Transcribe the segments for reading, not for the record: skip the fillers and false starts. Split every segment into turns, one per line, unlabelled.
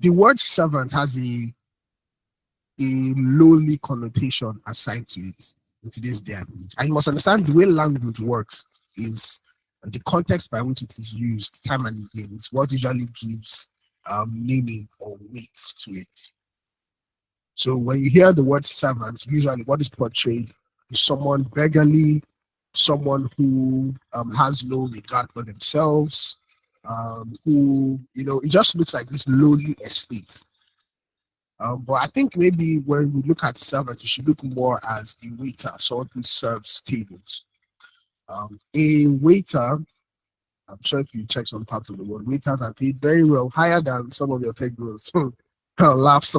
The word servant has a lowly connotation assigned to it in today's day and age. And you must understand the way language works is the context by which it is used time and again. It's what usually gives meaning or weight to it. So when you hear the word servant, usually what is portrayed is someone beggarly, someone who has no regard for themselves, who, it just looks like this lowly estate. But I think maybe when we look at servants, we should look more as a waiter, someone who serves tables. A waiter, I'm sure if you check some parts of the world, waiters are paid very well, higher than some of your tech girls. Laughs.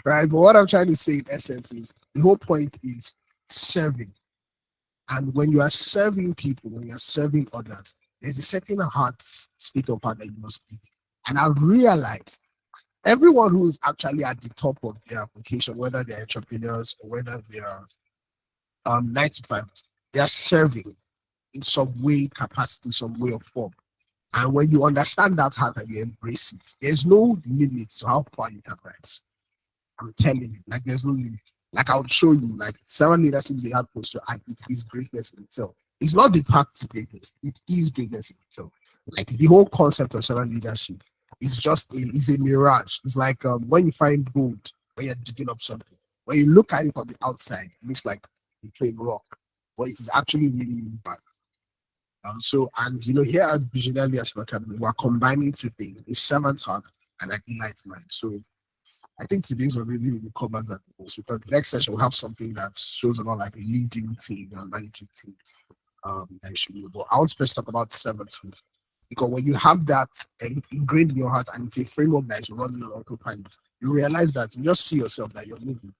Right? But what I'm trying to say in essence is the whole point is serving. And when you are serving people, when you are serving others, there's a certain state of heart that you must be. And I've realized everyone who is actually at the top of their vocation, whether they're entrepreneurs or whether they are 9 to 5, they are serving in some way, capacity, some way or form. And when you understand that heart and you embrace it, there's no limit to how far you can rise. I'm telling you, like there's no limit. Like I'll show you, like servant leadership is a hard posture and it is greatness in itself. It's not the path to greatness, it is greatness in itself. Like the whole concept of servant leadership is just a mirage. It's like when you find gold, when you're digging up something. When you look at it from the outside, it looks like you're playing rock, but it is actually really, really bad. Here at Visionnaire Leadership Academy, we're combining two things: a servant heart and an elite mind. So I think today's already really covers that most, because the next session will have something that shows about like leading team and managing teams. That should be. But I want to first talk about servanthood, because when you have that ingrained in your heart and it's a framework that is running on autopilot, you realize that you just see yourself that you're moving.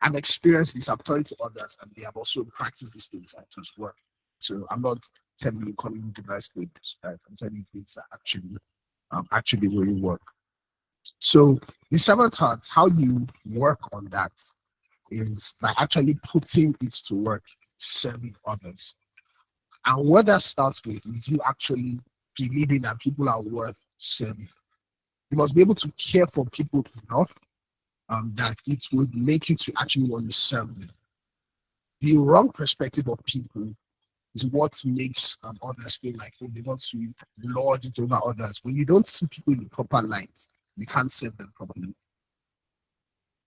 I've experienced this, I've told it to others, and they have also practiced these things that just work. So I'm not telling you calling device with this, right? I'm telling you things that actually really work. So the servant heart, how you work on that is by actually putting it to work, serving others. And what that starts with is you actually believing that people are worth serving. You must be able to care for people enough that it would make you to actually want to serve them. The wrong perspective of people is what makes others feel like they want to lord it over others. When you don't see people in the proper light, you can't serve them properly.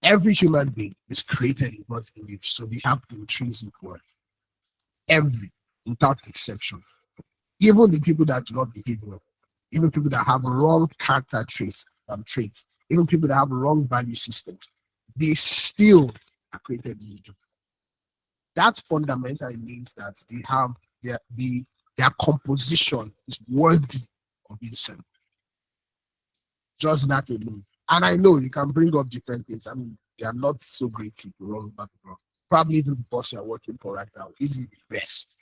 Every human being is created in God's image, so we have intrinsic worth. Every, without exception. Even the people that do not behave well, even people that have wrong character traits, even people that have wrong value systems, they still are created in the That fundamentally means that they have their composition is worthy of being served. Just that alone. And I know you can bring up different things. I mean, they are not so great people all over the world. Probably even the boss you're working for right now isn't the best.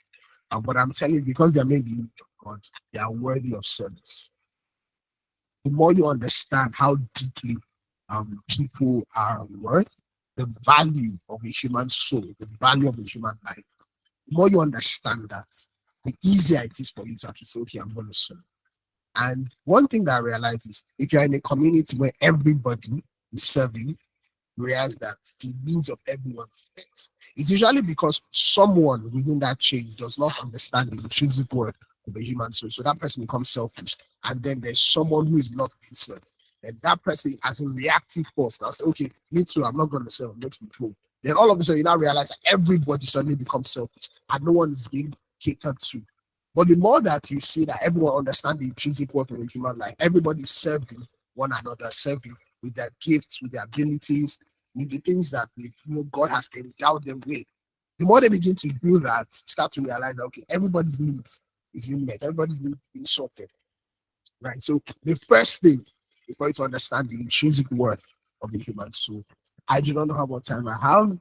But I'm telling you, because they're made in the image of God, they are worthy of service. The more you understand how deeply people are worth, the value of a human soul, the value of a human life, the more you understand that, the easier it is for you to actually say, okay, I'm going to serve. And one thing that I realize is if you're in a community where everybody is serving, you realize that the needs of everyone is met. It's usually because someone within that chain does not understand the intrinsic worth of a human soul. So that person becomes selfish. And then there's someone who is not being served. And that person has a reactive force. Now say, okay, me too, I'm not going to serve, I'm going to be told. Then all of a sudden you now realize that everybody suddenly becomes selfish and no one is being catered to. But the more that you see that everyone understands the intrinsic worth of a human life, everybody is serving one another, serving with their gifts, with their abilities, with the things that God has endowed them with. The more they begin to do that, start to realize that, okay, everybody's needs is being met, everybody's needs being sorted. Right? So the first thing is for you to understand the intrinsic worth of the human soul. I do not know how much time I have.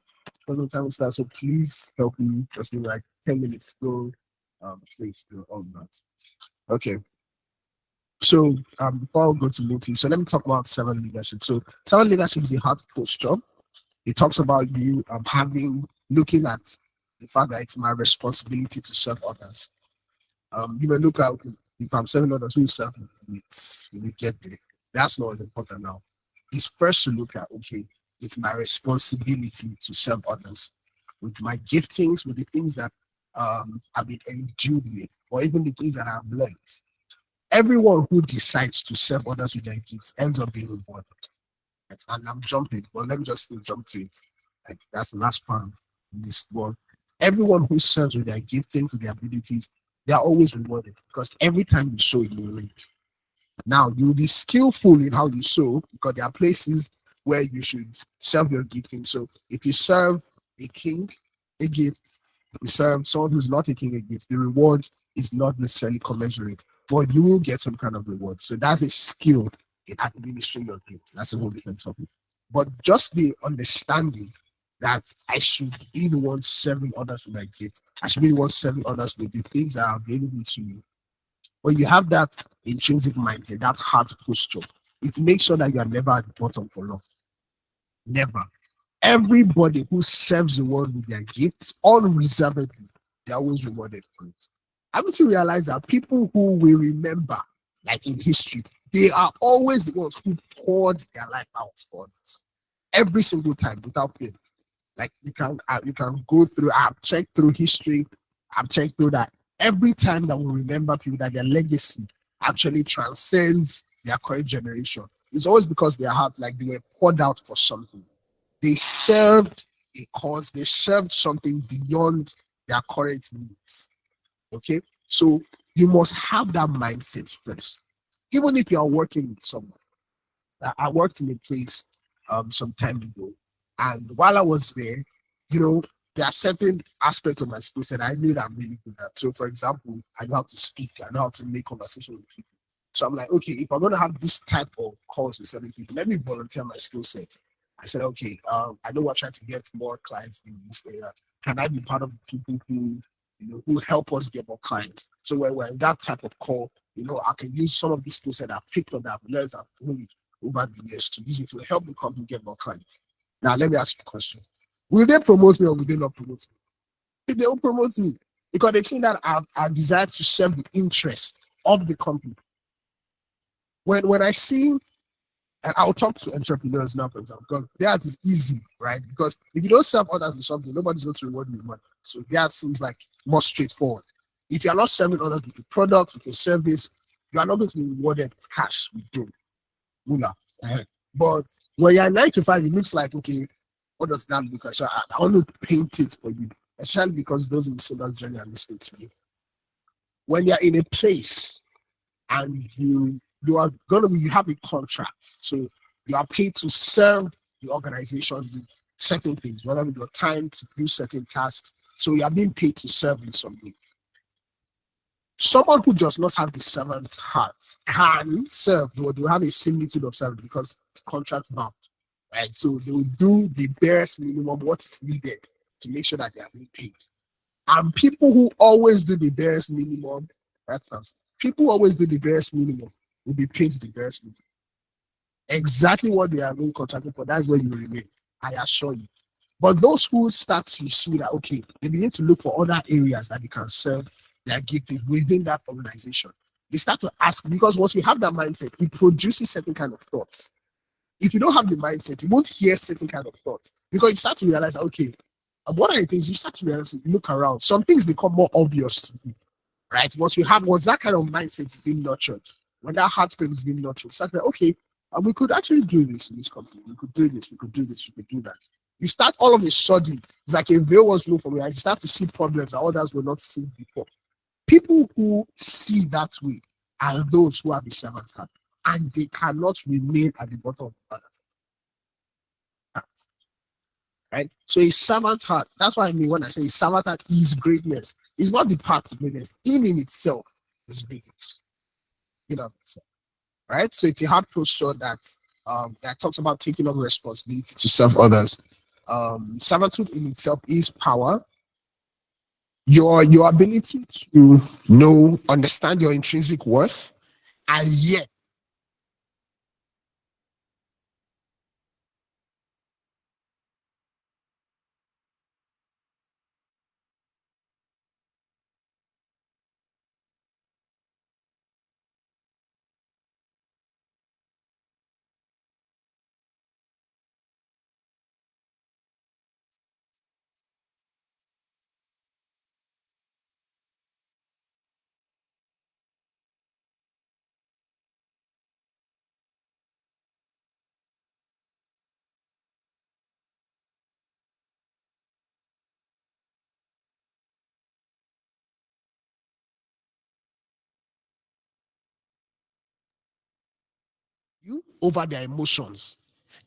Because time will start, so please help me. Just in like 10 minutes go. Please do all that. Okay. So before I go to meeting, so let me talk about servant leadership. So servant leadership is a heart posture. It talks about you looking at the fact that it's my responsibility to serve others. You may look at if I'm serving others, who serve me? We get there. That's not as important now. It's first to look at, okay, it's my responsibility to serve others with my giftings, with the things that I've been endued with, or even the things that I've learned. Everyone who decides to serve others with their gifts ends up being rewarded. Right? And I'm jumping, but let me just still jump to it. Like that's the last part of this one. Everyone who serves with their giftings, with their abilities, they are always rewarded because every time you show it, you reap. Now you'll be skillful in how you sow because there are places where you should serve your gifting. So if you serve a king a gift, if you serve someone who's not taking a gift, the reward is not necessarily commensurate, but you will get some kind of reward. So that's a skill in administering your gift. That's a whole different topic. But just the understanding that I should be the one serving others with my gift, I should be the one serving others with the things that are available to me. When you have that intrinsic mindset, that heart posture, it makes sure that you are never at the bottom for long. Never. Everybody who serves the world with their gifts, unreservedly, they're always rewarded for it. Haven't you realized that people who we remember, like in history, they are always the ones who poured their life out for others every single time without fail. Like you can go through. I've checked through history. I've checked through that every time that we remember people that their legacy actually transcends their current generation. It's always because their heart, like they were poured out for something. They served a cause. They served something beyond their current needs. Okay, so you must have that mindset first. Even if you are working with someone, I worked in a place some time ago, and while I was there, you know, there are certain aspects of my skill set I knew that I'm really good at. So, for example, I know how to speak, I know how to make conversation with people. So I'm like, okay, if I'm going to have this type of calls with certain people, let me volunteer my skill set. I said, okay, I know we're trying to get more clients in this area. Can I be part of the people who, who help us get more clients? So when we're in that type of call, I can use some of these skills that I've picked up, that I've learned, I've honed over the years to use it to help the company get more clients. Now, let me ask you a question. Will they promote me or will they not promote me? If they will promote me, because they've seen that I've desired to serve the interest of the company. When I see, and I'll talk to entrepreneurs now, for example, because that is easy, right? Because if you don't serve others with something, nobody's going to reward you with money. So that seems like more straightforward. If you're not serving others with a product, with a service, you are not going to be rewarded with cash, with dough, moolah. But when you're 9 to 5, it looks like, okay, what does that look like? So I want to paint it for you, especially because those in the sales journey are listening to me. When you're in a place and you are gonna be, you have a contract, so you are paid to serve the organization with certain things, whether with your time to do certain tasks. So you are being paid to serve in some way. Someone who does not have the servant heart can serve, but they will have a similitude of service because it's contract bound, right? So they will do the barest minimum, what is needed to make sure that they are being paid. And people who always do the barest minimum, right? People who always do the barest minimum will be paid the barest minimum. Exactly what they are being contracted for, that's where you remain. I assure you. But those who start to see that, okay, they begin to look for other areas that they can serve their gifting within that organization. They start to ask, because once you have that mindset, it produces certain kind of thoughts. If you don't have the mindset, you won't hear certain kind of thoughts because you start to realize, okay, what are the things you start to realize? You look around, some things become more obvious to you, right? Once that kind of mindset is being nurtured, when that heart frame is being nurtured, start like, okay, we could actually do this in this company. We could do this. We could do this. We could do that. You start all of a sudden, it's like a veil was removed from your eyes. You start to see problems that others will not see before. People who see that way are those who have a servant's heart, and they cannot remain at the bottom of the heart. Right? So a servant heart, that's what I mean when I say servant heart is greatness. It's not the path to greatness. In itself is greatness. So, right? So it's a heart posture that talks about taking on responsibility to serve others. Servanthood in itself is power. Your ability to understand your intrinsic worth, and yet you over their emotions.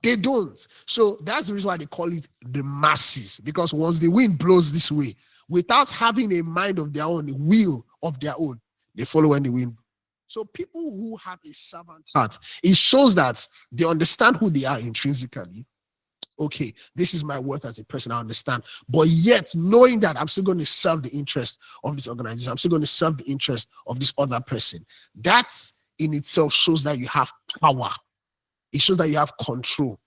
They don't. So that's the reason why they call it the masses. Because once the wind blows this way, without having a mind of their own, a will of their own, they follow when the wind. So people who have a servant heart, it shows that they understand who they are intrinsically. Okay, this is my worth as a person, I understand. But yet, knowing that I'm still going to serve the interest of this organization, I'm still going to serve the interest of this other person. That in itself shows that you have power. It shows that you have control.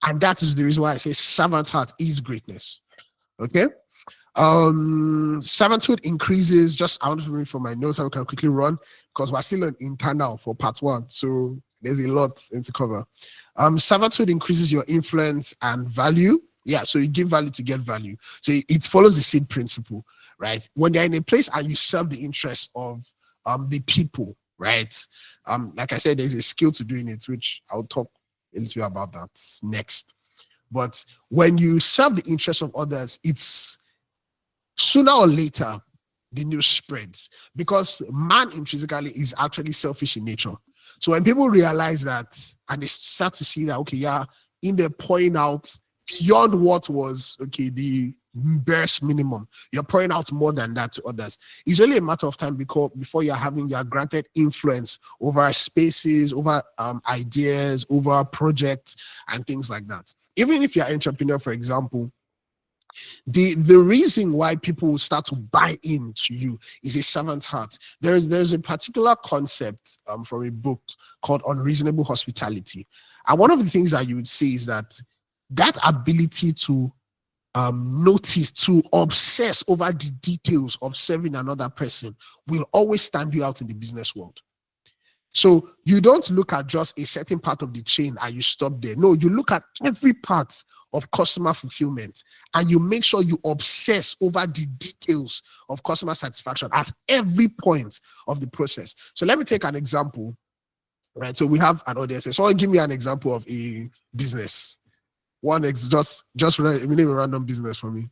And that is the reason why I say servant heart is greatness. Okay. Servanthood increases. Just I want to read from my notes. I can quickly run because we're still on internal for part 1. So there's a lot to cover. Servanthood increases your influence and value. Yeah, so you give value to get value. So it follows the same principle, right? When they're in a place and you serve the interests of the people, right? Like I said, there's a skill to doing it, which I'll talk a little bit about that next. But when you serve the interests of others, it's sooner or later the news spreads, because man intrinsically is actually selfish in nature. So when people realize that and they start to see that, okay, yeah, in there pouring out beyond what was, okay, the barest minimum, you're pouring out more than that to others. It's only a matter of time before you're granted influence over spaces, over ideas, over projects and things like that. Even if you're an entrepreneur, for example, the reason why people will start to buy into you is a servant heart. There's a particular concept from a book called Unreasonable Hospitality. And one of the things that you would say is that ability to notice, to obsess over the details of serving another person will always stand you out in the business world. So you don't look at just a certain part of the chain and you stop there. No, you look at every part of customer fulfillment and you make sure you obsess over the details of customer satisfaction at every point of the process. So let me take an example, right? So we have an audience. So give me an example of a business. Just name a random business for me.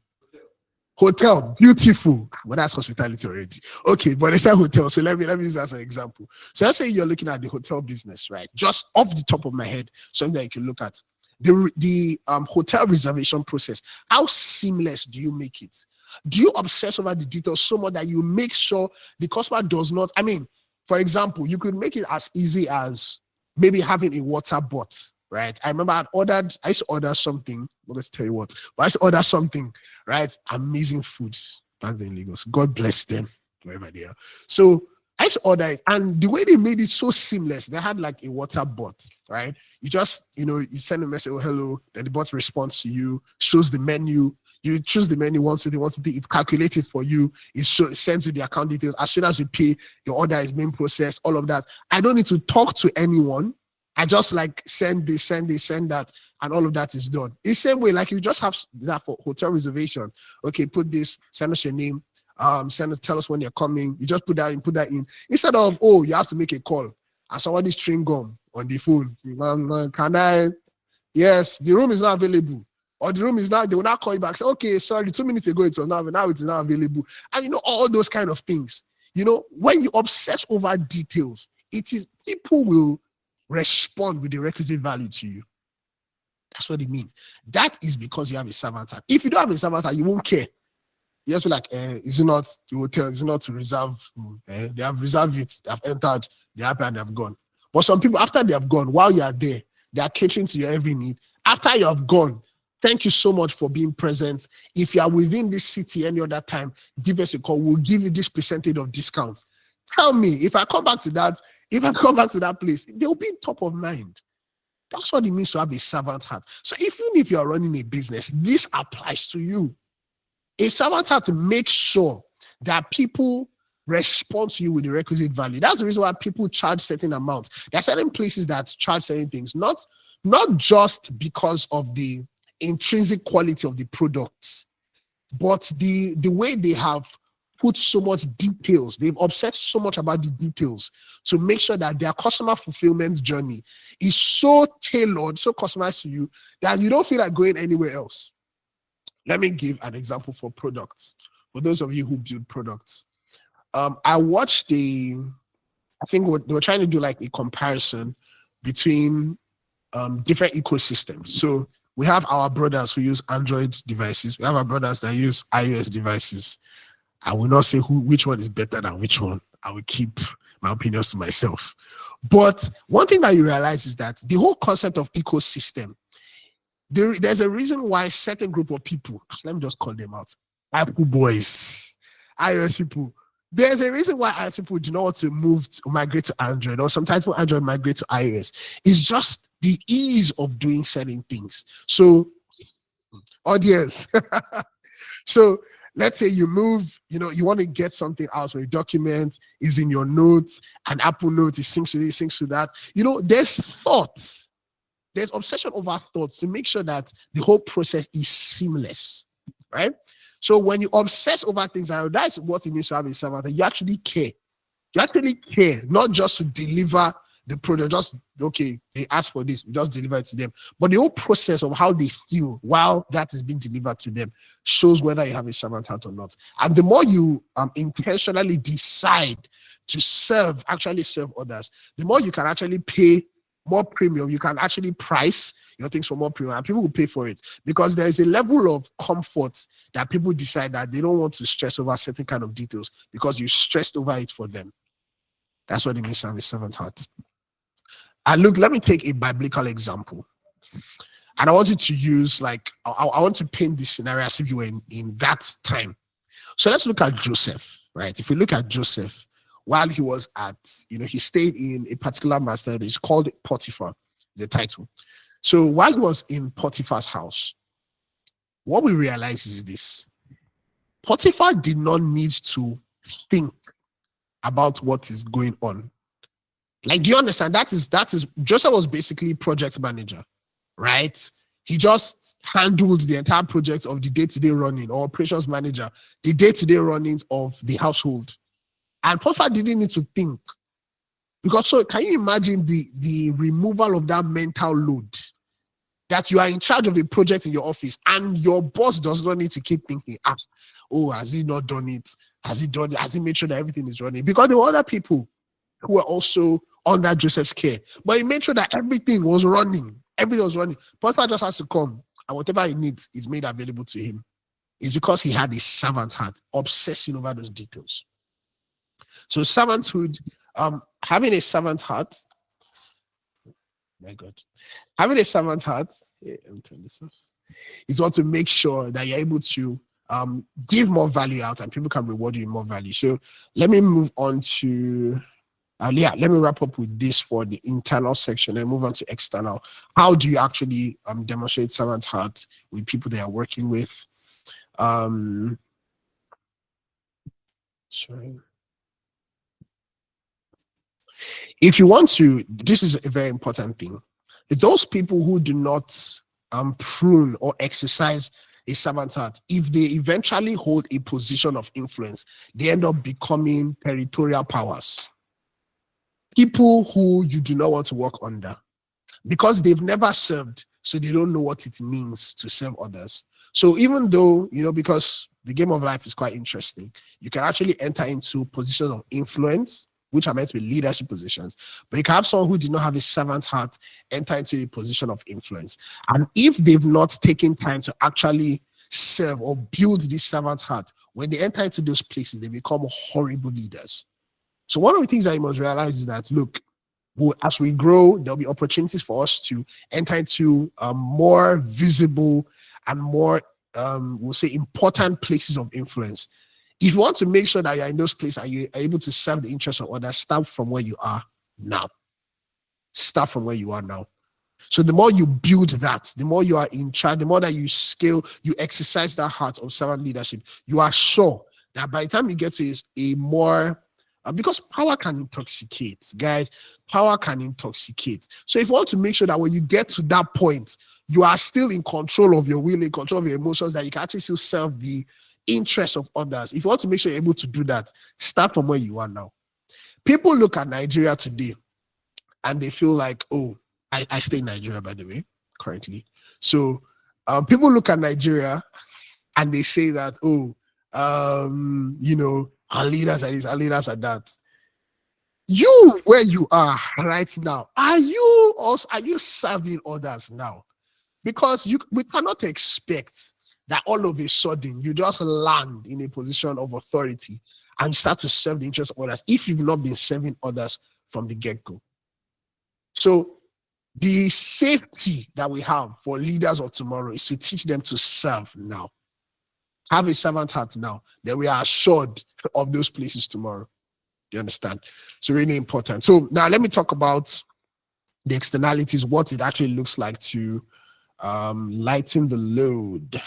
Hotel, beautiful. Well, that's hospitality already. Okay, but it's a hotel. So let me use that as an example. So let's say you're looking at the hotel business, right? Just off the top of my head, something that you can look at. The hotel reservation process. How seamless do you make it? Do you obsess over the details so much that you make sure the customer does not? I mean, for example, you could make it as easy as maybe having a water bot, right? I remember I used to order something. I'm going to tell you what, but I used to order something, right? Amazing food back then in Lagos. God bless them, wherever they are. So I used to order it, and the way they made it so seamless, they had like a water bot, right? You just, you send a message, oh, hello, then the bot responds to you, shows the menu. You choose the menu once it calculates it for you. It sends you the account details. As soon as you pay, your order is being processed, all of that. I don't need to talk to anyone. I just like send this, send that, and all of that is done. It's the same way, like you just have that for hotel reservation. Okay, put this, send us your name, tell us when you're coming. You just put that in. Instead of, you have to make a call and somebody's chewing gum on the phone. Can I? Yes, the room is not available. Or the room is not, they will not call you back. Say, okay, sorry, 2 minutes ago it was not, now it is not available. And all those kind of things. When you obsess over details, people will respond with the requisite value to you. That's what it means. That is because you have a servant heart. If you don't have a servant heart, you won't care. You just be like, is it not the hotel? Is it not to reserve? They have reserved it. They have entered. They're happy and they have gone. But some people, after they have gone, while you are there, they are catering to your every need. After you have gone, thank you so much for being present. If you are within this city any other time, give us a call. We'll give you this percentage of discount. Tell me, if I come back to that place, they'll be top of mind. That's what it means to have a servant heart. So even if you're running a business, this applies to you. A servant heart to make sure that people respond to you with the requisite value. That's the reason why people charge certain amounts. There are certain places that charge certain things, not just because of the intrinsic quality of the product, but the way they have put so much details. They've obsessed so much about the details to make sure that their customer fulfillment journey is so tailored, so customized to you that you don't feel like going anywhere else. Let me give an example for products. For those of you who build products, I watched I think they were trying to do like a comparison between different ecosystems. So we have our brothers who use Android devices. We have our brothers that use iOS devices. I will not say which one is better than which one. I will keep my opinions to myself. But one thing that you realize is that the whole concept of ecosystem, there's a reason why certain group of people, let me just call them out, Apple boys, iOS people, there's a reason why iOS people do not want to migrate to Android, or sometimes when Android migrate to iOS. It's just the ease of doing certain things. So, audience, so let's say you move, you want to get something out where a document is in your notes, and Apple Notes is syncs to this, syncs to that. There's thoughts. There's obsession over thoughts to make sure that the whole process is seamless, right? So when you obsess over things, and that's what it means to have a servant, that you actually care. You actually care, not just to deliver the product, just, okay, they ask for this, we just deliver it to them. But the whole process of how they feel while that is being delivered to them shows whether you have a servant heart or not. And the more you intentionally decide to actually serve others, the more you can actually pay more premium. You can actually price your things for more premium, and people will pay for it, because there is a level of comfort that people decide that they don't want to stress over certain kind of details because you stressed over it for them. That's what it means to have a servant heart. And look, let me take a biblical example. And I want you to use, I want to paint this scenario as if you were in that time. So let's look at Joseph, right? If we look at Joseph, while he was he stayed in a particular master, it's called Potiphar, the title. So while he was in Potiphar's house, what we realize is this: Potiphar did not need to think about what is going on. Do you understand? That is Joseph was basically project manager, right? He just handled the entire project of the day-to-day running, or operations manager, the day-to-day runnings of the household. And Potiphar didn't need to think. Because so can you imagine the removal of that mental load, that you are in charge of a project in your office and your boss does not need to keep thinking, has he not done it? Has he done it? Has he made sure that everything is running? Because there were other people who were also under Joseph's care, but he made sure that everything was running. Everything was running. Potiphar just has to come, and whatever he needs is made available to him. It's because he had a servant heart, obsessing over those details. So servanthood, having a servant heart, my God, having a servant heart, let me turn this off, is what to make sure that you're able to give more value out, and people can reward you in more value. So let me move on to, let me wrap up with this for the internal section and move on to external. How do you actually demonstrate servant heart with people that are working with? Sorry. If you want to, this is a very important thing. Those people who do not prune or exercise a servant heart, if they eventually hold a position of influence, they end up becoming territorial powers. People who you do not want to work under, because they've never served, so they don't know what it means to serve others. So even though, because the game of life is quite interesting, you can actually enter into positions of influence, which are meant to be leadership positions, but you can have someone who did not have a servant heart enter into a position of influence. And if they've not taken time to actually serve or build this servant heart, when they enter into those places, they become horrible leaders. So one of the things that you must realize is that, look, as we grow, there'll be opportunities for us to enter into more visible and more, we'll say, important places of influence. If you want to make sure that you're in those places and you're able to serve the interests of others, start from where you are now. Start from where you are now. So the more you build that, the more you are in charge, the more that you scale, you exercise that heart of servant leadership, you are sure that by the time you get to a more, because power can intoxicate, guys, power can intoxicate. So if you want to make sure that when you get to that point, you are still in control of your will, in control of your emotions, that you can actually still serve the interests of others. If you want to make sure you're able to do that, start from where you are now. People look at Nigeria today and they feel like, I stay in Nigeria, by the way, currently. So people look at Nigeria and they say that, our leaders are this, our leaders are that. You where you are right now, are you serving others now? Because we cannot expect that all of a sudden you just land in a position of authority and start to serve the interests of others if you've not been serving others from the get-go. So the safety that we have for leaders of tomorrow is to teach them to serve now. Have a servant heart now, then we are assured of those places tomorrow. Do you understand? So really important. So now let me talk about the externalities, what it actually looks like to lighten the load.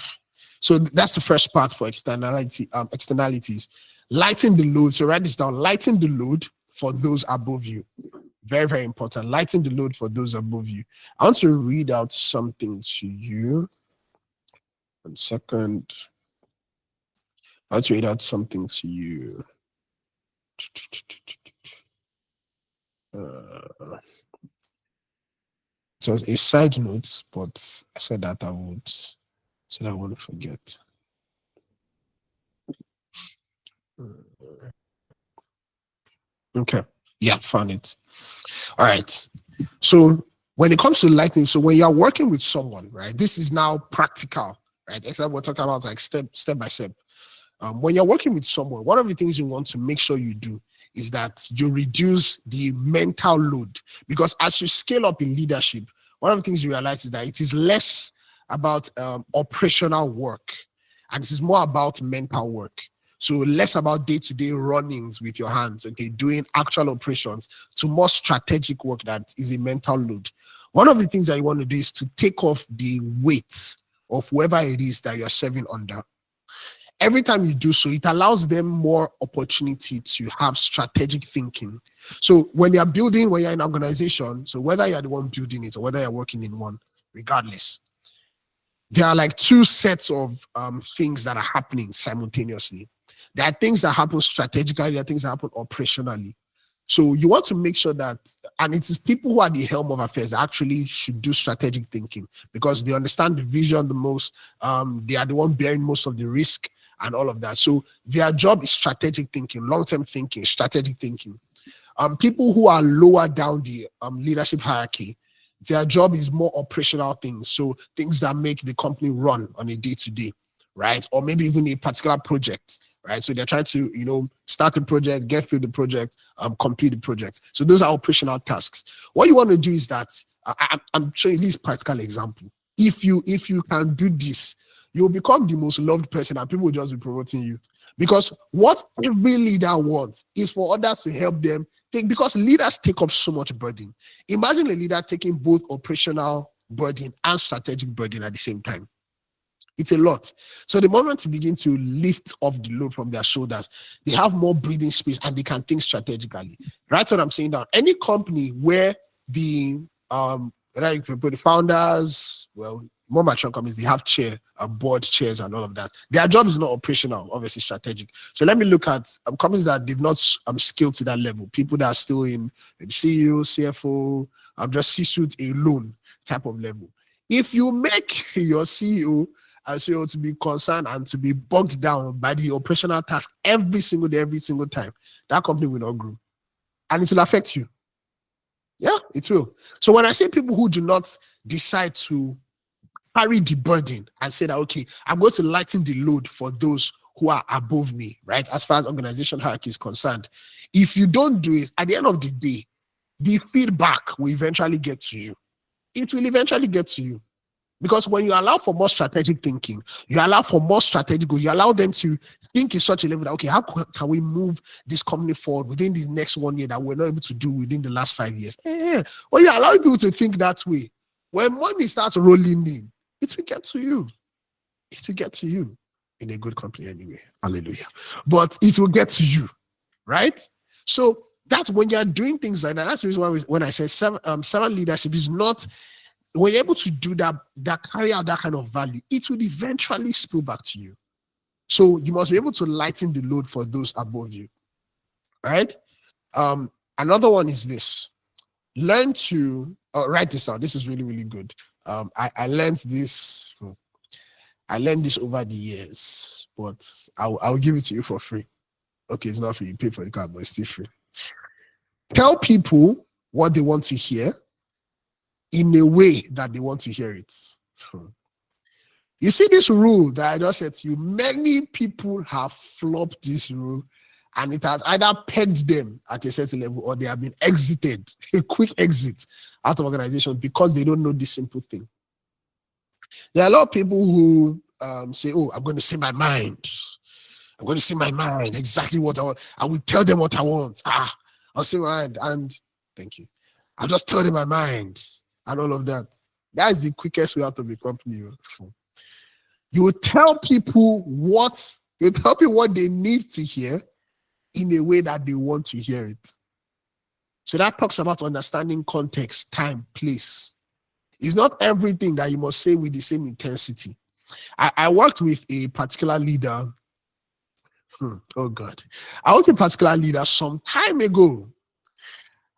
So that's the first part for externalities. Lighten the load. So write this down. Lighten the load for those above you. Very, very important. Lighten the load for those above you. I want to read out something to you. 1 second. I want to read out something to you. So it's a side note, but I said that I would, so that I won't forget. Okay. Yeah, found it. All right. So when it comes to lighting, so when you're working with someone, right, this is now practical, right? Except we're talking about like step by step. When you're working with someone, one of the things you want to make sure you do is that you reduce the mental load, because as you scale up in leadership, one of the things you realize is that it is less about operational work and it is more about mental work. So less about day-to-day runnings with your hands, okay, doing actual operations, to more strategic work that is a mental load. One of the things that you want to do is to take off the weight of whoever it is that you're serving under. Every time you do so, it allows them more opportunity to have strategic thinking. So when you're building, when you're in an organization, so whether you're the one building it or whether you're working in one, regardless, there are like two sets of things that are happening simultaneously. There are things that happen strategically, there are things that happen operationally. So you want to make sure that, and it is people who are the helm of affairs that actually should do strategic thinking, because they understand the vision the most. They are the one bearing most of the risk and all of that. So their job is strategic thinking, long-term thinking, strategic thinking. People who are lower down the leadership hierarchy, their job is more operational things. So things that make the company run on a day-to-day, right? Or maybe even a particular project, right? So they're trying to, start a project, get through the project, complete the project. So those are operational tasks. What you want to do is that, I'm showing this practical example. If you can do this, you'll become the most loved person and people will just be promoting you. Because what every leader wants is for others to help them take, because leaders take up so much burden. Imagine a leader taking both operational burden and strategic burden at the same time. It's a lot. So the moment you begin to lift off the load from their shoulders, they have more breathing space and they can think strategically. Right what I'm saying now. Any company where the the founders, well, more mature companies, they have board chairs and all of that. Their job is not operational, obviously strategic. So let me look at companies that they've not scaled to that level. People that are still in maybe CEO, CFO, just C-suite alone type of level. If you make your CEO and CEO to be concerned and to be bogged down by the operational task every single day, every single time, that company will not grow. And it will affect you. Yeah, it will. So when I say people who do not decide to carry the burden and say that, okay, I'm going to lighten the load for those who are above me, right? As far as organization hierarchy is concerned. If you don't do it, at the end of the day, the feedback will eventually get to you. It will eventually get to you. Because when you allow for more strategic thinking, you allow for more strategic goals, you allow them to think in such a level that, okay, how can we move this company forward within the next 1 year that we're not able to do within the last 5 years? Well, you allow people to think that way. When money starts rolling in, it will get to you. It will get to you in a good company anyway. Hallelujah. But it will get to you, right? So that's when you're doing things like that. That's the reason why when I say servant leadership is not, when you're able to do that carry out that kind of value, it will eventually spill back to you. So you must be able to lighten the load for those above you. All right. Another one is this: learn to write this down. This is really, really good. I learned this. I learned this over the years, but I'll give it to you for free. Okay, it's not free. You pay for the card, but it's still free. Tell people what they want to hear in a way that they want to hear it. You see this rule that I just said to you, many people have flopped this rule and it has either pegged them at a certain level or they have been exited, a quick exit out of organization because they don't know this simple thing. There are a lot of people who say, oh, I'm going to say my mind. I'm going to say my mind, exactly what I want. I will tell them what I want. I'll say my mind and thank you. I'll just tell them my mind and all of that. That is the quickest way out of the company. You tell people what they need to hear in a way that they want to hear it. So that talks about understanding context, time, place. It's not everything that you must say with the same intensity. I worked with a particular leader. Oh God. I worked with a particular leader some time ago.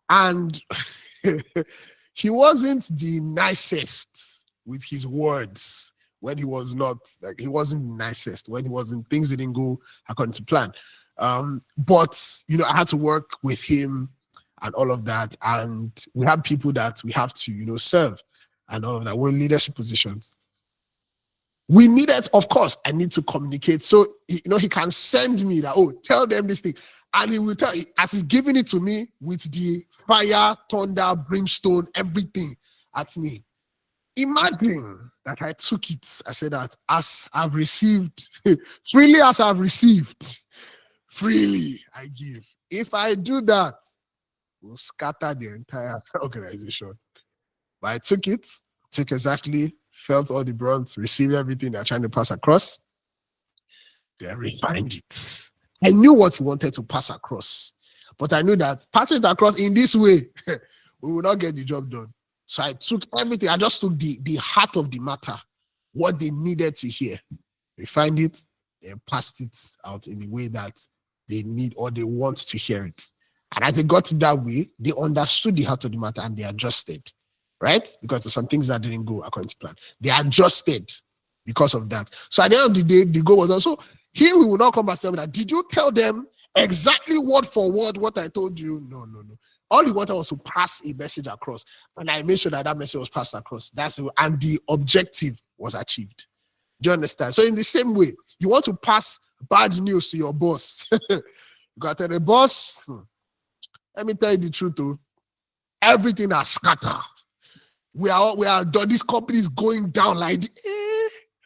And he wasn't the nicest with his words when he was not, like, he wasn't the nicest when he wasn't, things didn't go according to plan. But, I had to work with him and all of that. And we have people that we have to, serve and all of that. We're in leadership positions. We needed, of course, I need to communicate. So, he can send me that, oh, tell them this thing. And he will tell, as he's giving it to me with the fire, thunder, brimstone, everything at me. Imagine that I took it. I said that as I've received, freely as I've received, freely I give. If I do that, we'll scatter the entire organization. But I took it, took exactly, felt all the brunt, received everything they're trying to pass across. They refined it. I knew what he wanted to pass across, but I knew that passing it across in this way, we will not get the job done. So I took everything. I just took the heart of the matter, what they needed to hear, refined it, and passed it out in a way that they need or they want to hear it. And as they got it that way, they understood the heart of the matter and they adjusted, right? Because there's some things that didn't go according to plan. They adjusted because of that. So at the end of the day, the goal was also, here we will not come back and say that, did you tell them exactly word for word what I told you? No. All he wanted was to pass a message across. And I made sure that message was passed across. And the objective was achieved. Do you understand? So in the same way, you want to pass bad news to your boss. You got to tell the boss, let me tell you the truth, though. Everything has scattered. We are done. This company is going down like,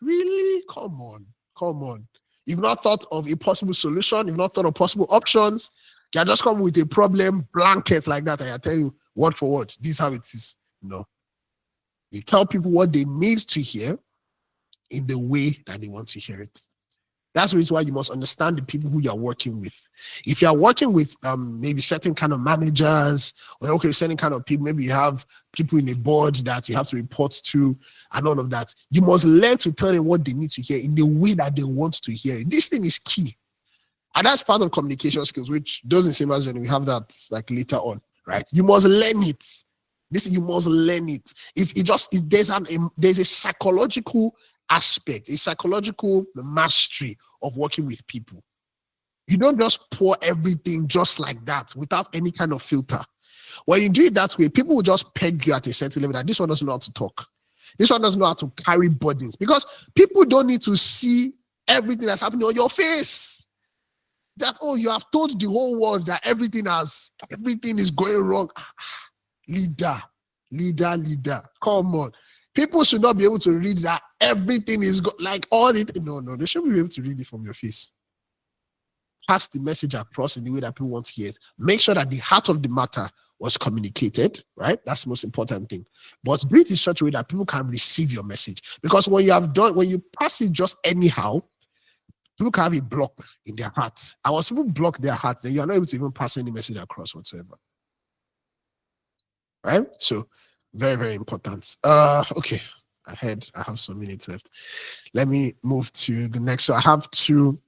really? Come on. You've not thought of a possible solution. You've not thought of possible options. You are just come with a problem blanket like that. And I tell you word for word, this is how it is. No. You tell people what they need to hear in the way that they want to hear it. That's the reason why you must understand the people who you're working with. If you're working with maybe certain kind of managers or certain kind of people, maybe you have people in a board that you have to report to and all of that, you must learn to tell them what they need to hear in the way that they want to hear it. This thing is key. And that's part of communication skills, which doesn't seem as when we have that like later on, right? You must learn it. You must learn it. There's a psychological aspect, a psychological mastery of working with people. You don't just pour everything just like that without any kind of filter. When you do it that way, people will just peg you at a certain level that this one doesn't know how to talk. This one doesn't know how to carry burdens, because people don't need to see everything that's happening on your face. That, oh, you have told the whole world that everything is going wrong. Leader. Come on. People should not be able to read that everything is like all it. No, they should be able to read it from your face. Pass the message across in the way that people want to hear it. Make sure that the heart of the matter was communicated, right? That's the most important thing. But do it in such a way that people can receive your message. Because when you pass it just anyhow, people can have a block in their hearts. And once people block their hearts, then you are not able to even pass any message across whatsoever. Right? So, very, very important. Okay. I have some minutes left. Let me move to the next. So I have two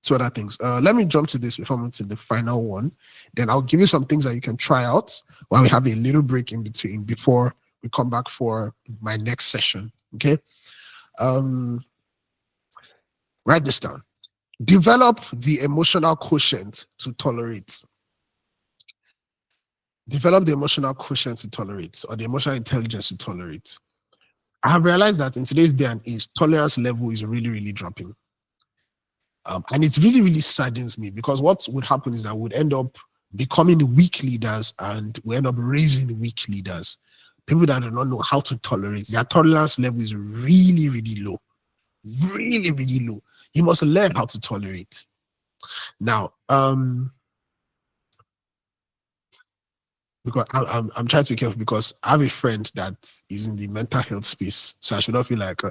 other things. Let me jump to this before I move to the final one. Then I'll give you some things that you can try out while we have a little break in between before we come back for my next session. Okay. Write this down. Develop the emotional quotient to tolerate. develop the emotional quotient to tolerate, or the emotional intelligence to tolerate. I have realized that in today's day and age, tolerance level is really, really dropping. And it really, really saddens me, because what would happen is that we would end up becoming weak leaders, and we end up raising weak leaders. People that do not know how to tolerate. Their tolerance level is really, really low. Really, really low. You must learn how to tolerate. Now, because I'm trying to be careful, because I have a friend that is in the mental health space, so I should not feel like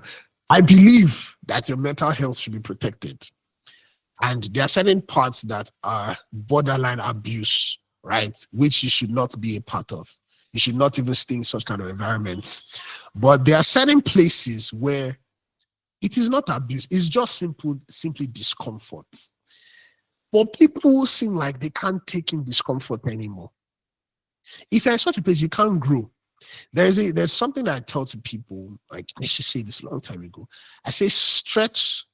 I believe that your mental health should be protected, and there are certain parts that are borderline abuse, right, which you should not be a part of. You should not even stay in such kind of environments. But there are certain places where it is not abuse; it's just simply discomfort. But people seem like they can't take in discomfort anymore. If you're in such a place, you can't grow. There's something that I tell to people, like I should say this a long time ago. I say stretch,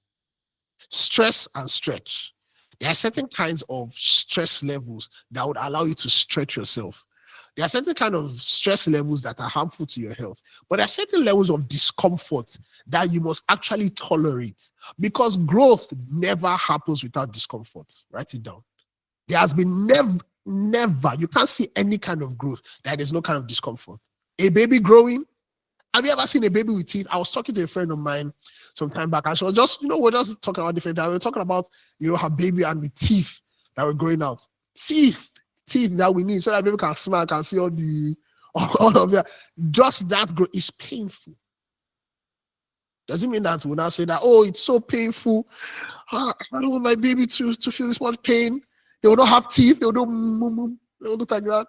stress, and stretch. There are certain kinds of stress levels that would allow you to stretch yourself. There are certain kind of stress levels that are harmful to your health, but there are certain levels of discomfort that you must actually tolerate, because growth never happens without discomfort. Write it down. There has been never, you can't see any kind of growth that there's no kind of discomfort. A baby growing, have you ever seen a baby with teeth? I was talking to a friend of mine some time back, and she was just, we're just talking about different things. We were talking about, her baby and the teeth that were growing out. Teeth that we need so that baby can smile, can see all of that. Just that growth is painful. Doesn't mean that we'll not say that, oh, it's so painful. I don't want my baby to feel this much pain. They will not have teeth. They will look like that.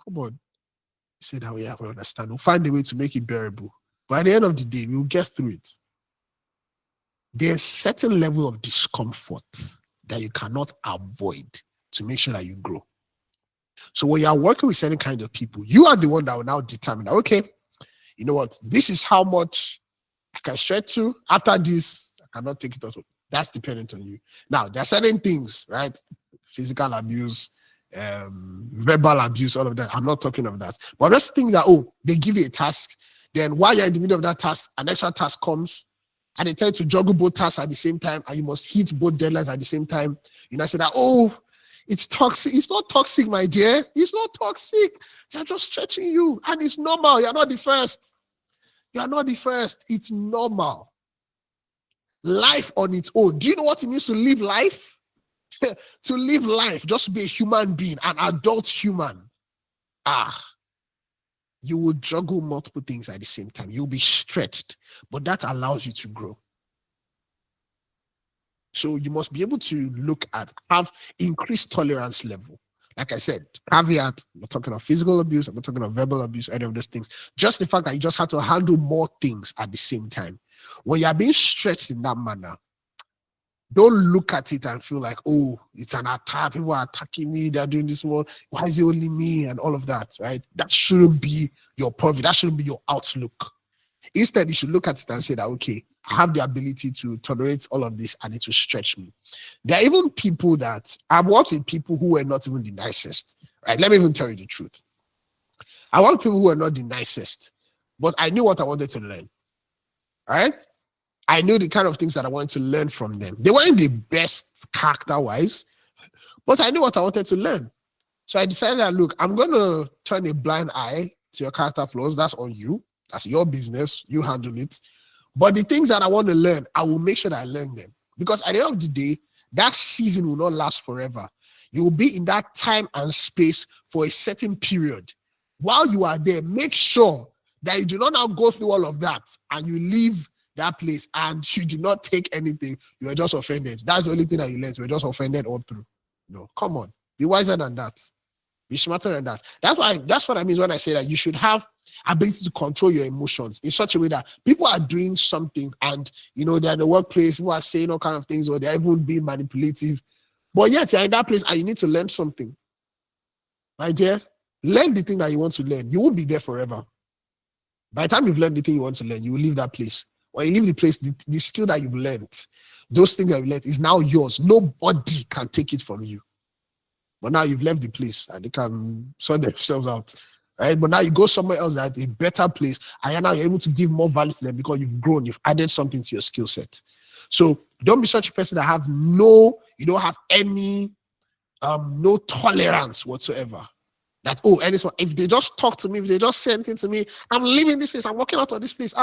Come on. You say that, yeah, we understand. We'll find a way to make it bearable. But at the end of the day, we will get through it. There's a certain level of discomfort that you cannot avoid to make sure that you grow. So when you are working with certain kind of people, you are the one that will now determine, okay, you know what, this is how much I can stretch to. After this, I cannot take it also. That's dependent on you. Now, there are certain things, right? Physical abuse, verbal abuse, all of that. I'm not talking of that. But let's think that, they give you a task. Then while you're in the middle of that task, an extra task comes, and they tell you to juggle both tasks at the same time, and you must hit both deadlines at the same time. You know, say that, it's toxic. It's not toxic, my dear. It's not toxic. They're just stretching you. And it's normal. You're not the first. You're not the first. It's normal. Life on its own. Do you know what it means to live life? To live life, just to be a human being, an adult human. You will juggle multiple things at the same time. You'll be stretched, but that allows you to grow. So you must be able to have increased tolerance level. Like I said, caveat, I'm not talking of physical abuse, I'm not talking of verbal abuse, any of those things. Just the fact that you just have to handle more things at the same time. When you are being stretched in that manner, don't look at it and feel like, it's an attack, people are attacking me, they're doing this more, why is it only me, and all of that, right? That shouldn't be your purview, that shouldn't be your outlook. Instead, you should look at it and say that, okay, I have the ability to tolerate all of this and it will stretch me. There are even people that I've worked with, people who were not even the nicest, right? Let me even tell you the truth. I worked with people who were not the nicest, but I knew what I wanted to learn, right? I knew the kind of things that I wanted to learn from them. They weren't the best character-wise, but I knew what I wanted to learn. So I decided that, look, I'm going to turn a blind eye to your character flaws. That's on you. That's your business. You handle it. But the things that I want to learn, I will make sure that I learn them. Because at the end of the day, that season will not last forever. You will be in that time and space for a certain period. While you are there, make sure that you do not now go through all of that and you leave that place and you do not take anything. You are just offended. That's the only thing that you learned. You were just offended all through. No, come on. Be wiser than that. Be smarter than that. That's what I mean when I say that you should have ability to control your emotions in such a way that people are doing something and they're in the workplace, people are saying all kind of things, or they're even being manipulative. But yet you're in that place and you need to learn something. Right there? Learn the thing that you want to learn. You won't be there forever. By the time you've learned the thing you want to learn, you will leave that place. When you leave the place, the skill that you've learned, those things that you've learned is now yours. Nobody can take it from you. but now you've left the place and they can sort themselves out. Right? But now you go somewhere else that's a better place, and now you're able to give more value to them because you've grown, you've added something to your skill set. So don't be such a person that you don't have any no tolerance whatsoever. That if they just talk to me, if they just say anything to me, I'm leaving this place, I'm walking out of this place.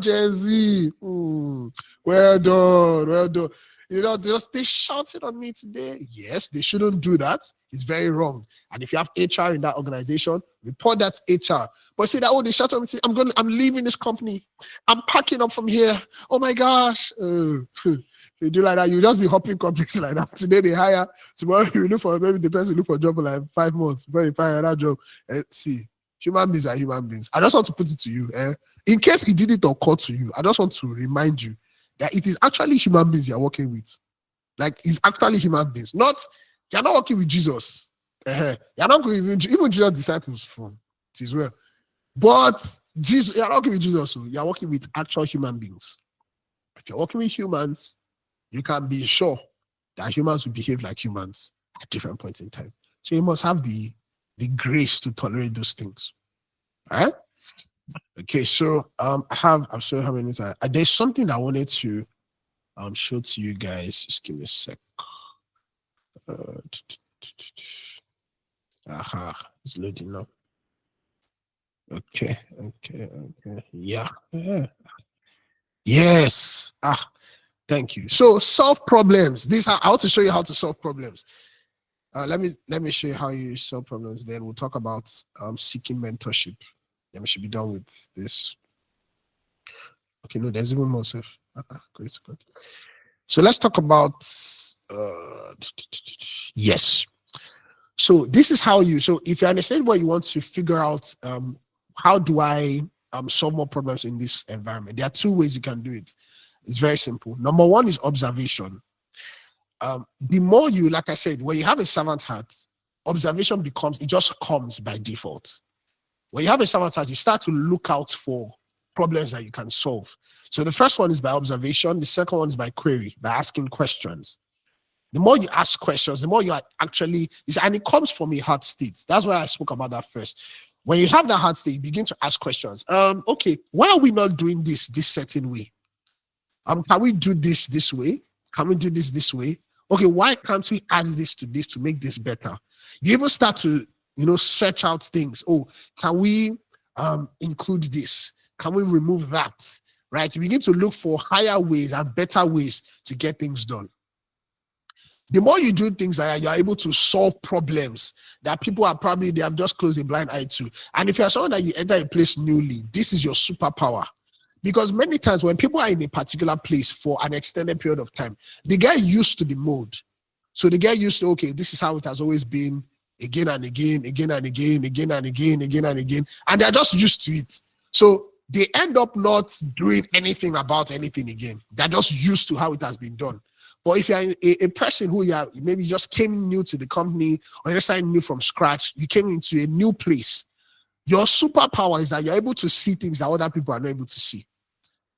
Jay-Z. Well done. They shouted on me today. Yes, they shouldn't do that. It's very wrong. And if you have HR in that organization, report that to HR. But say that, they shouted on me, I'm leaving this company. I'm packing up from here. Oh my gosh. If you do like that, you just be hopping companies like that. Today they hire, tomorrow you look for, maybe the person look for a job for like 5 months, before you find another job. See, human beings are human beings. I just want to put it to you, in case he did it or caught to you, I just want to remind you that it is actually human beings you're working with. Like, it's actually human beings. You're not working with Jesus. You're not going even Jesus' disciples from it as well. But Jesus, you're not working with Jesus, so you're working with actual human beings. If you're working with humans, you can be sure that humans will behave like humans at different points in time. So you must have the grace to tolerate those things. All right? Okay, so I'm sorry how many minutes there's something I wanted to show to you guys. Just give me a sec. It's loading now. Okay. Yeah. Yes. Thank you. So solve problems. I want to show you how to solve problems. Let me show you how you solve problems. Then we'll talk about seeking mentorship. Then we should be done with this. Okay, no, there's even more stuff. Great. So let's talk about yes. So this is how so if you understand what you want to figure out, how do I solve more problems in this environment? There are 2 ways you can do it. It's very simple. Number 1 is observation. The more you, like I said, when you have a servant heart, observation it just comes by default. When you have a servant heart, you start to look out for problems that you can solve. So the first one is by observation. The second one is by query, by asking questions. The more you ask questions, the more you are actually, and it comes from a heart state. That's why I spoke about that first. When you have that heart state, you begin to ask questions. Okay, why are we not doing this certain way? Can we do this way? Can we do this way? Okay, why can't we add this to make this better? You even start to, search out things. Can we include this? Can we remove that? Right? You begin to look for higher ways and better ways to get things done. The more you do things like that, you're able to solve problems that people they have just closed a blind eye to. And if you're someone that you enter a place newly, this is your superpower. Because many times when people are in a particular place for an extended period of time, they get used to the mode. So they get used to, okay, this is how it has always been, again and again, and they're just used to it. So they end up not doing anything about anything again. They're just used to how it has been done. But if you're a person who maybe just came new to the company, or you're starting new from scratch, you came into a new place, your superpower is that you're able to see things that other people are not able to see.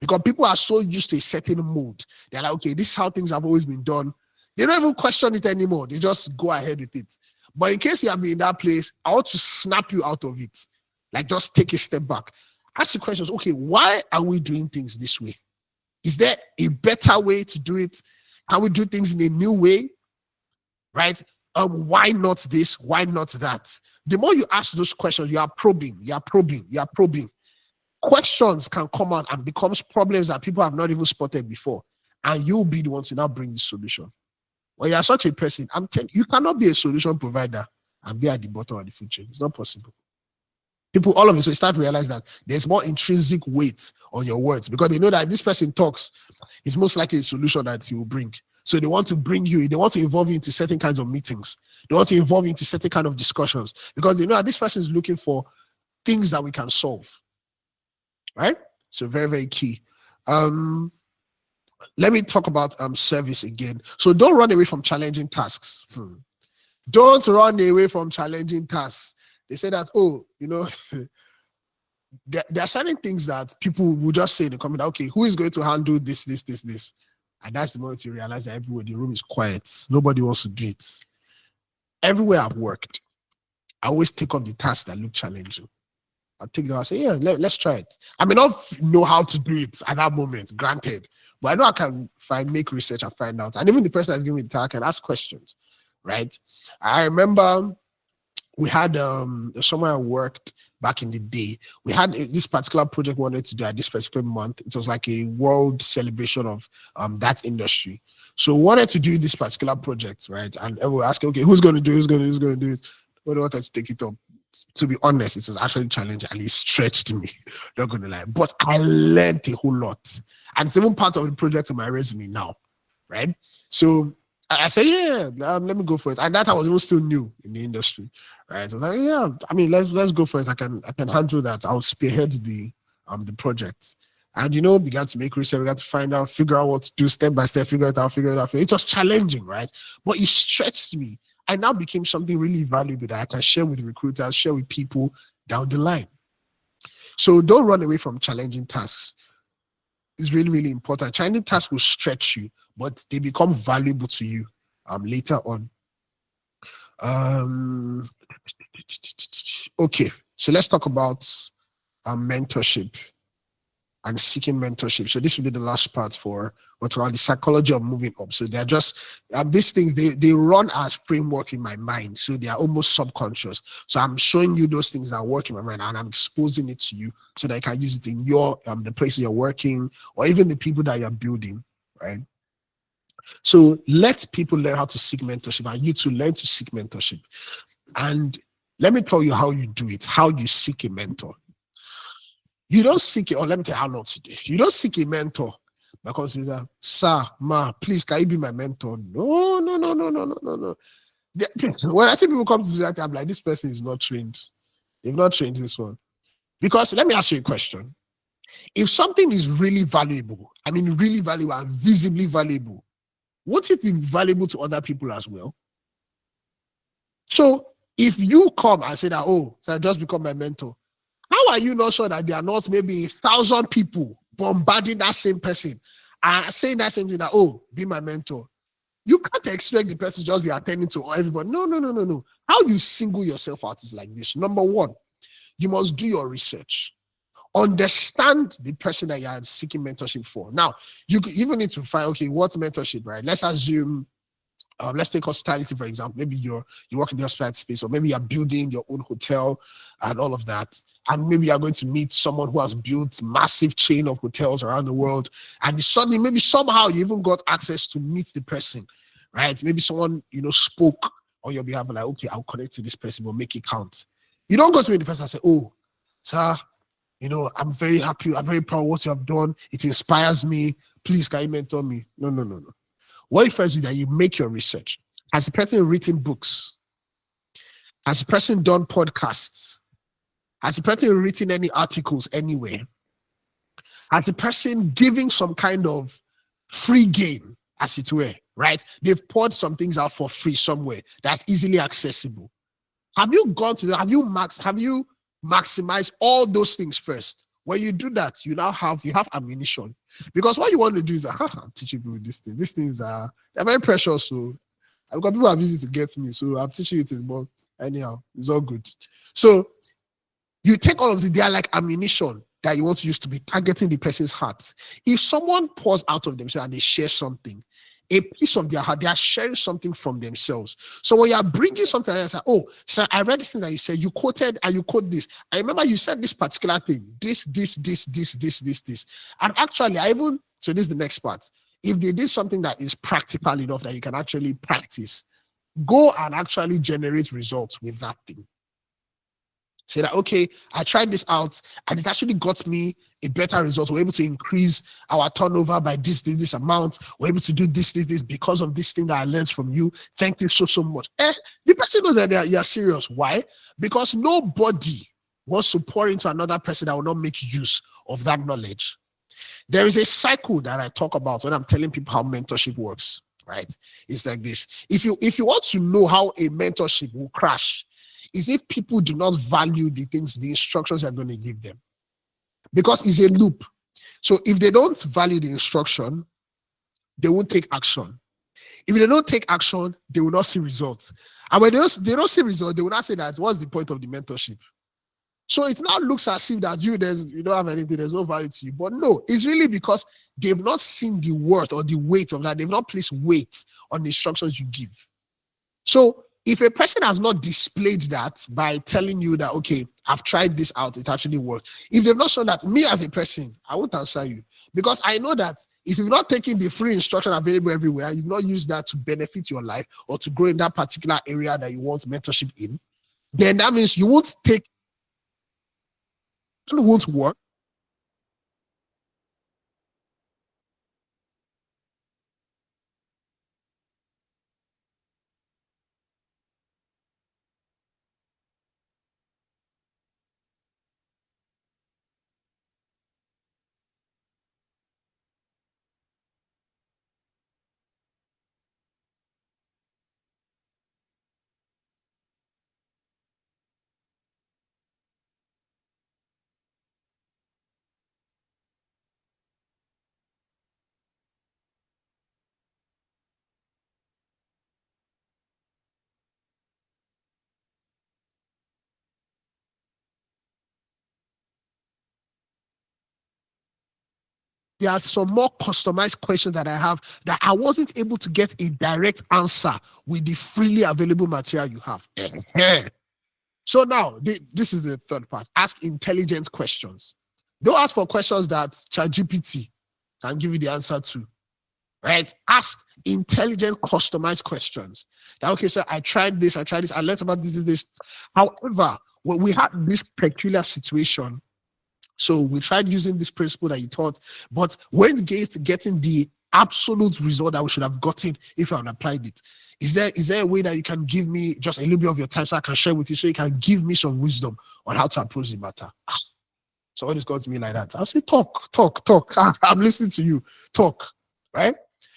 Because people are so used to a certain mode. They're like, okay, this is how things have always been done. They don't even question it anymore. They just go ahead with it. But in case you have been in that place, I want to snap you out of it. Like, just take a step back. Ask the questions, okay, why are we doing things this way? Is there a better way to do it? Can we do things in a new way? Right? Why not this? Why not that? The more you ask those questions, you are probing. Questions can come out and becomes problems that people have not even spotted before. And you'll be the one to now bring the solution. When you are such a person, you cannot be a solution provider and be at the bottom of the food chain. It's not possible. People all of a sudden start to realize that there's more intrinsic weight on your words, because they know that if this person talks, it's most likely a solution that he will bring. So they want to bring you, they want to involve you into certain kinds of meetings. They want to involve you into certain kind of discussions, because they know that this person is looking for things that we can solve. Right? So very, very key. Let me talk about service again. So don't run away from challenging tasks. Don't run away from challenging tasks. They say that, there are certain things that people will just say in the comment, okay, who is going to handle this? And that's the moment you realize that everywhere the room is quiet. Nobody wants to do it. everywhere I've worked, I always take up the tasks that look challenging. I'll take them, I'll say, yeah, let's try it. I may not know how to do it at that moment, granted, but I know I can, if I make research, I find out. And even the person that's giving me the task can ask questions, right? I remember we had somewhere I worked back in the day. We had this particular project we wanted to do at this specific month. It was like a world celebration of that industry. So we wanted to do this particular project, right? And everyone was asking, okay, who's going to do it? We wanted to take it up. To be honest, it was actually challenging and it stretched me. Not gonna lie, but I learned a whole lot, and it's even part of the project on my resume now, right? So I said, yeah, let me go for it. And that I was even still new in the industry, right? I was like, yeah, I mean, let's go for it. I can handle that. I'll spearhead the project. And began to make research, began to find out, figure out what to do step by step, figure it out. It was challenging, right? But it stretched me. I now became something really valuable that I can share with recruiters, share with people down the line. So don't run away from challenging tasks. It's really, really important. Challenging tasks will stretch you, but they become valuable to you later on. Okay, so let's talk about mentorship and seeking mentorship. So this will be the last part for what's called the psychology of moving up. So they're just these things, they run as frameworks in my mind. So they are almost subconscious. So I'm showing you those things that work in my mind and I'm exposing it to you so that you can use it in your the places you're working or even the people that you're building, right? So let people learn how to seek mentorship and you to learn to seek mentorship. And let me tell you how you do it, how you seek a mentor. You don't seek it, or let me tell you how not to do it. You don't seek a mentor because you say, sir, ma, please, can you be my mentor? No. When I see people come to that, I'm like, this person is not trained. They've not trained this one. Because let me ask you a question. If something is really valuable, I mean really valuable and visibly valuable, won't it be valuable to other people as well? So if you come and say that, oh, so I just become my mentor, how are you not sure that there are not maybe 1,000 people bombarding that same person and saying that same thing that, oh, be my mentor? You can't expect the person to just be attending to everybody. No. How you single yourself out is like this. Number one, you must do your research. Understand the person that you are seeking mentorship for. Now, you even need to find, okay, what's mentorship, right? Let's assume, let's take hospitality, for example. Maybe you work in the hospitality space, or maybe you're building your own hotel and all of that. And maybe you're going to meet someone who has built massive chain of hotels around the world. And suddenly, maybe somehow you even got access to meet the person, right? Maybe someone, spoke on your behalf, like, okay, I'll connect to this person, but make it count. You don't go to meet the person and say, oh, sir, I'm very happy. I'm very proud of what you have done. It inspires me. Please, can you mentor me? No. What you first do that you make your research. Has the person written books? Has the person done podcasts? Has the person written any articles anywhere? Has the person giving some kind of free game, as it were, right? They've poured some things out for free somewhere that's easily accessible. Have you gone to have you maximized all those things first? When you do that, you have ammunition. Because what you want to do is, I'm teaching people this thing. These things they're very precious. So I've got people who have used it to get me. So I'm teaching you things, but anyhow, it's all good. So you take all of they are like ammunition that you want to use to be targeting the person's heart. If someone pours out of themselves and they share something, a piece of their heart, they are sharing something from themselves. So when you are bringing something, I say, oh, sir, I read this thing that you said, you quoted and you quote this. I remember you said this particular thing, this. And actually, so this is the next part. If they did something that is practical enough that you can actually practice, go and actually generate results with that thing. Say that, okay, I tried this out and it actually got me a better result. We're able to increase our turnover by this amount. We're able to do this because of this thing that I learned from you. Thank you so much. The person knows that you're serious. Why? Because nobody wants to pour into another person that will not make use of that knowledge. There is a cycle that I talk about when I'm telling people how mentorship works, right? It's like this. If you want to know how a mentorship will crash, is if people do not value the instructions you're going to give them. Because it's a loop. So if they don't value the instruction, they won't take action. If they don't take action, they will not see results. And when they don't see results, they will not say that what's the point of the mentorship? So it now looks as if that you don't have anything, there's no value to you. But no, it's really because they've not seen the worth or the weight of that. They've not placed weight on the instructions you give. So if a person has not displayed that by telling you that, okay, I've tried this out, it actually worked. If they've not shown that, me as a person, I won't answer you. Because I know that if you've not taken the free instruction available everywhere, you've not used that to benefit your life or to grow in that particular area that you want mentorship in, then that means you won't take, it won't work. There are some more customized questions that I have that I wasn't able to get a direct answer with the freely available material you have. So now, this is the third part. Ask intelligent questions. Don't ask for questions that ChatGPT can give you the answer to. Right? Ask intelligent, customized questions. That, okay, sir, I tried this, I learned about this. However, when we had this peculiar situation, so we tried using this principle that you taught, but when getting the absolute result that we should have gotten if I had applied it, is there a way that you can give me just a little bit of your time so I can share with you, so you can give me some wisdom on how to approach the matter? So when it's going to me like that, I'll say, talk. I'm listening to you. Talk, right?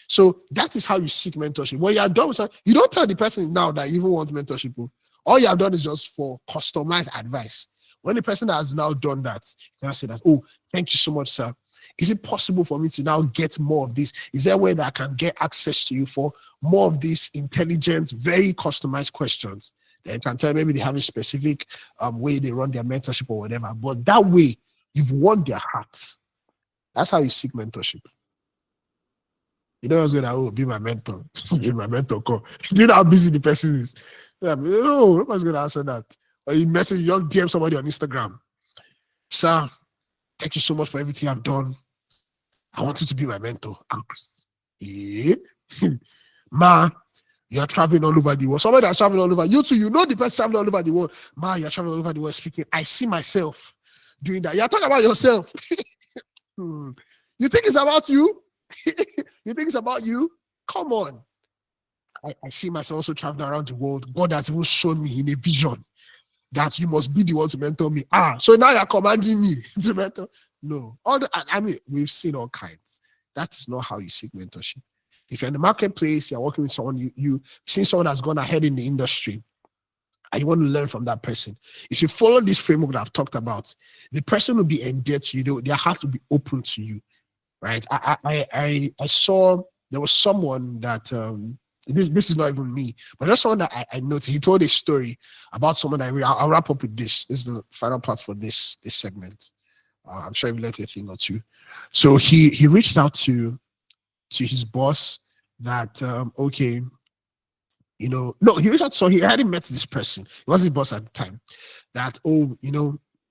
So that is how you seek mentorship. When you are done with that, you don't tell the person now that you even want mentorship. All you have done is just for customized advice. When the person has now done that, then I say that, oh, thank you so much, sir. Is it possible for me to now get more of this? Is there a way that I can get access to you for more of these intelligent, very customized questions? Then you can tell maybe they have a specific way they run their mentorship or whatever. But that way, you've won their hearts. That's how you seek mentorship. You know what's going to be my mentor? Be my mentor call. Do you know how busy the person is? Yeah, no, nobody's going to answer that. Or you message, you just DM somebody on Instagram. Sir, thank you so much for everything I've done. I want you to be my mentor. Yeah. Ma, you're traveling all over the world. Somebody that's traveling all over. You too, you know the person traveling all over the world. Ma, you're traveling all over the world speaking. I see myself doing that. You're talking about yourself. You think it's about you? You think it's about you? Come on. I see myself also traveling around the world. God has even shown me in a vision that you must be the one to mentor me. So now you're commanding me to mentor. No. We've seen all kinds. That is not how you seek mentorship. If you're in the marketplace, you're working with someone, you've seen someone that's gone ahead in the industry, and you want to learn from that person. If you follow this framework that I've talked about, the person will be endeared to you. Their heart will be open to you, right? I saw there was someone that this is not even me, but just someone that I noticed. He told a story about someone that I'll wrap up with this. This is the final part for this segment. I'm sure you've learned a thing or two. So he reached out to his boss that okay, no, he reached out. So he hadn't met this person. He was his boss at the time. That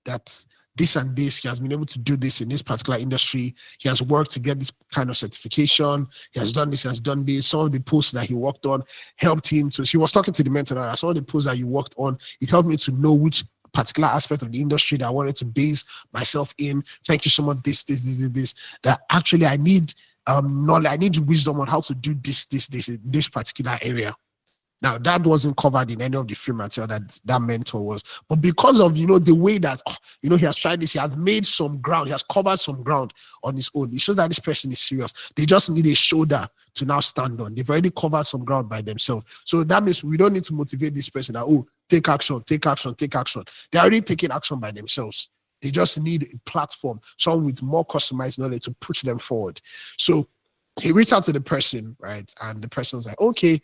that this and this, he has been able to do this in this particular industry. He has worked to get this kind of certification. He has done this, he has done this. Some of the posts that he worked on helped him to, he was talking to the mentor. Some of the posts that you worked on, it helped me to know which particular aspect of the industry that I wanted to base myself in. Thank you so much. This. That actually I need knowledge, I need wisdom on how to do this in this particular area. Now, that wasn't covered in any of the free material that mentor was. But because of, the way that, he has tried this, he has made some ground, he has covered some ground on his own. It shows that this person is serious. They just need a shoulder to now stand on. They've already covered some ground by themselves. So that means we don't need to motivate this person that, take action. They're already taking action by themselves. They just need a platform, someone with more customized knowledge to push them forward. So he reached out to the person, right? And the person was like, okay,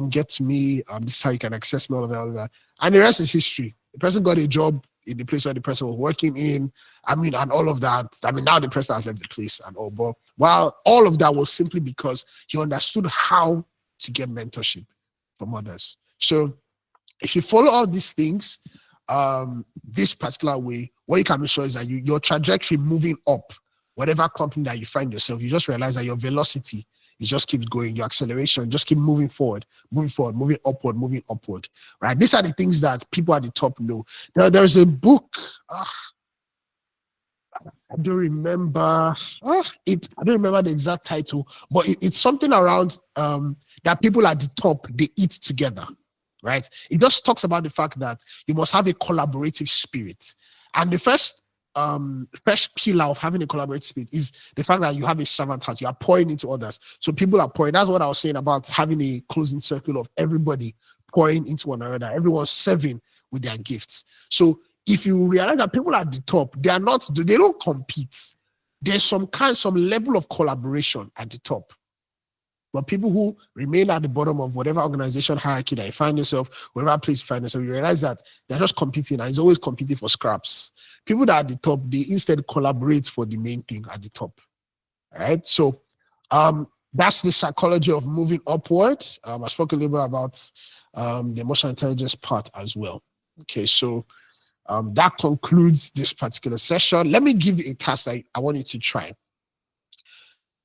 get to me. This is how you can access me, all of that. And the rest is history. The person got a job in the place where the person was working in. I mean, and all of that. I mean, now the person has left the place and all. But while all of that was simply because he understood how to get mentorship from others. So if you follow all these things, this particular way, what you can be sure is that your trajectory moving up, whatever company that you find yourself, you just realize that your velocity, it just keeps going, your acceleration just keep moving forward, moving upward, right? These are the things that people at the top know. There's a book, I don't remember it. I don't remember the exact title, but it's something around that people at the top, they eat together, right? It just talks about the fact that you must have a collaborative spirit. And the first pillar of having a collaborative spirit is the fact that you have a servant heart. You are pouring into others. So people are pouring. That's what I was saying about having a closing circle of everybody pouring into one another, everyone serving with their gifts. So if you realize that people at the top, they don't compete. There's some level of collaboration at the top. But people who remain at the bottom of whatever organization hierarchy that you find yourself, whatever place you find yourself, you realize that they're just competing, and it's always competing for scraps. People that are at the top, they instead collaborate for the main thing at the top. All right. So that's the psychology of moving upward. I spoke a little bit about the emotional intelligence part as well. Okay, so that concludes this particular session. Let me give you a task that I want you to try.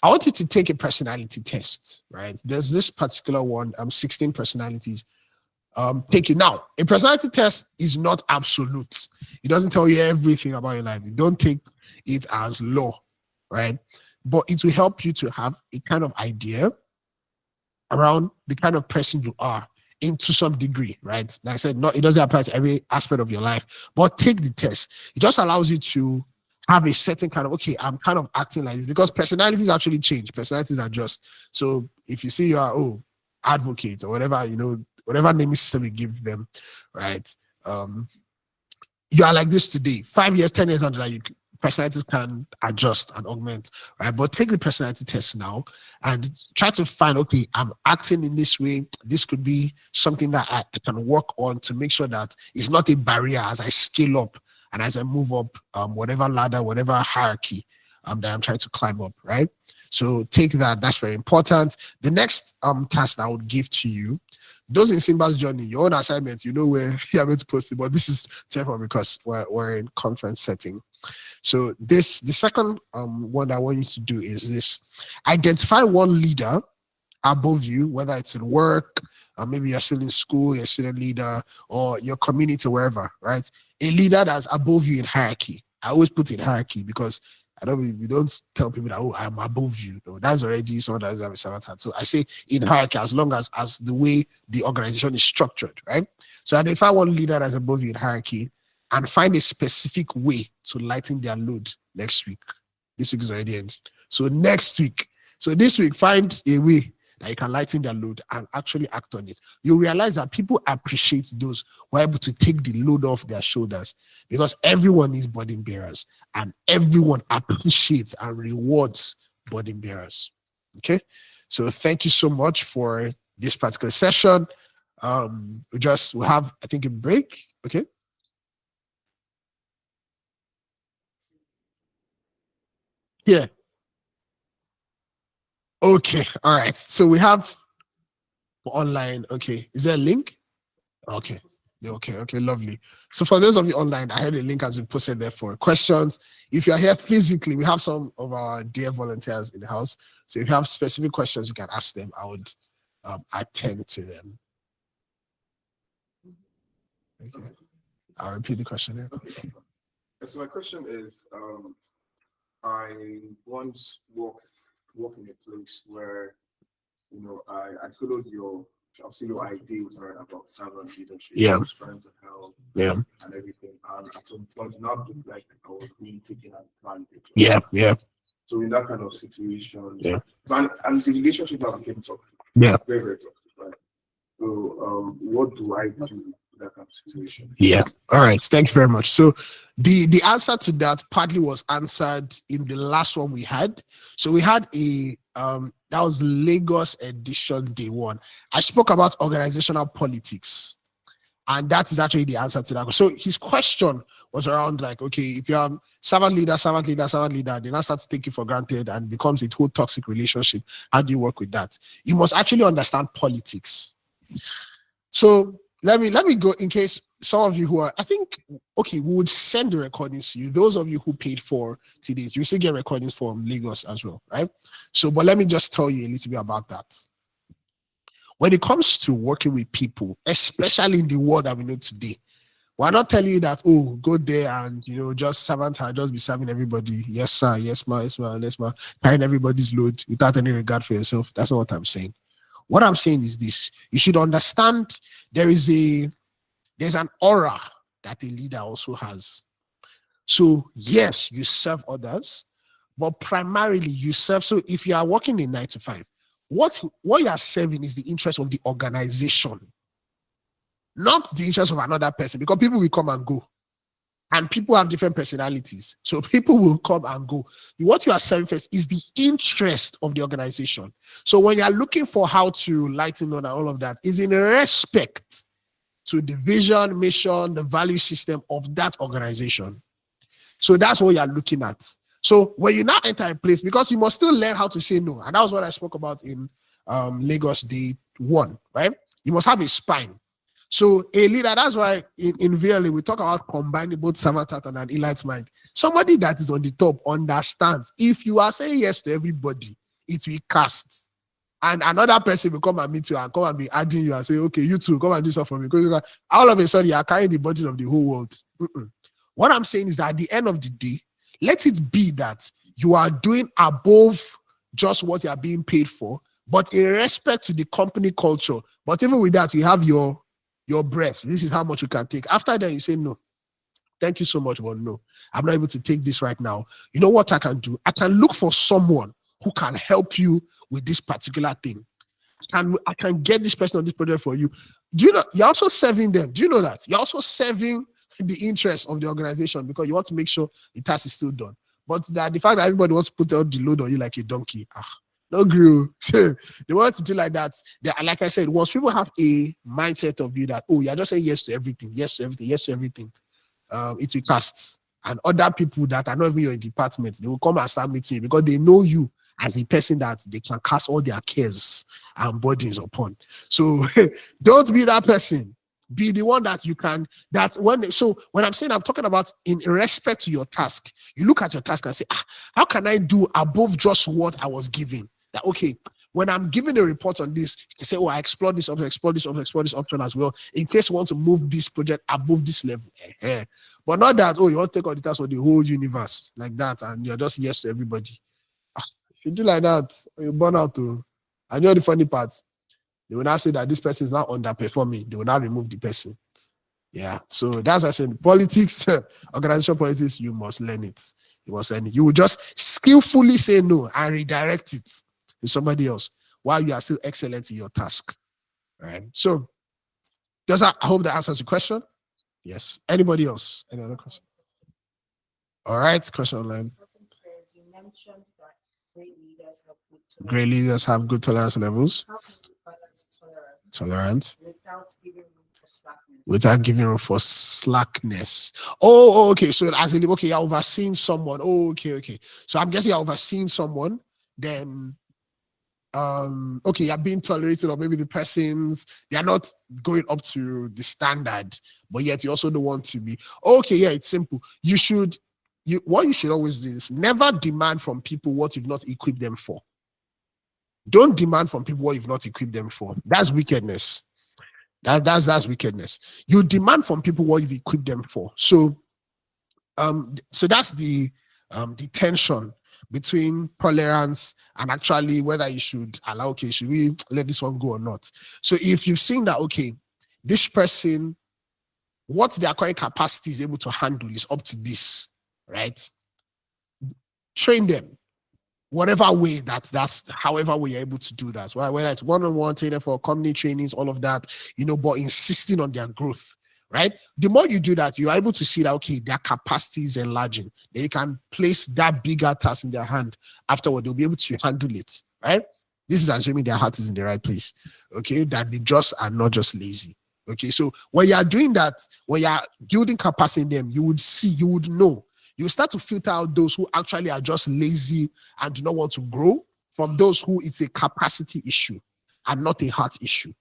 I want you to take a personality test, right? There's this particular one, 16 personalities. Take it now. A personality test is not absolute. It doesn't tell you everything about your life. You don't take it as law, right? But it will help you to have a kind of idea around the kind of person you are into some degree, right? Like I said, it doesn't apply to every aspect of your life, but take the test. It just allows you to have a certain kind of, okay, I'm kind of acting like this, because personalities actually change. Personalities adjust. So if you see you are, advocate or whatever, whatever naming system you give them, right? You are like this today. 5 years, 10 years under that, personalities can adjust and augment, right? But take the personality test now and try to find, okay, I'm acting in this way. This could be something that I can work on to make sure that it's not a barrier as I scale up and as I move up, whatever ladder, whatever hierarchy that I'm trying to climb up, right? So take that. That's very important. The next task that I would give to you, those in Simba's journey, your own assignment, you know where you're going to post it, but this is different because we're in conference setting. So the second one I want you to do is this: identify one leader above you, whether it's in work, or maybe you're still in school, you're a student leader, or your community, wherever, right? A leader that's above you in hierarchy. I always put in hierarchy because we don't tell people that, oh, I'm above you. No, that's already someone that doesn't have a servant heart. So I say in hierarchy, as long as the way the organization is structured, right? So identify one leader that's above you in hierarchy and find a specific way to lighten their load next week. This week is already ending. So this week, find a way that you can lighten their load and actually act on it. You'll realize that people appreciate those who are able to take the load off their shoulders, because everyone is burden bearers and everyone appreciates and rewards burden bearers. Okay. So thank you so much for this particular session. We'll have, I think, a break. Okay. Yeah. Okay. All right. So we have online. Okay. Is there a link? Okay. Okay. Lovely. So for those of you online, I had a link has been posted there for questions. If you're here physically, we have some of our dear volunteers in the house. So if you have specific questions, you can ask them. I would attend to them. Okay. I'll repeat the question here.
Okay. So my question is, I once worked in a place where, I followed your ideas about servant leadership, strength and health, and everything. And at some point, now looked like I was being taken advantage of.
Yeah.
So in that kind of situation, and the relationship that became toxic,
Yeah.
very, very toxic, right? So, what do I do in that kind of situation?
Yeah. All right. Thank you very much. So the answer to that partly was answered in the last one we had. So we had That was Lagos edition day one. I spoke about organizational politics. And that is actually the answer to that. So his question was around like, okay, if you're servant leader, they now start to take you for granted and becomes a whole toxic relationship. How do you work with that? You must actually understand politics. So let me go in case some of you who are, I think, okay, we would send the recordings to you. Those of you who paid for today's, you still get recordings from Lagos as well, right? So, but let me just tell you a little bit about that. When it comes to working with people, especially in the world that we know today, we're not telling you that, oh, go there and, just servant her, just be serving everybody. Yes, sir. Yes, ma. Yes, ma. Yes, ma. Carrying everybody's load without any regard for yourself. That's not what I'm saying. What I'm saying is this. You should understand there's an aura that a leader also has. So, yes, you serve others, but primarily you serve. So if you are working in 9 to 5, what you are serving is the interest of the organization, not the interest of another person, because people will come and go and people have different personalities. So people will come and go. What you are serving first is the interest of the organization. So when you are looking for how to lighten on all of that, is in respect to the vision, mission, the value system of that organization. So that's what you are looking at. So when you now enter a place, because you must still learn how to say no. And that was what I spoke about in Lagos Day 1, right? You must have a spine. So a leader, that's why in VLA, we talk about combining both servant heart and an elite mind. Somebody that is on the top understands if you are saying yes to everybody, it will cast. And another person will come and meet you and come and be adding you and say, okay, you too, come and do something for me. Because all of a sudden, you are carrying the burden of the whole world. What I'm saying is that at the end of the day, let it be that you are doing above just what you are being paid for, but in respect to the company culture. But even with that, you have your breath. This is how much you can take. After that, you say, no, thank you so much, but no, I'm not able to take this right now. You know what I can do? I can look for someone who can help you with this particular thing. I can get this person on this project for you. Do you know, you're also serving them. Do you know that? You're also serving the interest of the organization because you want to make sure the task is still done. But the fact that everybody wants to put out the load on you like a donkey, no grew. They want to do like that. Like I said, once people have a mindset of you that, oh, you're just saying yes to everything, yes to everything, yes to everything, it will cast. And other people that are not even in your department, they will come and start meeting you because they know you as the person that they can cast all their cares and burdens upon. So don't be that person. Be the one that you can, when I'm saying I'm talking about in respect to your task, you look at your task and say, how can I do above just what I was given? That, okay, when I'm giving a report on this, you can say, oh, I explore this option, explore this option as well, in case you want to move this project above this level. But not that, oh, you want to take all the tasks for the whole universe like that, and you're just yes to everybody. If you do like that, you burn out too. And you know the funny part? They will now say that this person is now underperforming. They will now remove the person. Yeah. So that's what I said. Politics, organizational politics, you must learn it. You must learn it. You will just skillfully say no and redirect it to somebody else while you are still excellent in your task. All right. So I hope that answers your question. Yes. Anybody else? Any other question? All right. Question online.
Says you mentioned that
great leaders have good tolerance levels.
How can you balance
tolerance
without giving room for slackness?
Oh, okay. So as in, okay, you're overseeing someone. Oh, okay. So I'm guessing you're overseeing someone. Then, okay, you're being tolerated, or maybe the persons, they are not going up to the standard, but yet you also don't want to be. Okay, yeah, it's simple. What you should always do is never demand from people what you've not equipped them for. Don't demand from people what you've not equipped them for. That's wickedness. That's wickedness. You demand from people what you've equipped them for. So that's the tension between tolerance and actually whether you should allow, okay, should we let this one go or not? So if you've seen that, okay, this person, what their current capacity is able to handle is up to this, right? Train them. Whatever way that's however way you're able to do that. Whether it's one-on-one training for company trainings, all of that, but insisting on their growth, right? The more you do that, you're able to see that, okay, their capacity is enlarging. They can place that bigger task in their hand. Afterward, they'll be able to handle it, right? This is assuming their heart is in the right place. Okay, that they just are not just lazy. Okay, so when you are doing that, when you are building capacity in them, you would see, you would know, you start to filter out those who actually are just lazy and do not want to grow from those who it's a capacity issue and not a heart issue.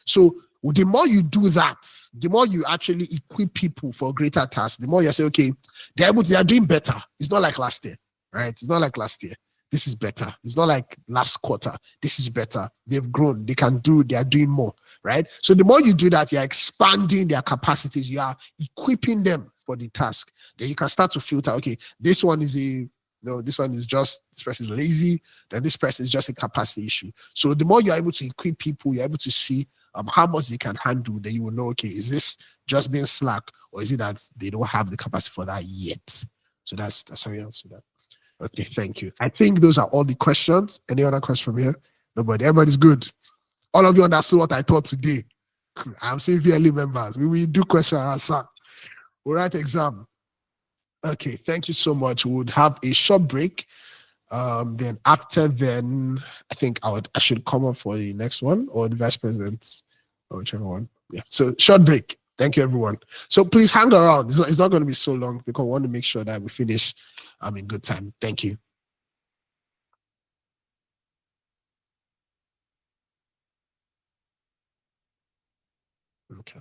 So the more you do that, the more you actually equip people for greater tasks, the more you say, okay, they are doing better. It's not like last year, right? It's not like last year. This is better. It's not like last quarter. This is better. They've grown. They are doing more, right? So the more you do that, you're expanding their capacities. You are equipping them for the task. Then you can start to filter, okay, this one is this person is lazy, then this person is just a capacity issue. So the more you're able to equip people, you're able to see how much they can handle, then you will know, okay, is this just being slack or is it that they don't have the capacity for that yet? So that's how you answer that. Okay, thank you. I think those are all the questions. Any other question from here? Nobody. Everybody's good. All of you understood what I taught today. I'm saying VLE members. We will do question and answer. We'll write exam. Okay, thank you so much. We would have a short break. Then after then, I think I should come up for the next one or the vice president or whichever one. Yeah. So short break. Thank you, everyone. So please hang around. It's not going to be so long because we want to make sure that we finish in good time. Thank you. Okay.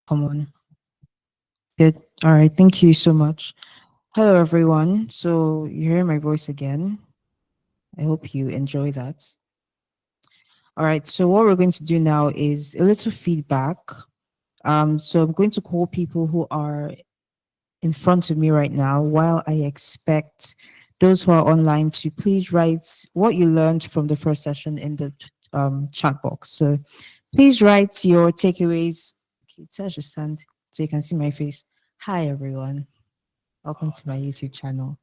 Come on. Good. All right. Thank you so much. Hello, everyone. So you hear my voice again. I hope you enjoy that. All right. So what we're going to do now is a little feedback. So I'm going to call people who are in front of me right now while I expect those who are online to please write what you learned from the first session in the chat box. So please write your takeaways. Okay, Tell just stand so you can see my face. Hi, everyone. Welcome to my YouTube channel.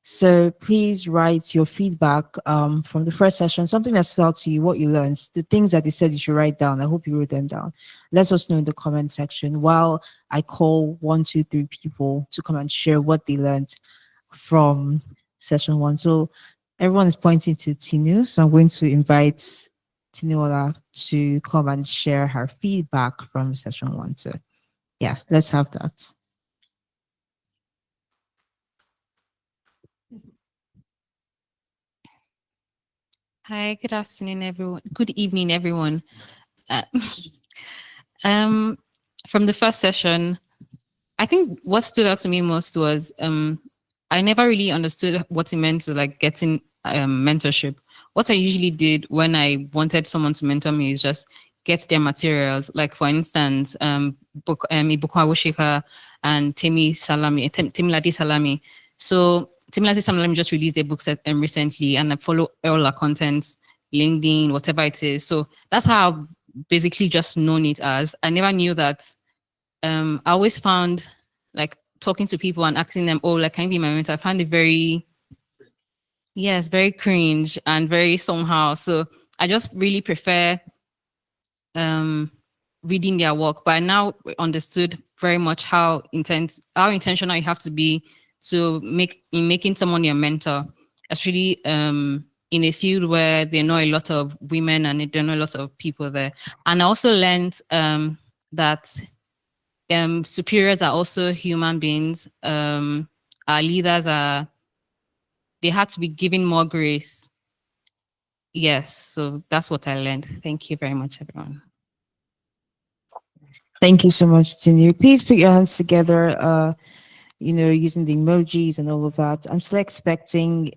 So please write your feedback from the first session, something that stood out to you, what you learned, the things that they said you should write down. I hope you wrote them down. Let us know in the comment section while I call 1, 2, 3 people to come and share what they learned from session 1. So everyone is pointing to Tinu. So I'm going to invite Tinuola to come and share her feedback from session 1. So yeah, let's have that.
Hi, good afternoon, everyone. Good evening, everyone. Uh, um, from the first session, I think what stood out to me most was I never really understood what it meant to like getting mentorship. What I usually did when I wanted someone to mentor me is just get their materials. Like for instance, Ibukwa Woshika and Temilade Salami. So Temilade Salami just released a book set recently, and I follow all her contents, LinkedIn, whatever it is. So that's how I've basically just known it as. I never knew that I always found like talking to people and asking them, oh, like, can you be my mentor? I found it very, yes, very cringe and very somehow. So I just really prefer um, reading their work. But I now understood very much how intentional you have to be to making someone your mentor. Actually, in a field where there are not a lot of women and there are not a lot of people there. And I also learned that superiors are also human beings. Our leaders they had to be given more grace. Yes, so that's what I learned. Thank you very much, everyone.
Thank you so much, Tinu. Please put your hands together, using the emojis and all of that. I'm still expecting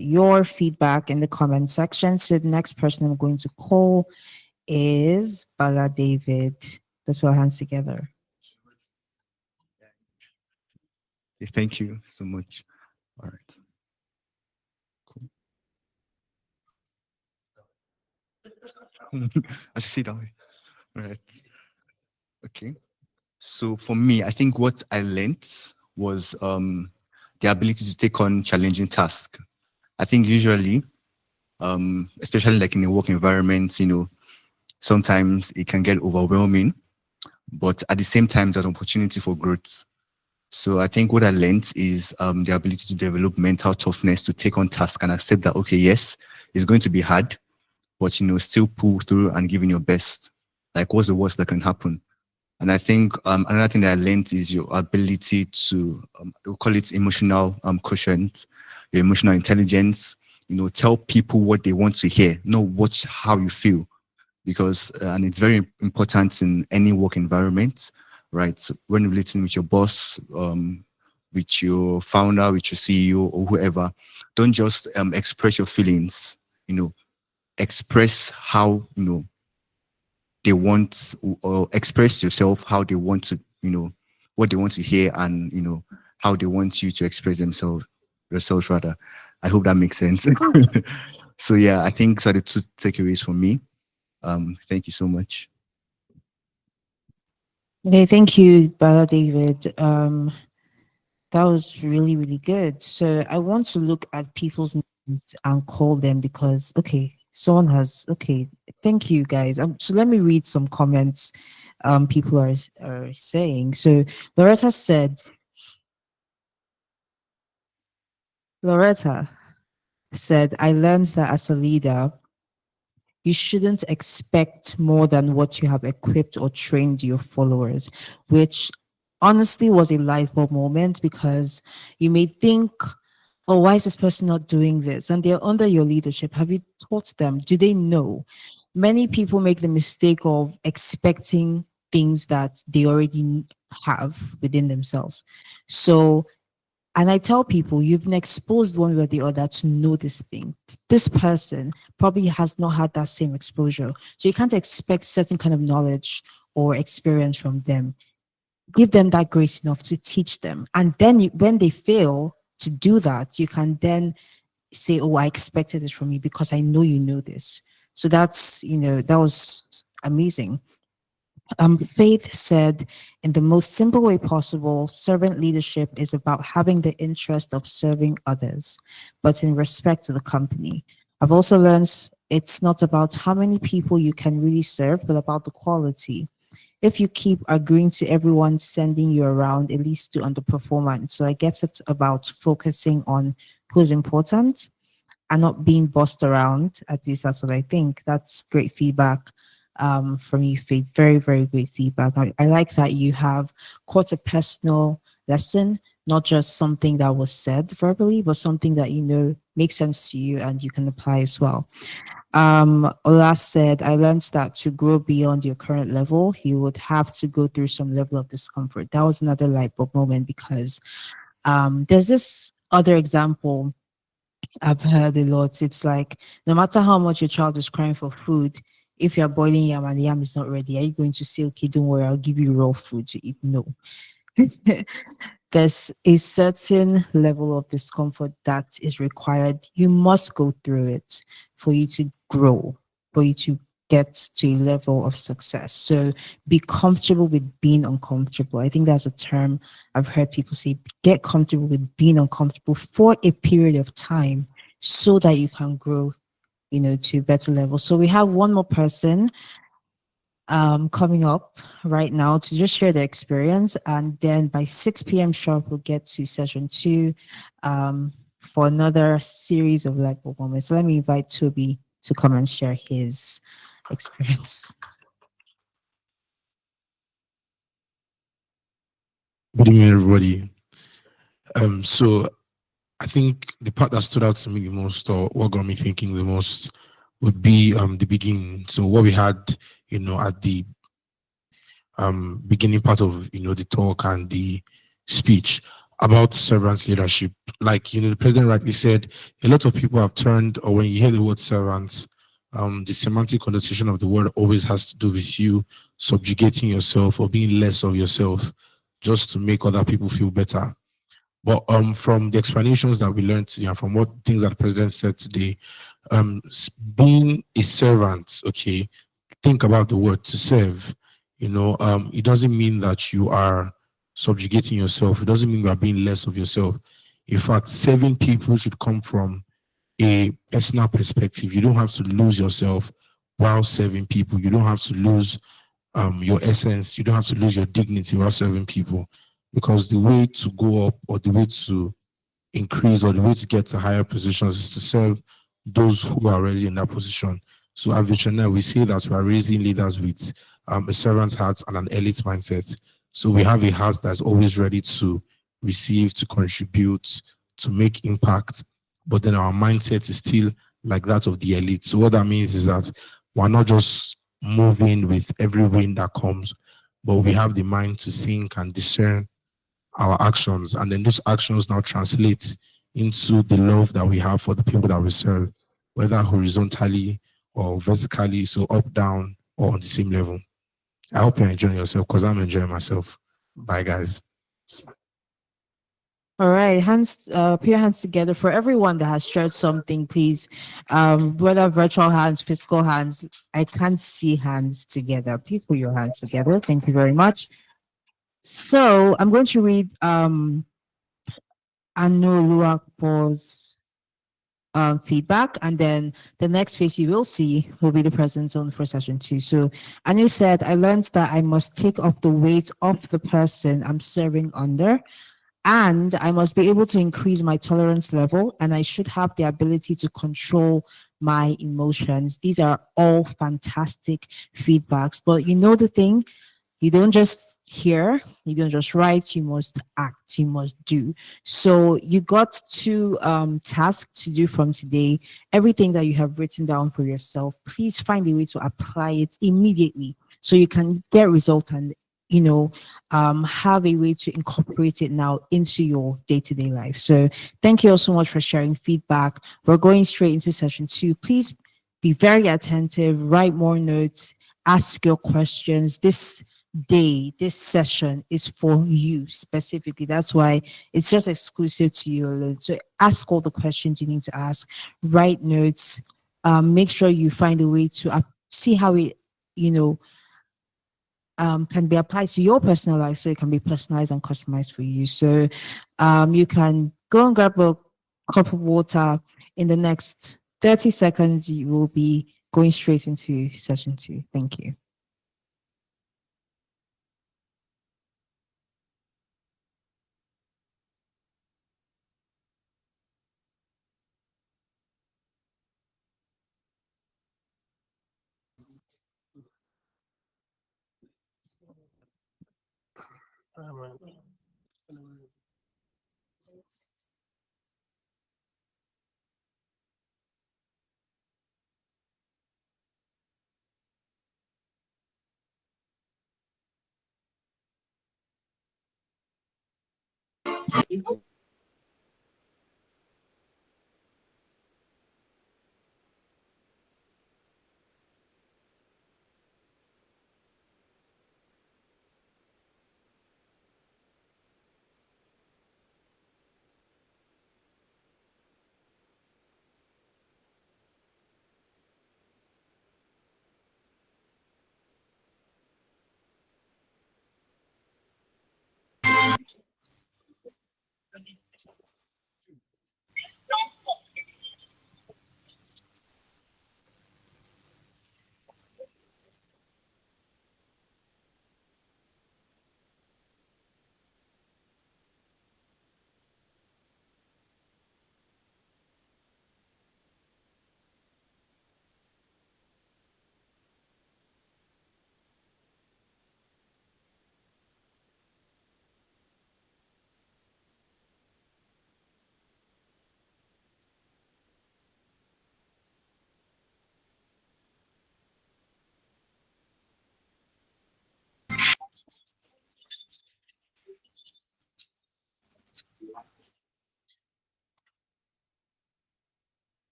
your feedback in the comment section. So the next person I'm going to call is Bala David. Let's put our hands together.
Thank you so much. All right. Cool. I should sit down. All right. Okay. So for me, I think what I learned was the ability to take on challenging tasks. I think usually, especially like in a work environment, sometimes it can get overwhelming, but at the same time, there's an opportunity for growth. So I think what I learned is the ability to develop mental toughness to take on tasks and accept that, okay, yes, it's going to be hard, but still pull through and give in your best. Like, what's the worst that can happen? And I think another thing that I learned is your ability to, we'll call it emotional quotient, your emotional intelligence. Tell people what they want to hear, not how you feel, because and it's very important in any work environment, right? So when relating with your boss, with your founder, with your CEO or whoever, don't just express your feelings. Express how they want, or express yourself how they want to, what they want to hear, and how they want you to express themselves rather. I hope that makes sense. So yeah, I think so are the two takeaways for me. Thank you so much.
Okay, thank you, Bala David. That was really, really good. So I want to look at people's names and call them because, okay, thank you guys. So let me read some comments people are saying. So Loretta said, I learned that as a leader, you shouldn't expect more than what you have equipped or trained your followers, which honestly was a light bulb moment because you may think, oh, why is this person not doing this? And they're under your leadership. Have you taught them? Do they know? Many people make the mistake of expecting things that they already have within themselves. So, and I tell people, you've been exposed one way or the other to know this thing. This person probably has not had that same exposure. So you can't expect certain kind of knowledge or experience from them. Give them that grace enough to teach them. And then when they fail to do that, you can then say, oh, I expected it from you because I know you know this. So that's, that was amazing. Faith said, in the most simple way possible, servant leadership is about having the interest of serving others, but in respect to the company. I've also learned it's not about how many people you can really serve, but about the quality. If you keep agreeing to everyone sending you around, it leads to underperformance. So I guess it's about focusing on who's important and not being bossed around. At least that's what I think. That's great feedback from you, Faith. Very, very great feedback. I like that you have caught a personal lesson, not just something that was said verbally, but something that makes sense to you and you can apply as well. Ola said, I learned that to grow beyond your current level, you would have to go through some level of discomfort. That was another light bulb moment because there's this other example I've heard a lot. It's like, no matter how much your child is crying for food, if you're boiling yam and the yam is not ready, are you going to say, okay, don't worry, I'll give you raw food to eat? No. There's a certain level of discomfort that is required. You must go through it for you to grow, for you to get to a level of success. So be comfortable with being uncomfortable. I think that's a term I've heard people say, get comfortable with being uncomfortable for a period of time so that you can grow, to a better level. So we have one more person coming up right now to just share the experience, and then by 6 p.m. sharp we'll get to session 2 for another series of light bulb moments. So let me invite Toby to come and share his experience.
Good evening, everybody. So I think the part that stood out to me the most, or what got me thinking the most, would be the beginning. So what we had, at the beginning part of the talk and the speech about servants leadership. Like the president rightly said, a lot of people have turned, or when you hear the word servants, the semantic connotation of the word always has to do with you subjugating yourself or being less of yourself just to make other people feel better. But from the explanations that we learned today and from what things that the president said today, being a servant, okay, think about the word to serve. It doesn't mean that you are subjugating yourself. It doesn't mean you are being less of yourself. In fact, serving people should come from a personal perspective. You don't have to lose yourself while serving people. You don't have to lose your essence. You don't have to lose your dignity while serving people, because the way to go up or the way to increase or the way to get to higher positions is to serve those who are already in that position. So at Visionnaire, we say that we are raising leaders with a servant's heart and an elite mindset. So we have a heart that's always ready to receive, to contribute, to make impact, but then our mindset is still like that of the elite. So what that means is that we're not just moving with every wind that comes, but we have the mind to think and discern our actions, and then those actions now translate into the love that we have for the people that we serve, whether horizontally or vertically, so up, down, or on the same level. I hope you're enjoying yourself, because I'm enjoying myself. Bye, guys.
All right, hands, put your hands together for everyone that has shared something, please. Whether virtual hands, physical hands, I can't see hands together. Please put your hands together. Thank you very much. So I'm going to read Anu Luakpo's feedback, and then the next face you will see will be the present zone for session 2. So Anu said, I learned that I must take off the weight of the person I'm serving under, and I must be able to increase my tolerance level, and I should have the ability to control my emotions. These are all fantastic feedbacks, but the thing, you don't just hear, you don't just write, you must act, you must do. So you got 2 tasks to do from today. Everything that you have written down for yourself, please find a way to apply it immediately. so you can get result and have a way to incorporate it now into your day-to-day life. So thank you all so much for sharing feedback. We're going straight into session 2. Please be very attentive, write more notes, ask your questions. This session is for you specifically. That's why it's just exclusive to you alone. So ask all the questions you need to ask, write notes, make sure you find a way to see how it, can be applied to your personal life, so it can be personalized and customized for you. So you can go and grab a cup of water. In the next 30 seconds, you will be going straight into session 2. Thank you.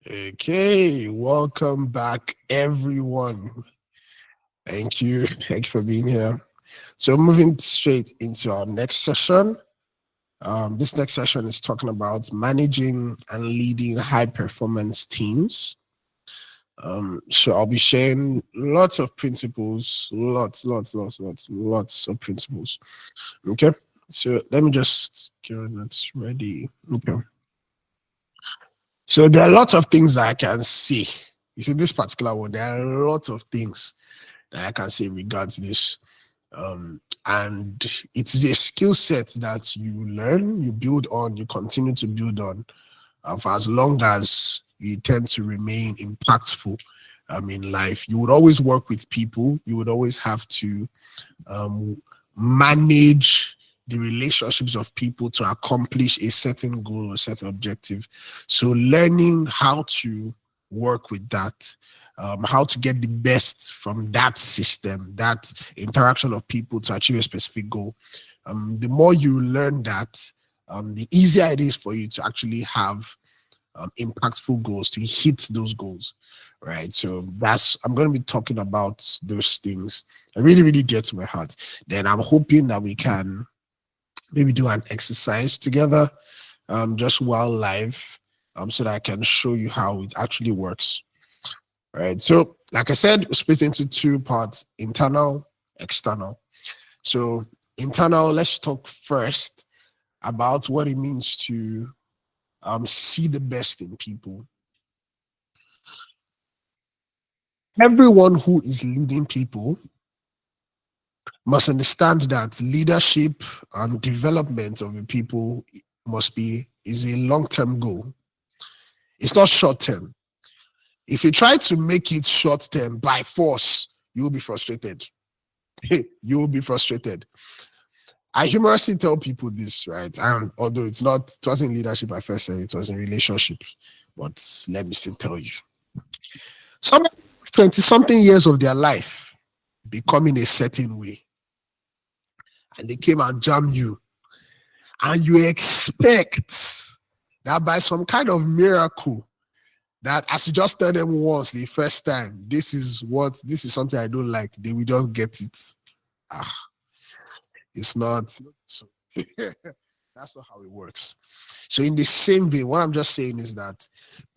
Okay, welcome back, everyone. Thank you. Thanks for being here. So moving straight into our next session. This next session is talking about managing and leading high performance teams. So I'll be sharing lots of principles, lots of principles. Okay, so let me just get that ready. Okay. So there are lots of things that I can see. You see, this particular one, there are a lot of things that I can say regards this. And it is a skill set that you learn, you build on, you continue to build on for as long as you tend to remain impactful in life. You would always work with people, you would always have to manage the relationships of people to accomplish a certain goal or certain objective. So learning how to work with that, how to get the best from that system, that interaction of people to achieve a specific goal. The more you learn that, the easier it is for you to actually have impactful goals, to hit those goals, right? So I'm going to be talking about those things. I really get to my heart. Then I'm hoping that we can maybe do an exercise together, just while live, so that I can show you how it actually works. All right. So, like I said, we split into 2 parts: internal, external. So, internal, let's talk first about what it means to see the best in people. Everyone who is leading people must understand that leadership and development of the people is a long-term goal. It's not short-term. If you try to make it short-term by force, you will be frustrated. You will be frustrated. I humorously tell people this, right? And although it wasn't leadership I first said, it was in relationship. But let me still tell you. Some 20-something years of their life becoming a certain way. And they came and jam you. And you expect that by some kind of miracle, that as you just tell them once the first time, this is something I don't like, they will just get it. It's not. So that's not how it works. So in the same vein, what I'm just saying is that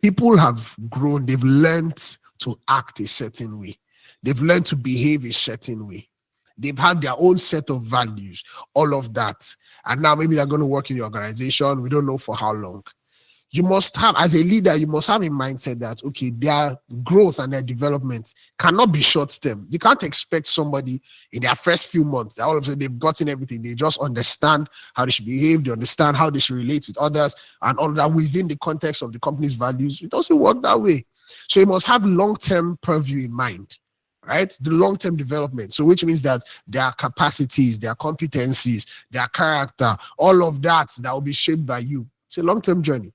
people have grown, they've learned to act a certain way. They've learned to behave a certain way. They've had their own set of values, all of that. And now maybe they're going to work in the organization. We don't know for how long. You must have, as a leader, you must have a mindset that, okay, their growth and their development cannot be short term. You can't expect somebody in their first few months, all of a sudden they've gotten everything. They just understand how they should behave. They understand how they should relate with others and all that within the context of the company's values. It doesn't work that way. So you must have long-term purview in mind, right? The long-term development. So which means that their capacities, their competencies, their character, all of that will be shaped by you. It's a long-term journey.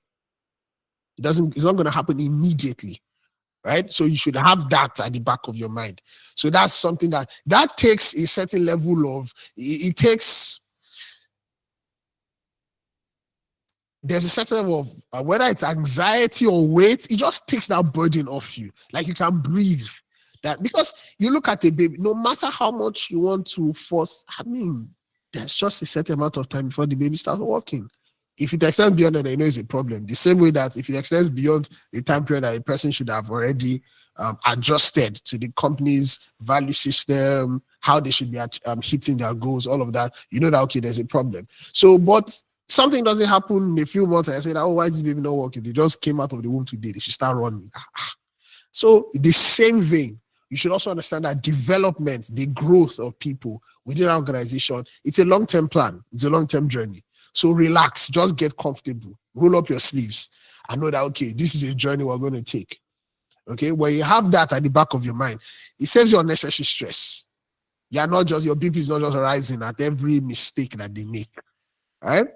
It's not going to happen immediately, right? So you should have that at the back of your mind. So that's something that takes a certain level of, it takes, there's a certain level of, whether it's anxiety or weight, it just takes that burden off you. Like you can breathe. That, because you look at a baby, no matter how much you want to force, there's just a certain amount of time before the baby starts walking. If it extends beyond that, you know it's a problem. The same way that if it extends beyond the time period that a person should have already adjusted to the company's value system, how they should be hitting their goals, all of that, you know that, okay, there's a problem. So, but something doesn't happen in a few months and I say, oh, why is this baby not working? They just came out of the womb today. They should start running. So, in the same vein, you should also understand that development, the growth of people within an organization, it's a long-term plan. It's a long-term journey. So relax, just get comfortable, roll up your sleeves and know that, okay, this is a journey we're going to take. Okay, when you have that at the back of your mind, it saves you unnecessary stress. Your BP is not just rising at every mistake that they make. All right?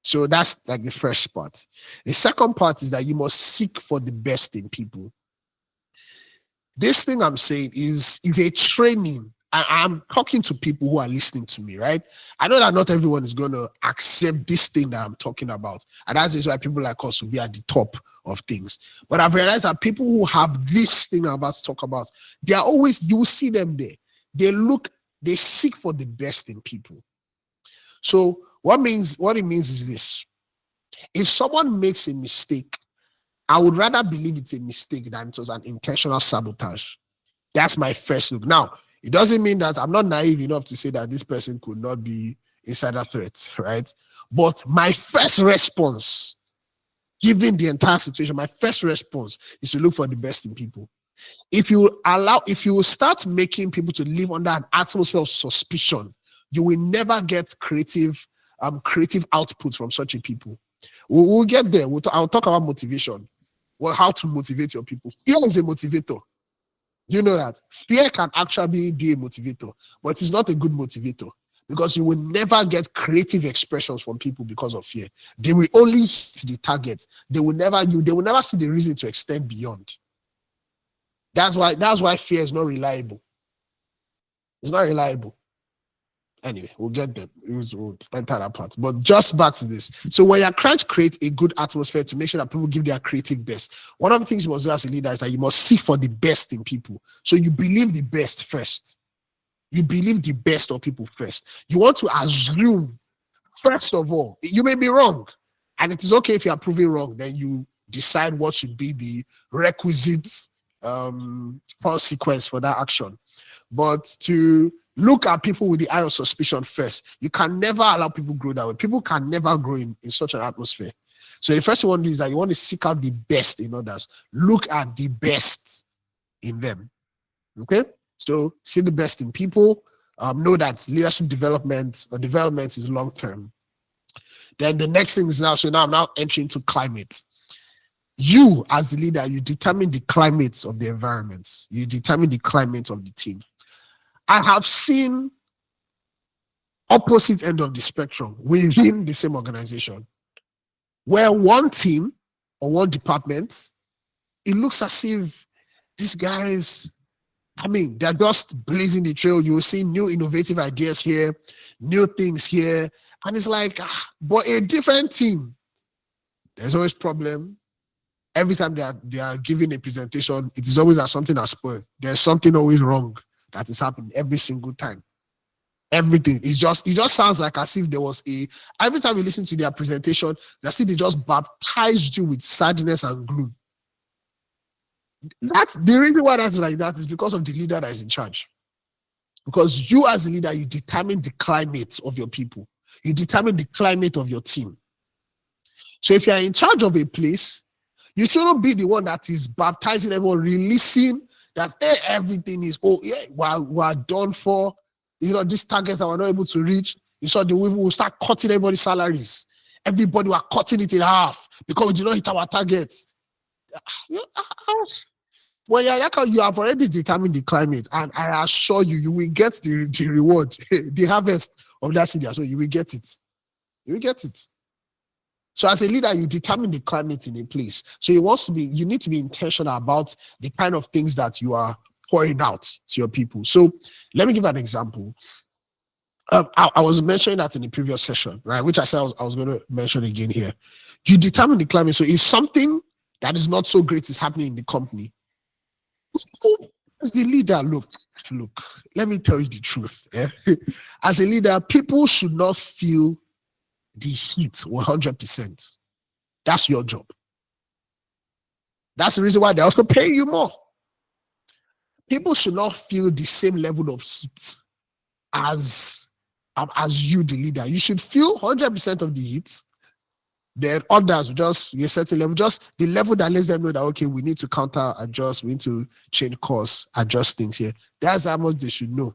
So that's like the first part. The second part is that you must seek for the best in people. This thing I'm saying is a training. I'm talking to people who are listening to me, right? I know that not everyone is going to accept this thing that I'm talking about. And that's why people like us will be at the top of things. But I've realized that people who have this thing I'm about to talk about, they are always, you will see them there. They seek for the best in people. So what it means is this. If someone makes a mistake, I would rather believe it's a mistake than it was an intentional sabotage. That's my first look. Now, it doesn't mean that I'm not naive enough to say that this person could not be insider threat, right? But my first response, given the entire situation, my first response is to look for the best in people. If you start making people to live under an atmosphere of suspicion, you will never get creative output from such a people. We'll get there. I'll talk about motivation. Well, how to motivate your people. Fear is a motivator. You know that fear can actually be a motivator, but it's not a good motivator because you will never get creative expressions from people because of fear. They will only hit the target. They will never see the reason to extend beyond. That's why fear is not reliable. It's not reliable. Anyway, we'll get there. We'll enter that part. But just back to this. So when you're trying to create a good atmosphere to make sure that people give their creative best, one of the things you must do as a leader is that you must seek for the best in people. So you believe the best first. You believe the best of people first. You want to assume, first of all, you may be wrong. And it is okay if you are proving wrong, then you decide what should be the requisite consequence for that action. But to look at people with the eye of suspicion first. You can never allow people grow that way. People can never grow in such an atmosphere. So the first thing you want to do is that you want to seek out the best in others. Look at the best in them. Okay? So see the best in people. Know that leadership development is long term. Then the next thing is now I'm now entering into climate. You as the leader, you determine the climate of the environment. You determine the climate of the team. I have seen opposite end of the spectrum within the same organization, where one team or one department, it looks as if these guys, I mean, they're just blazing the trail. You will see new innovative ideas here, new things here. And it's like, but a different team, there's always problem. Every time they are giving a presentation, it is always as something that's spoiled. There's something always wrong that is happening every single time. Everything. It just sounds like as if there was every time you listen to their presentation, as if they just baptized you with sadness and gloom. That's the reason why that's like that is because of the leader that is in charge. Because you as a leader, you determine the climate of your people. You determine the climate of your team. So if you're in charge of a place, you shouldn't be the one that is baptizing everyone, releasing that everything is, we're done for. These targets that we're not able to reach. You saw we will start cutting everybody's salaries. Everybody were cutting it in half because we did not hit our targets. Well, you have already determined the climate, and I assure you, you will get the reward, the harvest of that seed. So you will get it. You will get it. So as a leader, you determine the climate in a place. So you need to be intentional about the kind of things that you are pouring out to your people. So let me give an example. I was mentioning that in the previous session, right? Which I said I was going to mention again here. You determine the climate. So if something that is not so great is happening in the company, as the leader, look, let me tell you the truth. As a leader, people should not feel the heat 100%. That's your job. That's the reason why they're also paying you more. People should not feel the same level of heat as you, the leader. You should feel 100% of the heat. Then others just a certain level, just the level that lets them know that, okay, we need to counter adjust, we need to change course, adjust things here. That's how much they should know,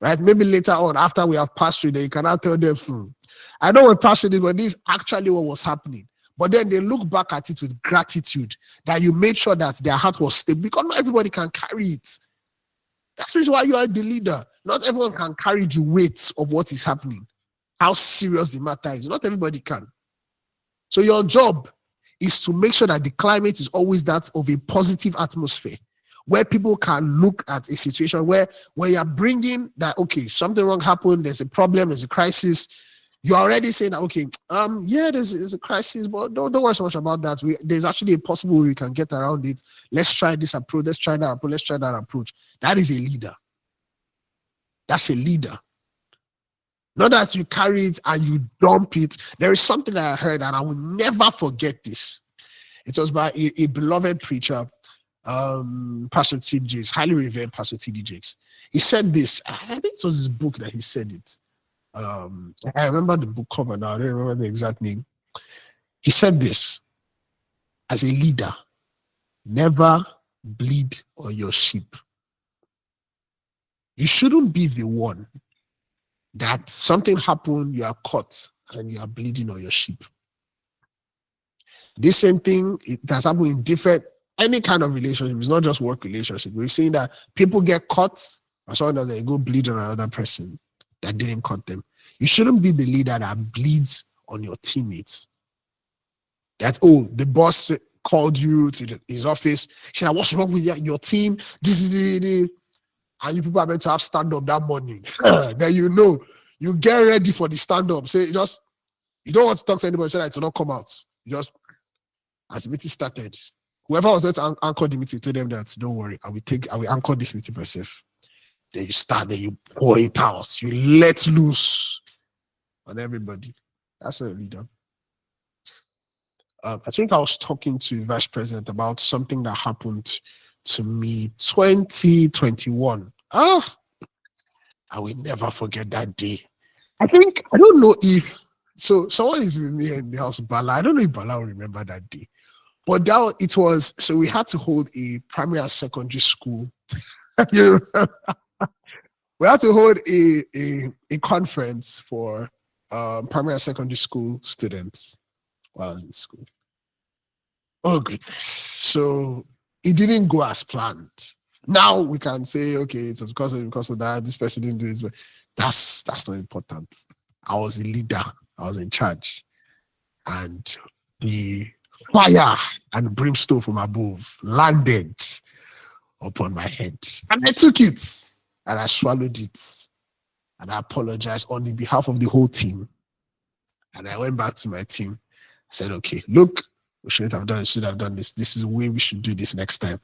right? Maybe later on, after we have passed through, they cannot tell them, I know we passed through this, but this is actually what was happening. But then they look back at it with gratitude that you made sure that their heart was stable, because not everybody can carry it. That's the reason why you are the leader. Not everyone can carry the weight of what is happening, how serious the matter is. Not everybody can. So your job is to make sure that the climate is always that of a positive atmosphere, where people can look at a situation where you're bringing that, okay, something wrong happened, there's a problem, there's a crisis. You're already saying that, okay, there's a crisis, but don't worry so much about that. There's actually a possible way we can get around it. Let's try this approach. Let's try that approach. Let's try that approach. That is a leader. That's a leader. Not that you carry it and you dump it. There is something that I heard, and I will never forget this. It was by a beloved preacher, Pastor T.D. Jakes, highly revered Pastor T.D. Jakes. He said this. I think it was his book that he said it. I remember the book cover now. I don't remember the exact name. He said this: as a leader, never bleed on your sheep. You shouldn't be the one that something happened, you are caught, and you are bleeding on your sheep. This same thing, it has happened in different, any kind of relationship. It's not just work relationship. We're seeing that people get caught, and someone does they go bleed on another person that didn't cut them. You shouldn't be the leader that bleeds on your teammates. That, the boss called you to his office. He said, what's wrong with your team? This is it. And you people are meant to have stand-up that morning. Then you get ready for the stand-up. Say, you don't want to talk to anybody, so that it will not come out. As the meeting started, whoever was there to anchor the meeting told them that, don't worry, I will anchor this meeting myself. Then you start, then you pour it out. You let loose on everybody. That's a leader. I think I was talking to Vice President about something that happened to me 2021. I will never forget that day. I don't know if, so someone is with me in the house, Bala. I don't know if Bala will remember that day. But so we had to hold a primary and secondary school. We had to hold a conference for primary and secondary school students while I was in school. Oh goodness. So it didn't go as planned. Now we can say, okay, it was because of that, this person didn't do this, but that's not important. I was a leader, I was in charge. And the fire and brimstone from above landed upon my head. And I took it and I swallowed it. And I apologized on the behalf of the whole team. And I went back to my team. I said, okay, look, we shouldn't have done this, should have done this. This is the way we should do this next time.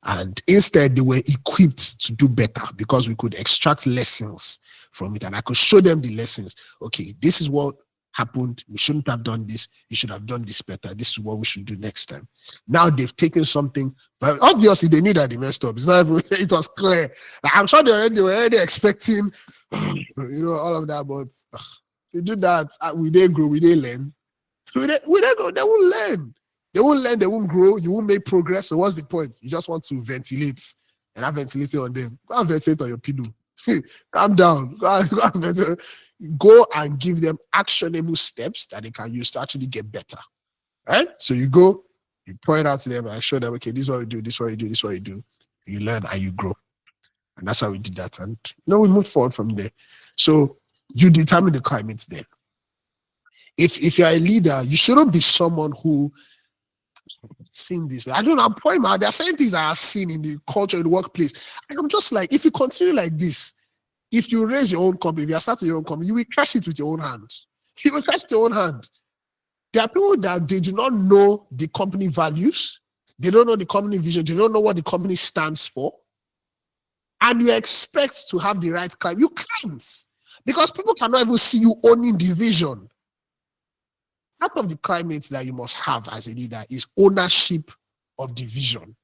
And instead, they were equipped to do better because we could extract lessons from it. And I could show them the lessons. Okay, this is what happened. We shouldn't have done this. You should have done this better. This is what we should do next time. Now they've taken something, but obviously they knew that they messed up. It's not even, it was clear. Like, I'm sure they were already expecting, all of that. But if you do that, we didn't grow, we didn't learn. We didn't grow, they won't learn. They won't learn, they won't grow, you won't make progress. So what's the point? You just want to ventilate and have ventilation on them. Go and ventilate on your pedo. Calm down. Go and give them actionable steps that they can use to actually get better. Right? So you go, you point out to them and show them, okay, this is what we do, this is what you do, this is what you do. You learn and you grow. And that's how we did that. And we moved forward from there. So you determine the climate then. If you're a leader, you shouldn't be someone who seen this. I don't know, I'm pointing out, there are certain things I have seen in the culture, in the workplace. And I'm just like, if you continue like this, if you raise your own company, if you start your own company, you will crash it with your own hand. You will crash it with your own hand. There are people that they do not know the company values. They don't know the company vision. They don't know what the company stands for. And you expect to have the right climate. You can't. Because people cannot even see you owning the vision. Part of the climate that you must have as a leader is ownership of the vision.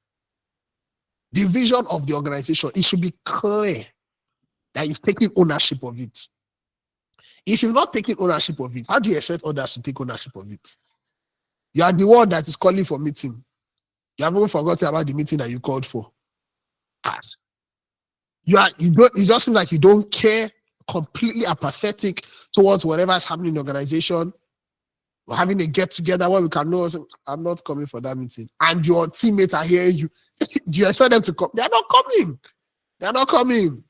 The vision of the organization, it should be clear that you've taken ownership of it. If you've not taken ownership of it, how do you expect others to take ownership of it? You are the one that is calling for meeting. You haven't forgotten about the meeting that you called for. It just seems like you don't care, completely apathetic towards whatever is happening in the organization. We're having a get together where we can know, I'm not coming for that meeting. And your teammates are hearing you. Do you expect them to come? They're not coming. They're not coming.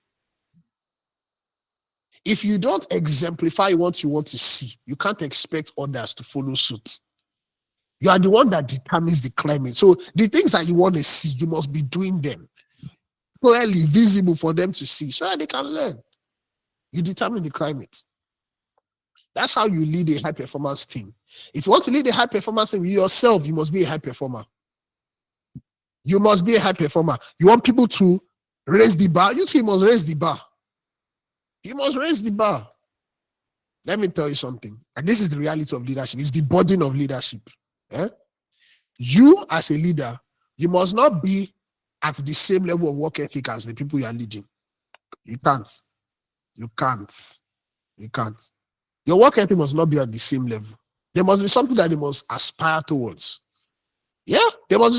If you don't exemplify what you want to see, you can't expect others to follow suit. You are the one that determines the climate. So the things that you want to see, you must be doing them clearly visible for them to see so that they can learn. You determine the climate. That's how you lead a high performance team. If you want to lead a high performance team yourself, you must be a high performer. You must be a high performer. You want people to raise the bar, you too must raise the bar. You must raise the bar. Let me tell you something. And this is the reality of leadership. It's the burden of leadership. You as a leader, you must not be at the same level of work ethic as the people you are leading. You can't. You can't. You can't. Your work ethic must not be at the same level. There must be something that they must aspire towards. Yeah,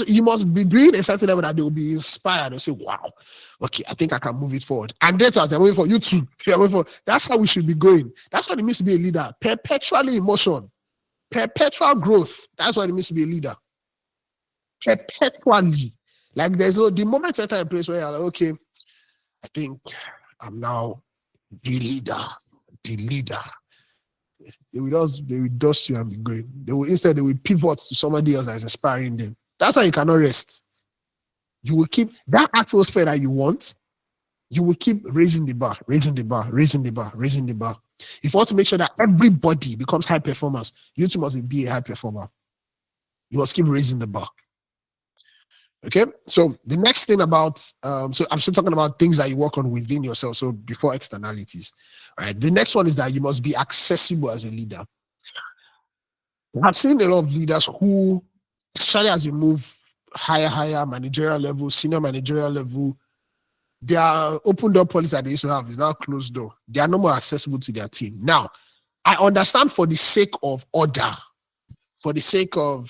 you must be doing a certain level that they will be inspired. They'll say, wow, okay, I think I can move it forward. And that's as they're moving forward, you too. That's how we should be going. That's what it means to be a leader. Perpetually in motion. Perpetual growth. That's what it means to be a leader. Perpetually. Like the moment you enter a place where you're like, okay, I think I'm now the leader. The leader. They will dust you and be going. They will pivot to somebody else that is inspiring them. That's why you cannot rest. You will keep that atmosphere that you want. You will keep raising the bar, raising the bar, raising the bar, raising the bar. If you want to make sure that everybody becomes high performers, you too must be a high performer. You must keep raising the bar. Okay, so the next thing about so I'm still talking about things that you work on within yourself. So before externalities, right? The next one is that you must be accessible as a leader. I've seen a lot of leaders who, especially as you move higher managerial level, senior managerial level, their open door policy that they used to have is now closed door. They are no more accessible to their team. Now, I understand for the sake of order, for the sake of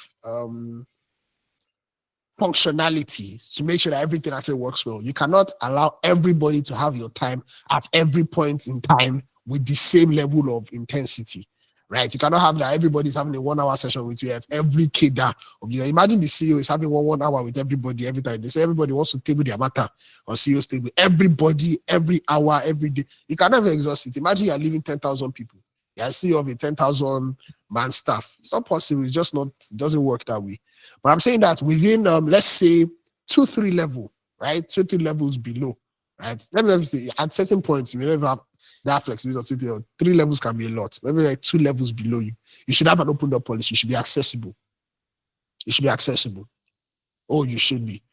functionality, to make sure that everything actually works well. You cannot allow everybody to have your time at every point in time with the same level of intensity, right? You cannot have that everybody's having a 1 hour session with you at every cadre of you. Imagine the CEO is having 1 hour with everybody every time. They say everybody wants to table their matter on CEO's table. Everybody, every hour, every day. You cannot even exhaust it. Imagine you're leaving 10,000 people. You're CEO of a 10,000 man stuff. It's not possible. It's just not, it doesn't work that way. But I'm saying that within, let's say 2-3 level, right? 2-3 levels below, right? Let me say at certain points, you may never have that flexibility. 3 levels can be a lot. Maybe like 2 levels below you. You should have an open door policy. You should be accessible. You should be accessible. Oh, you should be.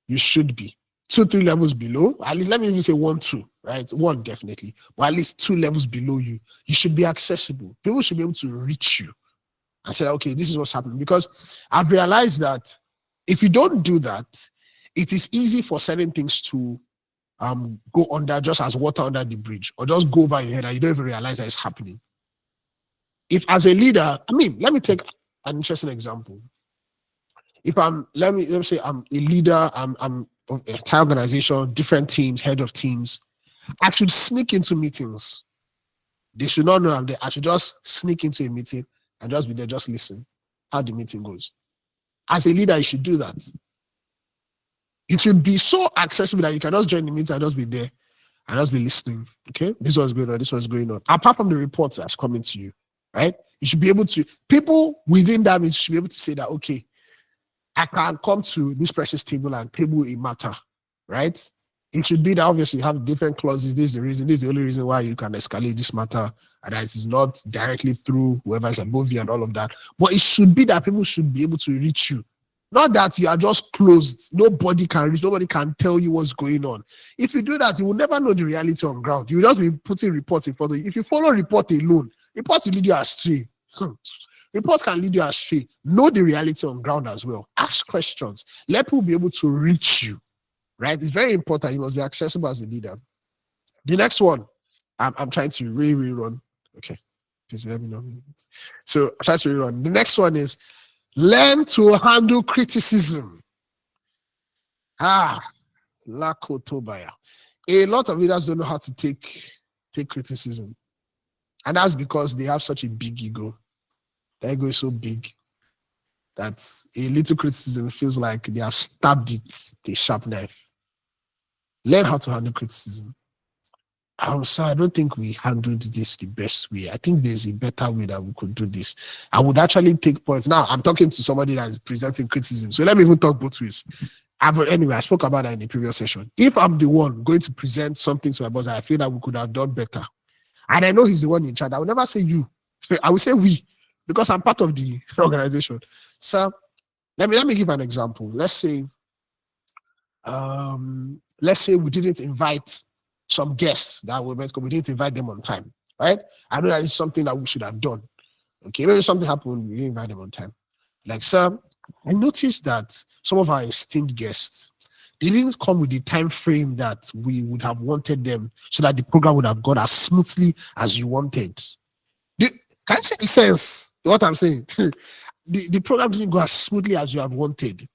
You should be. 2-3 levels below, at least let me even say 1-2, right? 1 definitely, but at least 2 levels below you, you should be accessible. People should be able to reach you and say, okay, this is what's happening. Because I've realized that if you don't do that, it is easy for certain things to go under just as water under the bridge, or just go over your head and you don't even realize that it's happening. If as a leader, I mean, let me take an interesting example. If let me say I'm a leader, I'm of a entire organization, different teams, head of teams, I should sneak into meetings. They should not know I'm there. I should just sneak into a meeting and just be there, just listen how the meeting goes. As a leader, you should do that. It should be so accessible that you can just join the meeting and just be there and just be listening. Okay, this was going on, this was going on. Apart from the reports that's coming to you, right? You should be able to, people within that meeting should be able to say that, okay, I can come to this person's table and table a matter, right? It should be that obviously you have different clauses. This is the reason, this is the only reason why you can escalate this matter, and that it's not directly through whoever is above you and all of that. But it should be that people should be able to reach you. Not that you are just closed. Nobody can reach, nobody can tell you what's going on. If you do that, you will never know the reality on ground. You will just be putting reports in front of you. If you follow report alone, reports will lead you astray. Reports can lead you astray. Know the reality on ground as well. Ask questions. Let people be able to reach you. Right? It's very important. You must be accessible as a leader. The next one, I'm trying to rerun. Okay. Please let me know. So I try to rerun. The next one is learn to handle criticism. Lakotobaya. A lot of leaders don't know how to take criticism. And that's because they have such a big ego. The ego is so big that a little criticism feels like they have stabbed it with a sharp knife. Learn how to handle criticism. So I don't think we handled this the best way. I think there's a better way that we could do this. I would actually take points. Now I'm talking to somebody that is presenting criticism. So let me even talk both ways. Anyway, I spoke about that in the previous session. If I'm the one going to present something to my boss, I feel that we could have done better. And I know he's the one in charge. I will never say you. I will say we, because I'm part of the organization. So let me give an example. Let's say we didn't invite some guests that were meant to come. We didn't invite them on time, right? I know that is something that we should have done. Okay, maybe something happened, we didn't invite them on time. Like, sir, I noticed that some of our esteemed guests, they didn't come with the time frame that we would have wanted them, so that the program would have gone as smoothly as you wanted. Can you see the sense what I'm saying? The program didn't go as smoothly as you had wanted.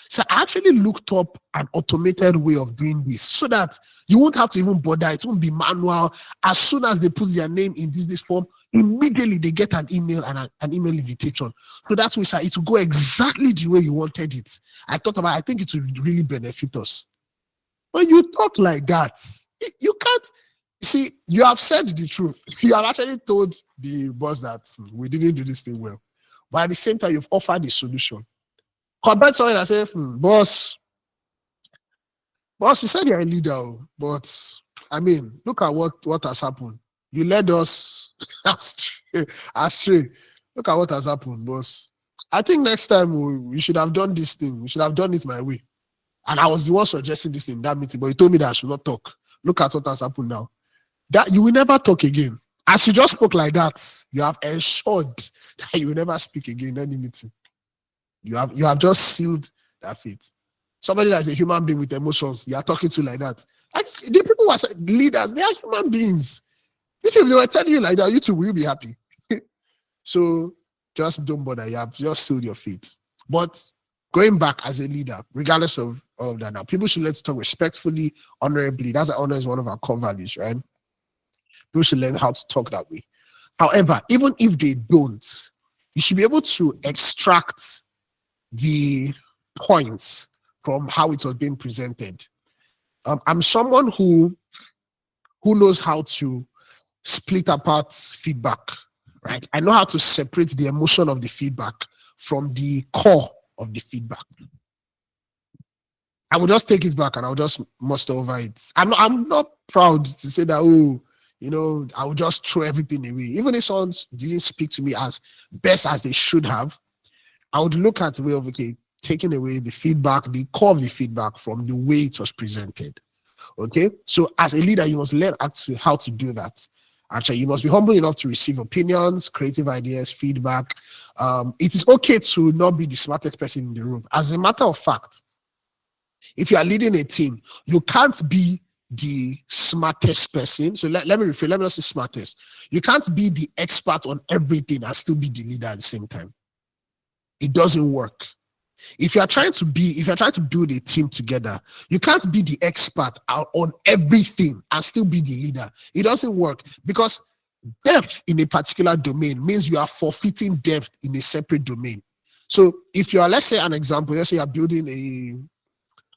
So I actually looked up an automated way of doing this so that you won't have to even bother. It won't be manual. As soon as they put their name in this form, immediately they get an email and an email invitation. So that way, sir, it will go exactly the way you wanted it. I think it will really benefit us. When you talk like that, you can't. See, you have said the truth. You have actually told the boss that we didn't do this thing well. But at the same time, you've offered a solution. Compared to someone that said, boss, you said you're a leader, but I mean, look at what has happened. You led us astray. Look at what has happened, boss. I think next time we should have done this thing. We should have done it my way. And I was the one suggesting this in that meeting, but he told me that I should not talk. Look at what has happened now. That you will never talk again. As you just spoke like that, you have ensured that you will never speak again in any meeting. You have just sealed that fate. Somebody that's a human being with emotions, you are talking to like that. The people who are leaders, they are human beings. If they were telling you like that, you too will be happy. So just don't bother. You have just sealed your fate. But going back as a leader, regardless of all of that now, people should learn to talk respectfully, honorably. That's honor is one of our core values, right? People should learn how to talk that way. However, even if they don't, you should be able to extract the points from how it was being presented. I'm someone who knows how to split apart feedback. right? I know how to separate the emotion of the feedback from the core of the feedback. I will just take it back and I'll just muster over it. I'm not proud to say that, oh, you know, I will just throw everything away. Even if someone didn't speak to me as best as they should have, I would look at the way of, okay, taking away the feedback, the core of the feedback from the way it was presented. Okay, so as a leader, you must learn actually how to do that. Actually, you must be humble enough to receive opinions, creative ideas, feedback. It is okay to not be the smartest person in the room. As a matter of fact, if you are leading a team, you can't be the smartest person. So let me rephrase, let me not say smartest. You can't be the expert on everything and still be the leader at the same time. It doesn't work. If you're trying to build a team together, you can't be the expert on everything and still be the leader. It doesn't work, because depth in a particular domain means you are forfeiting depth in a separate domain. So if you are, let's say an example, let's say you're building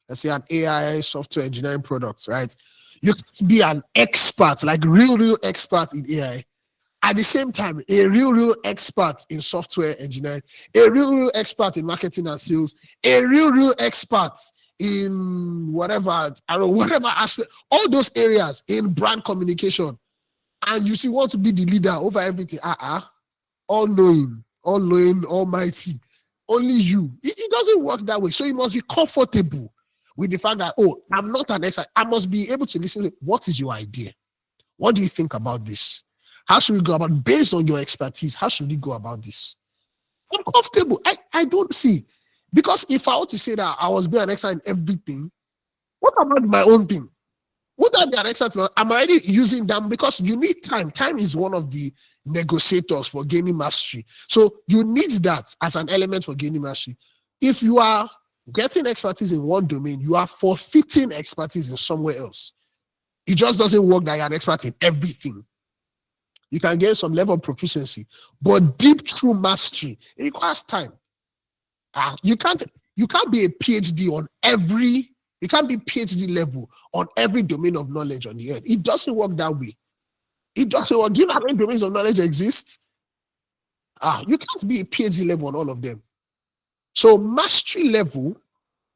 let's say an AI software engineering product, right? You can't be an expert, like real expert in AI. At the same time, a real expert in software engineering, a real expert in marketing and sales, a real expert in whatever, I don't know, whatever aspect, all those areas in brand communication, and you still want to be the leader over everything. All knowing, almighty, only you. It doesn't work that way. So you must be comfortable with the fact that, oh, I'm not an expert. I must be able to listen to, what is your idea? What do you think about this? How should we go about, based on your expertise, how should we go about this? I'm comfortable. I don't see. Because if I were to say that I was being an expert in everything, what about my own thing? Would I be an expert? I'm already using them, because you need time. Time is one of the negotiators for gaining mastery. So you need that as an element for gaining mastery. If you are getting expertise in one domain, you are forfeiting expertise in somewhere else. It just doesn't work that you're an expert in everything. You can get some level of proficiency, but deep true mastery, it requires time. You can't be a PhD on every, you can't be PhD level on every domain of knowledge on the earth. It doesn't work that way. It doesn't work. Do you know how many domains of knowledge exist? You can't be a PhD level on all of them. So mastery level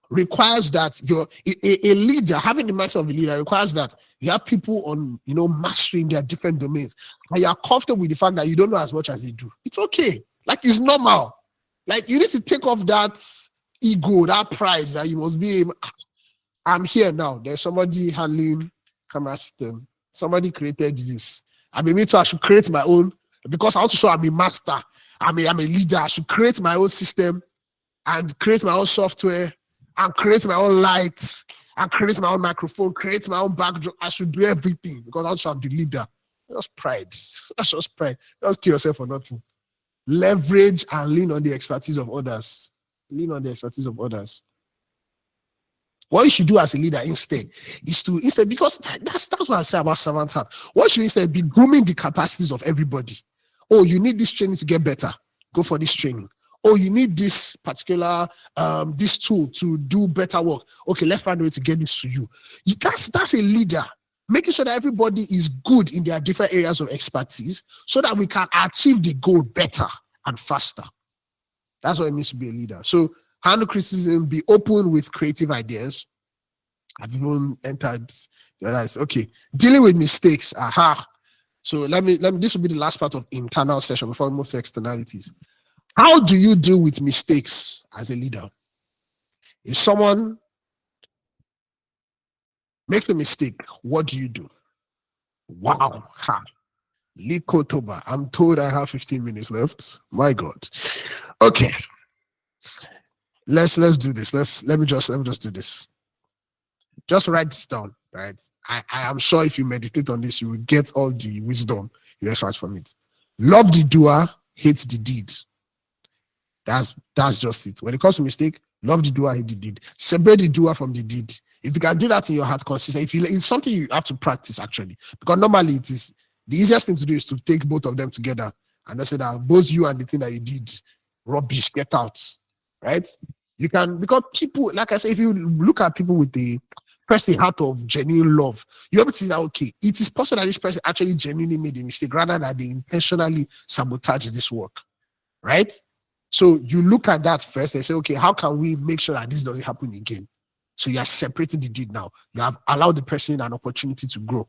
requires that you're a leader. Having the mindset of a leader requires that you have people on, mastering their different domains, and you're comfortable with the fact that you don't know as much as they do. It's okay. Like, it's normal. Like, you need to take off that ego, that pride that you must be. I'm here now. There's somebody handling camera system. Somebody created this. I mean, me too. I should create my own, because I want to show I'm a master. I'm a leader. I should create my own system and create my own software and create my own lights and create my own microphone, create my own backdrop. I should do everything because I should be the leader. That's pride. That's just pride. Just kill yourself for nothing. Leverage and lean on the expertise of others. Lean on the expertise of others. What you should do as a leader instead is to, because that's what I say about servant heart. What should instead be grooming the capacities of everybody. Oh, you need this training to get better. Go for this training. Oh, you need this particular this tool to do better work. Okay, let's find a way to get this to you. That's a leader. Making sure that everybody is good in their different areas of expertise so that we can achieve the goal better and faster. That's what it means to be a leader. So handle criticism, be open with creative ideas. I've even entered the others. Okay, dealing with mistakes. So let me. This will be the last part of internal session before we move to externalities. How do you deal with mistakes as a leader? If someone makes a mistake, what do you do? Wow. Likotoba. I'm told I have 15 minutes left. My God. Okay. Let's do this. Let me just do this. Just write this down, right? I am sure if you meditate on this, you will get all the wisdom you extract from it. Love the doer, hate the deed. That's just it. When it comes to mistake, love the doer, hate the deed. Separate the doer from the deed. If you can do that in your heart consistently, it's something you have to practice actually. Because normally it is the easiest thing to do is to take both of them together and just say that both you and the thing that you did, rubbish, get out. Right? You can, because people, like I say, if you look at people with the express a heart of genuine love, you're able to see that, okay, it is possible that this person actually genuinely made a mistake rather than they intentionally sabotage this work, right? So you look at that first and say, okay, how can we make sure that this doesn't happen again? So you are separating the deed now. You have allowed the person an opportunity to grow.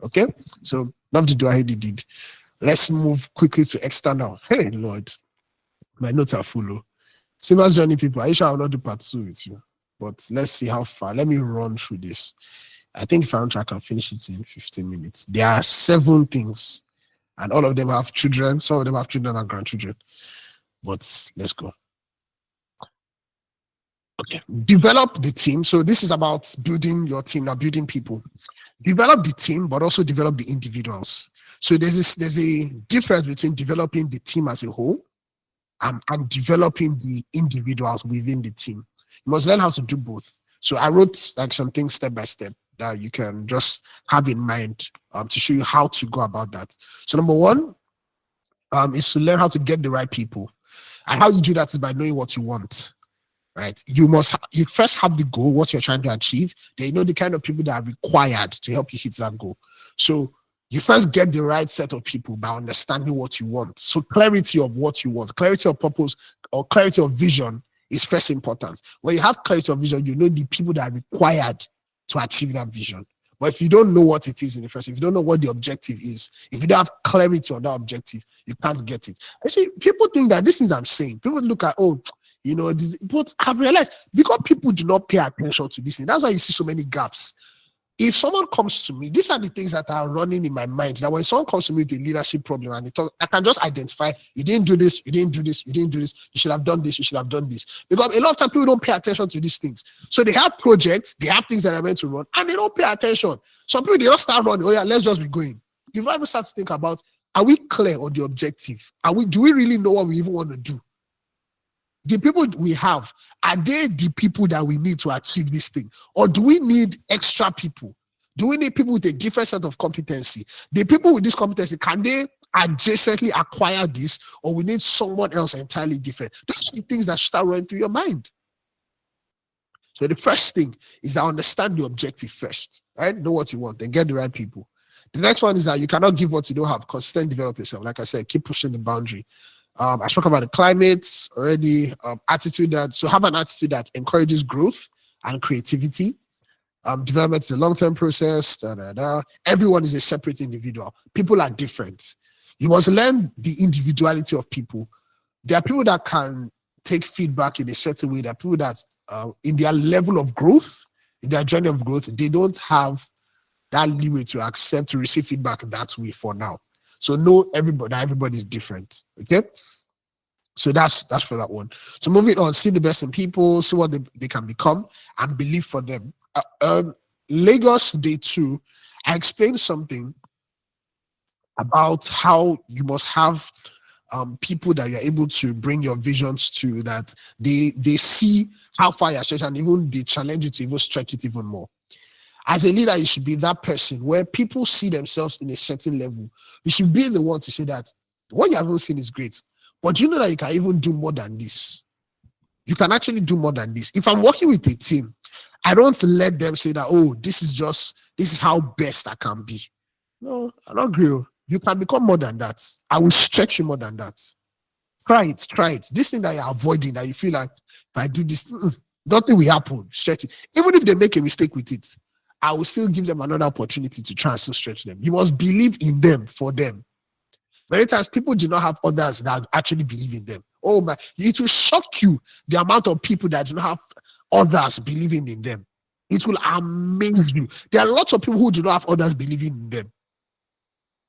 Okay? So love to do I hate the deed. Let's move quickly to external. Hey, Lord. My notes are full. Simmers journey people, I sure I will not do part 2 with you. But let's see how far. Let me run through this. I think if I can finish it in 15 minutes. There are 7 things, and all of them have children. Some of them have children and grandchildren. But let's go. Okay. Develop the team. So this is about building your team, now building people. Develop the team, but also develop the individuals. So there's a difference between developing the team as a whole and developing the individuals within the team. You must learn how to do both. So I wrote like some things step by step that you can just have in mind to show you how to go about that. So number 1 is to learn how to get the right people. And how you do that is by knowing what you want, right? You first have the goal, what you're trying to achieve. Then you know the kind of people that are required to help you hit that goal. So you first get the right set of people by understanding what you want. So clarity of what you want, clarity of purpose or clarity of vision is first important. When you have clarity of vision, you know the people that are required to achieve that vision. But if you don't know what it is in the first, if you don't know what the objective is, if you don't have clarity on that objective, you can't get it. Actually, people think that this is I'm saying. People look at, but I've realized because people do not pay attention to this thing, that's why you see so many gaps. If someone comes to me, these are the things that are running in my mind. That when someone comes to me with a leadership problem and I can just identify, you didn't do this, you didn't do this, you didn't do this, you should have done this, you should have done this. Because a lot of times people don't pay attention to these things. So they have projects, they have things that are meant to run, and they don't pay attention. Some people, they don't start running. Oh yeah, let's just be going. You've never start to think about, are we clear on the objective? Do we really know what we even want to do? The people we have, are they the people that we need to achieve this thing? Or do we need extra people? Do we need people with a different set of competency? The people with this competency, can they adjacently acquire this? Or we need someone else entirely different? Those are the things that start running through your mind. So the first thing is that understand the objective first, right? Know what you want, then get the right people. The next one is that you cannot give what you don't have. Constant develop yourself. Like I said, keep pushing the boundary. I spoke about the climate already, so have an attitude that encourages growth and creativity. Development is a long-term process. Everyone is a separate individual. People are different. You must learn the individuality of people. There are people that can take feedback in a certain way. There are people that in their level of growth, in their journey of growth, they don't have that leeway to receive feedback that way for now. So know everybody is different. Okay. So that's for that one. So moving on, see the best in people, see what they can become, and believe for them. Lagos Day 2, I explained something about how you must have people that you're able to bring your visions to, that they see how far you're stretched, and even they challenge you to even stretch it even more. As a leader, you should be that person where people see themselves in a certain level. You should be the one to say that what you haven't seen is great, but you know that you can even do more than this. You can actually do more than this. If I'm working with a team, I don't let them say that, oh, this is how best I can be. No, I don't agree. You can become more than that. I will stretch you more than that. Try it. This thing that you're avoiding, that you feel like, if I do this, nothing will happen. Stretch it. Even if they make a mistake with it, I will still give them another opportunity to try and still stretch them. You must believe in them for them. Many times people do not have others that actually believe in them. Oh my, it will shock you the amount of people that do not have others believing in them. It will amaze you. There are lots of people who do not have others believing in them.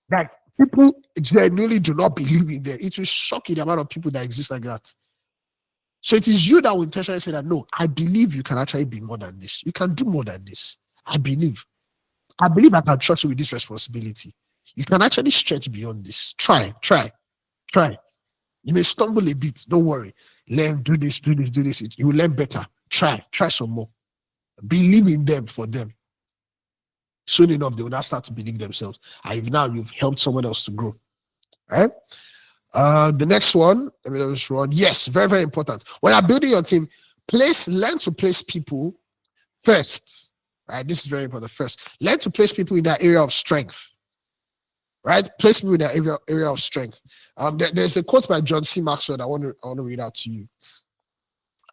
Like people genuinely do not believe in them. It will shock you the amount of people that exist like that. So it is you that will intentionally say that, no, I believe you can actually be more than this. You can do more than this. I believe I can trust you with this responsibility. You can actually stretch beyond this. Try. You may stumble a bit. Don't worry. Learn, do this. You will learn better. Try some more. Believe in them for them. Soon enough, they will now start to believe themselves. And you've helped someone else to grow. Right? The next one, yes, very, very important. When you're building your team, learn to place people first. Right? This is very important. First, learn to place people in their area of strength. Right? Place people in their area of strength. There's a quote by John C. Maxwell that I want to read out to you.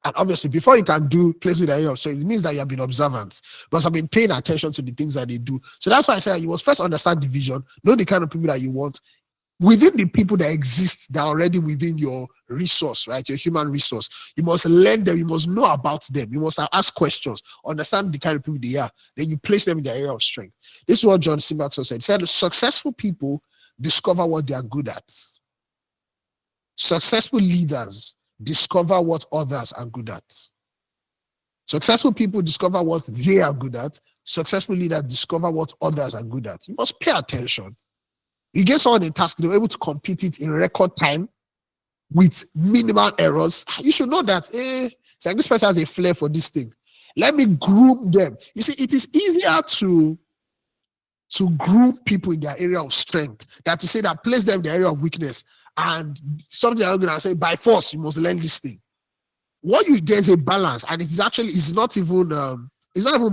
And obviously, before you can do place with the area of strength, it means that you have been observant, because I've been paying attention to the things that they do. So that's why I said you must first understand the vision, know the kind of people that you want within the people that exist that are already within your resource, right? Your human resource. You must learn them. You must know about them. You must ask questions, understand the kind of people they are. Then you place them in the area of strength. This is what John C. Maxwell said. He said, successful people discover what they are good at. Successful leaders discover what others are good at. Successful people discover what they are good at. Successful leaders discover what others are good at. You must pay attention. You get someone a task, they're able to complete it in record time with minimal errors. You should know that, it's like this person has a flair for this thing. Let me groom them. You see, it is easier to groom people in their area of strength than to say that place them in the area of weakness. And something I'm going to say, by force, you must learn this thing. There's a balance, and it's not even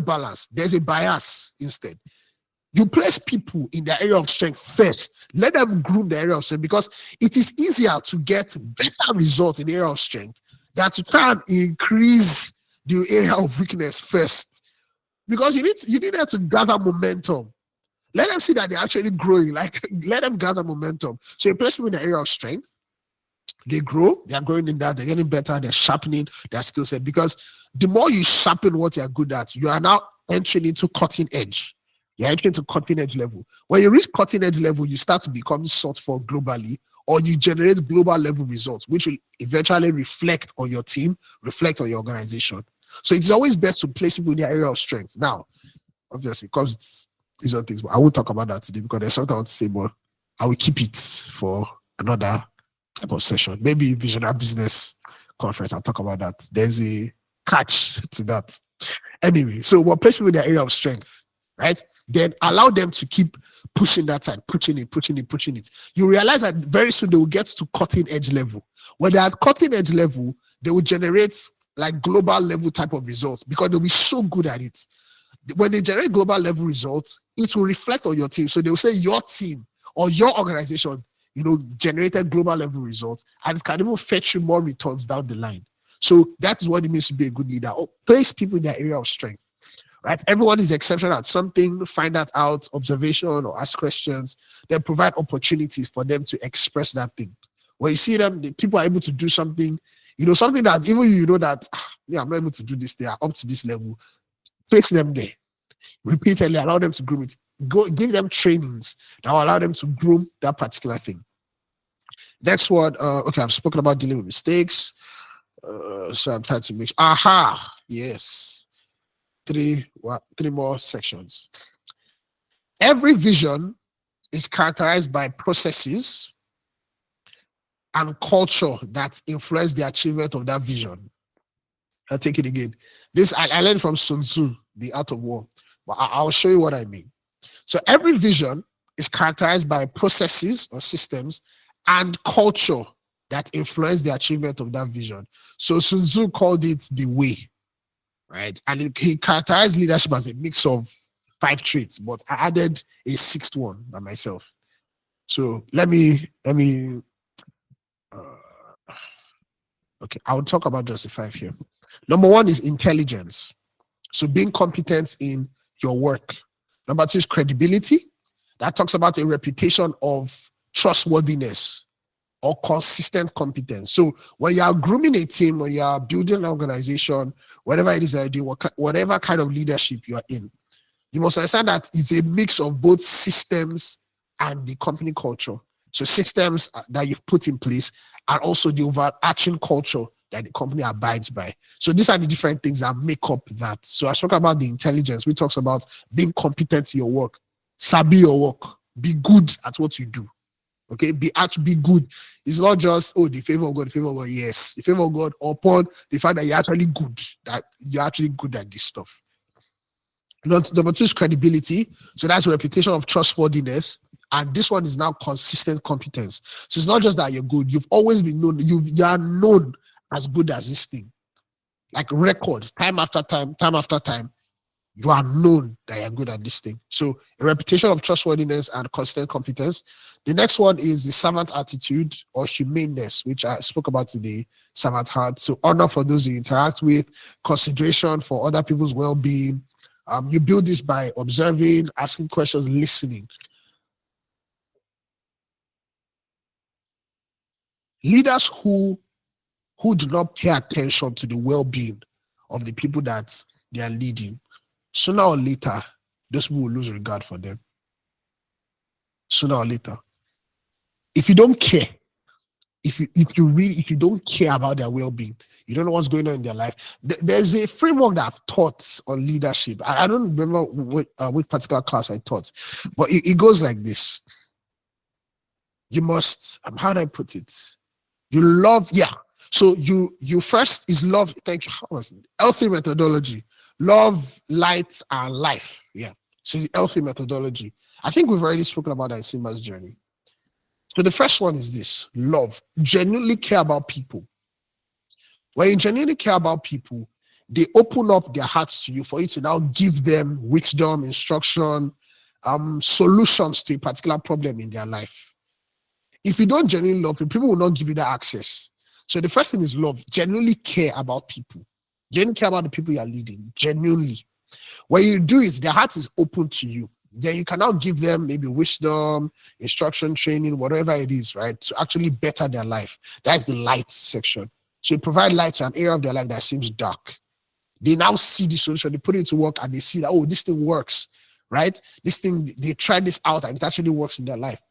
balanced. There's a bias instead. You place people in their area of strength first. Let them groom the area of strength, because it is easier to get better results in the area of strength than to try and increase the area of weakness first. Because you need to gather momentum. Let them see that they're actually growing. Like, let them gather momentum. So you place them in the area of strength. They grow. They are growing in that. They're getting better. They're sharpening their skill set. Because the more you sharpen what you're good at, you are now entering into cutting edge. You're entering into cutting edge level. When you reach cutting edge level, you start to become sought for globally, or you generate global level results, which will eventually reflect on your team, reflect on your organization. So it's always best to place people in their area of strength. Now, obviously, because these are things, but I won't talk about that today because there's something I want to say, but I will keep it for another type of session. Maybe Visionnaire Business Conference, I'll talk about that. There's a catch to that. Anyway, so we'll place people in their area of strength, right? Then allow them to keep pushing that side, pushing it. You realize that very soon they will get to cutting edge level. When they're at cutting edge level, they will generate like global level type of results because they'll be so good at it. When they generate global level results, it will reflect on your team. So they will say your team or your organization, generated global level results, and it can even fetch you more returns down the line. So that is what it means to be a good leader. Place people in their area of strength, right? Everyone is exceptional at something. Find that out, observation, or ask questions. Then provide opportunities for them to express that thing. When you see them, the people are able to do something, something that even that, I'm not able to do this. They are up to this level. Place them there. Repeatedly allow them to groom it. Give them trainings that will allow them to groom that particular thing. Next one, I've spoken about dealing with mistakes. So I'm trying to make sure. Yes. Three more sections. Every vision is characterized by processes and culture that influence the achievement of that vision. I'll take it again. This I learned from Sun Tzu, The Art of War. But I'll show you what I mean. So every vision is characterized by processes or systems and culture that influence the achievement of that vision. So Sun Tzu called it the way, right? And he characterized leadership as a mix of 5 traits, but I added a 6th one by myself. So let me I'll talk about just the 5 here. Number 1 is intelligence. So being competent in your work. Number 2 is credibility. That talks about a reputation of trustworthiness or consistent competence. So when you are grooming a team, when you are building an organization, whatever it is that you do, whatever kind of leadership you are in, you must understand that it's a mix of both systems and the company culture. So systems that you've put in place and also the overarching culture that the company abides by. So these are the different things that make up that. So I spoke about the intelligence. We talks about being competent in your work, sabi your work, be good at what you do. Okay, be good. It's not just the favor of God, Yes, the favor of God upon the fact that you're actually good at this stuff. Number 2 is credibility. So that's a reputation of trustworthiness. And this one is now consistent competence. So it's not just that you're good. You've always been known. You are known as good as this thing. Like record, time after time. You are known that you're good at this thing. So a reputation of trustworthiness and constant competence. The next one is the servant attitude or humaneness, which I spoke about today. Servant heart. So honor for those you interact with, consideration for other people's well-being. You build this by observing, asking questions, listening. Leaders who do not pay attention to the well-being of the people that they are leading, sooner or later, those people will lose regard for them. Sooner or later. If you don't care, if you don't care about their well-being, you don't know what's going on in their life. There's a framework that I've taught on leadership. I don't remember which particular class I taught, but it goes like this. You must, how do I put it? You love, so you first is love. Thank you. How was it? Healthy methodology. Love, light, and life. Yeah. So the healthy methodology. I think we've already spoken about that in Simba's journey. So the first one is this: love. Genuinely care about people. When you genuinely care about people, they open up their hearts to you for you to now give them wisdom, instruction, solutions to a particular problem in their life. If you don't genuinely love people will not give you that access. So the first thing is love. Genuinely care about people. Genuinely care about the people you are leading. Genuinely. When you do it, their heart is open to you. Then you can now give them maybe wisdom, instruction, training, whatever it is, right? To actually better their life. That's the light section. So you provide light to an area of their life that seems dark. They now see the solution, they put it to work, and they see that, oh, this thing works, right? This thing, they tried this out and it actually works in their life.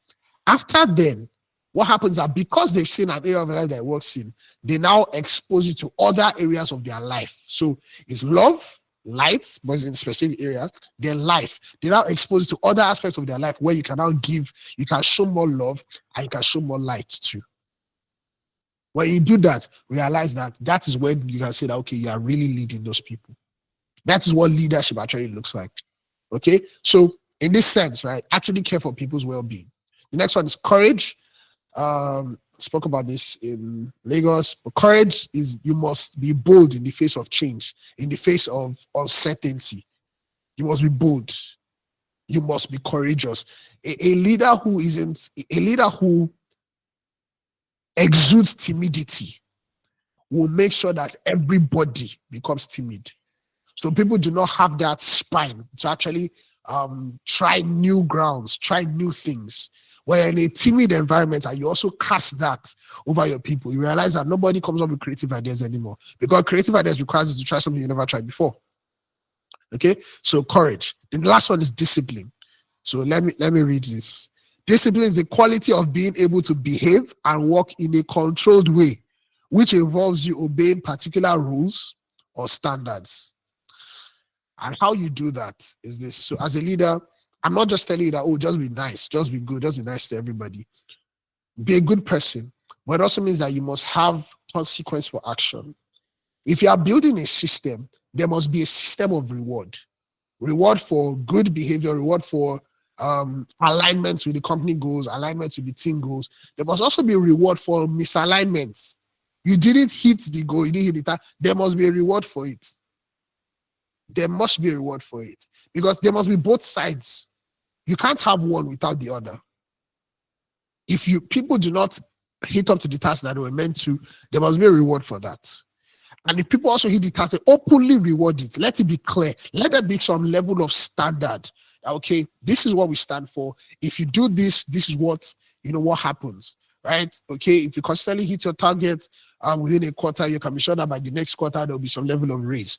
After then, what happens is that because they've seen an area of their life that works in, they now expose you to other areas of their life. So it's love, light, but it's in a specific area, then life. They now expose you to other aspects of their life where you can now give, you can show more love and you can show more light too. When you do that, realize that is when you can say that, okay, you are really leading those people. That is what leadership actually looks like. Okay, so in this sense, right, actually care for people's well-being. The next one is courage. Spoke about this in Lagos, but courage is you must be bold in the face of change, in the face of uncertainty. You must be bold. You must be courageous. A leader who exudes timidity will make sure that everybody becomes timid. So people do not have that spine to actually try new grounds, try new things. Where in a timid environment, and you also cast that over your people, you realize that nobody comes up with creative ideas anymore, because creative ideas requires you to try something you never tried before. Okay, so courage. And the last one is discipline. So let me read this. Discipline is the quality of being able to behave and work in a controlled way, which involves you obeying particular rules or standards. And how you do that is this. So as a leader, I'm not just telling you that, oh, just be nice, just be good, just be nice to everybody. Be a good person. But it also means that you must have consequence for action. If you are building a system, there must be a system of reward. Reward for good behavior, reward for alignment with the company goals, alignment with the team goals. There must also be a reward for misalignments. You didn't hit the goal, you didn't hit the target. There must be a reward for it. There must be a reward for it. Because there must be both sides. You can't have one without the other. If people do not hit up to the task that they were meant to, there must be a reward for that. And if people also hit the task, they openly reward it. Let it be clear. Let there be some level of standard. Okay, this is what we stand for. If you do this, this is what happens, right? Okay, if you constantly hit your target within a quarter, you can be sure that by the next quarter there will be some level of raise.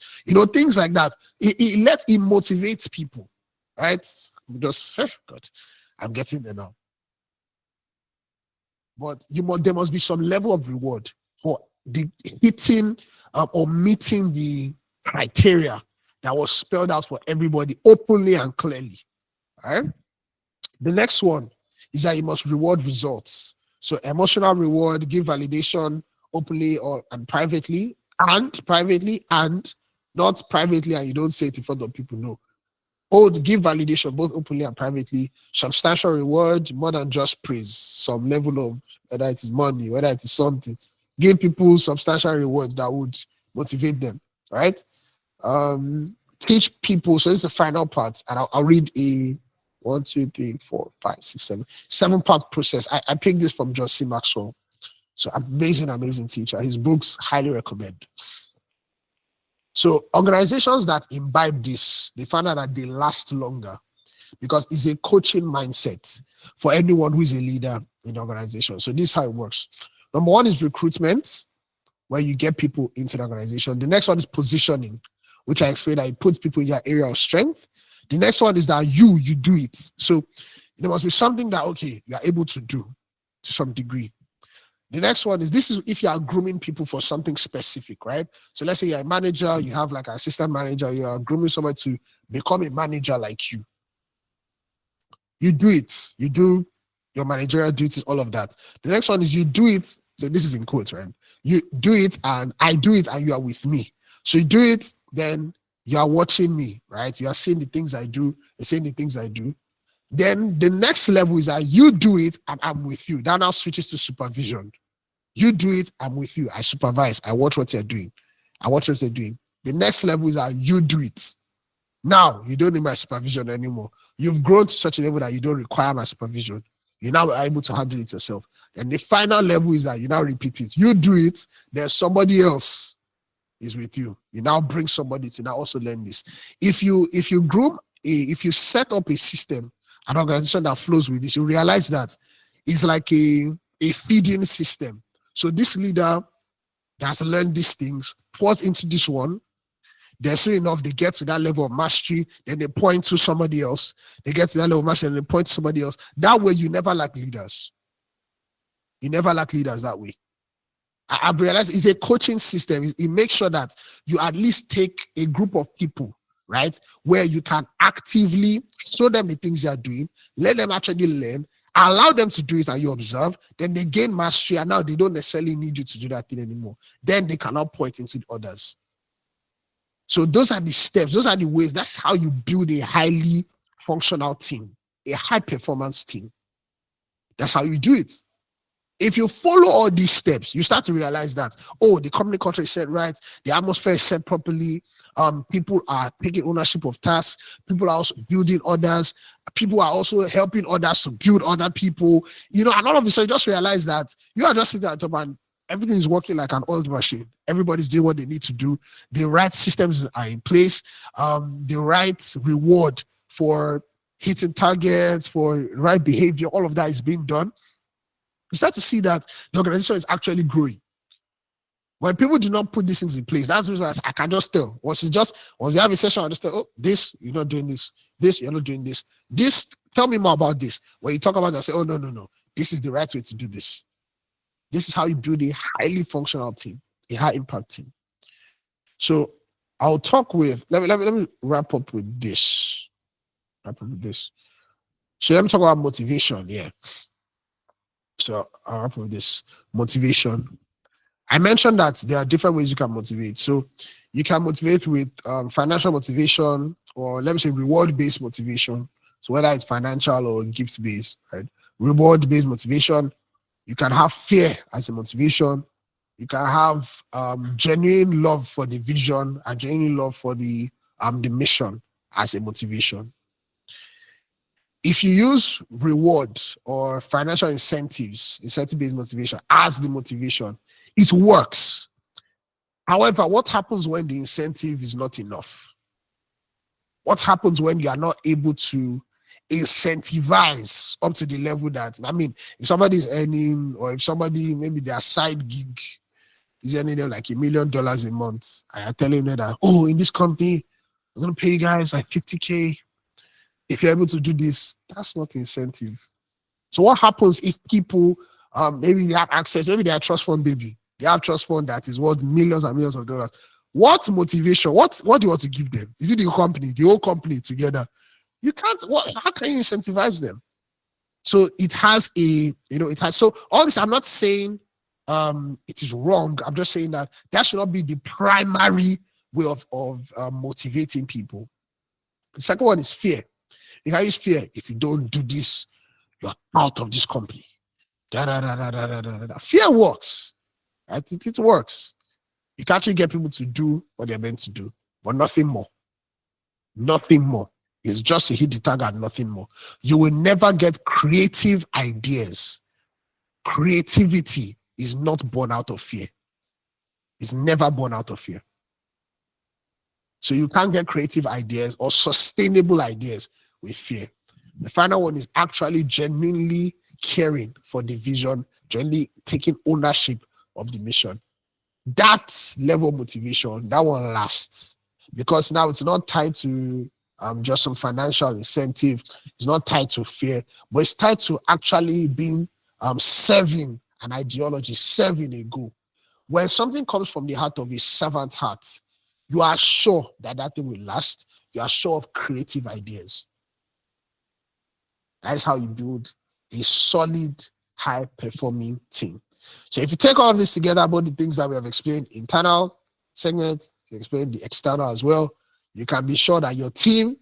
Things like that. It motivates people, right? God, I'm getting there now. But there must be some level of reward for the hitting or meeting the criteria that was spelled out for everybody openly and clearly. All right. The next one is that you must reward results. So emotional reward, give validation openly and privately, and not privately, and you don't say it in front of people. No. Give validation both openly and privately. Substantial reward, more than just praise. Some level of, whether it is money, whether it is something. Give people substantial reward that would motivate them, right? teach people. So this is the final part, and I'll read a 1, 2, 3, 4, 5, 6, 7, 7-part process. I picked this from John C. Maxwell. So amazing teacher. His books highly recommend. So organizations that imbibe this, they find out that they last longer because it's a coaching mindset for anyone who is a leader in the organization. So this is how it works. Number one is recruitment, where you get people into the organization. The next one is positioning, which I explained that it puts people in your area of strength. The next one is that you do it. So there must be something that, okay, you are able to do to some degree. The next one is, this is if you are grooming people for something specific, right? So let's say you're a manager, you have like an assistant manager, you are grooming someone to become a manager like you. You do it. You do your managerial duties, all of that. The next one is you do it. So this is in quotes, right? You do it and I do it and you are with me. So you do it, then you are watching me, right? You are seeing the things I do, you're seeing the things I do. Then the next level is that you do it and I'm with you. That now switches to supervision. You do it, I'm with you. I supervise. I watch what you're doing. I watch what you're doing. The next level is that you do it. Now, you don't need my supervision anymore. You've grown to such a level that you don't require my supervision. You're now able to handle it yourself. And the final level is that you now repeat it. You do it, there's somebody else is with you. You now bring somebody to now also learn this. If you set up a system, an organization that flows with this, you realize that it's like a feeding system. So this leader that has learned these things pours into this one. They're soon enough, they get to that level of mastery, then they point to somebody else. They get to that level of mastery, and they point to somebody else. That way, you never lack leaders. You never lack leaders that way. I've realized it's a coaching system. It makes sure that you at least take a group of people, right, where you can actively show them the things they are doing, let them actually learn, allow them to do it, and you observe. Then they gain mastery, and now they don't necessarily need you to do that thing anymore. Then they cannot point into others. So those are the steps, those are the ways. That's how you build a highly functional team, a high performance team. That's how you do it. If you follow all these steps, you start to realize that, oh, the company culture is set right, the atmosphere is set properly, people are taking ownership of tasks, people are also building others, people are also helping others to build other people, and all of a sudden you just realize that you are just sitting at the top and everything is working like an oiled machine. Everybody's doing what they need to do. The right systems are in place. The right reward for hitting targets, for right behavior, all of that is being done. You start to see that the organization is actually growing. When people do not put these things in place, that's the reason I can just tell. Once you have a session, I understand, oh, this, you're not doing this. This, you're not doing this. This, tell me more about this. When you talk about it, I say, oh, no. This is the right way to do this. This is how you build a highly functional team, a high impact team. So I'll talk with, let me wrap up with this. So let me talk about motivation. Yeah. So I'll wrap up with this motivation. I mentioned that there are different ways you can motivate. So you can motivate with financial motivation, or let me say reward-based motivation. So whether it's financial or gift-based, right? Reward-based motivation. You can have fear as a motivation. You can have genuine love for the vision and genuine love for the mission as a motivation. If you use reward or financial incentives, incentive-based motivation as the motivation, it works. However, what happens when the incentive is not enough? What happens when you are not able to incentivize up to the level that, if somebody is earning, or if somebody, maybe their side gig is earning them like $1 million a month, I are telling them that, oh, in this company, I'm going to pay you guys like 50K. If you're able to do this, that's not incentive. So what happens if people, maybe they have access, maybe they are trust fund baby. They have trust fund that is worth millions and millions of dollars. What motivation, what do you want to give them? Is it the whole company together? You can't, how can you incentivize them? So it has so all this, I'm not saying it is wrong. I'm just saying that should not be the primary way of motivating people. The second one is fear. You can use fear. If you don't do this, you're out of this company. Fear works. Right? It works. You can actually get people to do what they're meant to do, but nothing more. Nothing more. It's just to hit the target, nothing more. You will never get creative ideas. Creativity is not born out of fear. It's never born out of fear. So you can't get creative ideas or sustainable ideas with fear. The final one is actually genuinely caring for the vision, genuinely taking ownership of the mission. That level of motivation, that one lasts, because now it's not tied to just some financial incentive. It's not tied to fear, but it's tied to actually being serving an ideology, serving a goal. When something comes from the heart of a servant heart, you are sure that that thing will last. You are sure of creative ideas. That is how you build a solid, high-performing team. So if you take all of this together, about the things that we have explained, internal segment, to explain the external as well, you can be sure that your team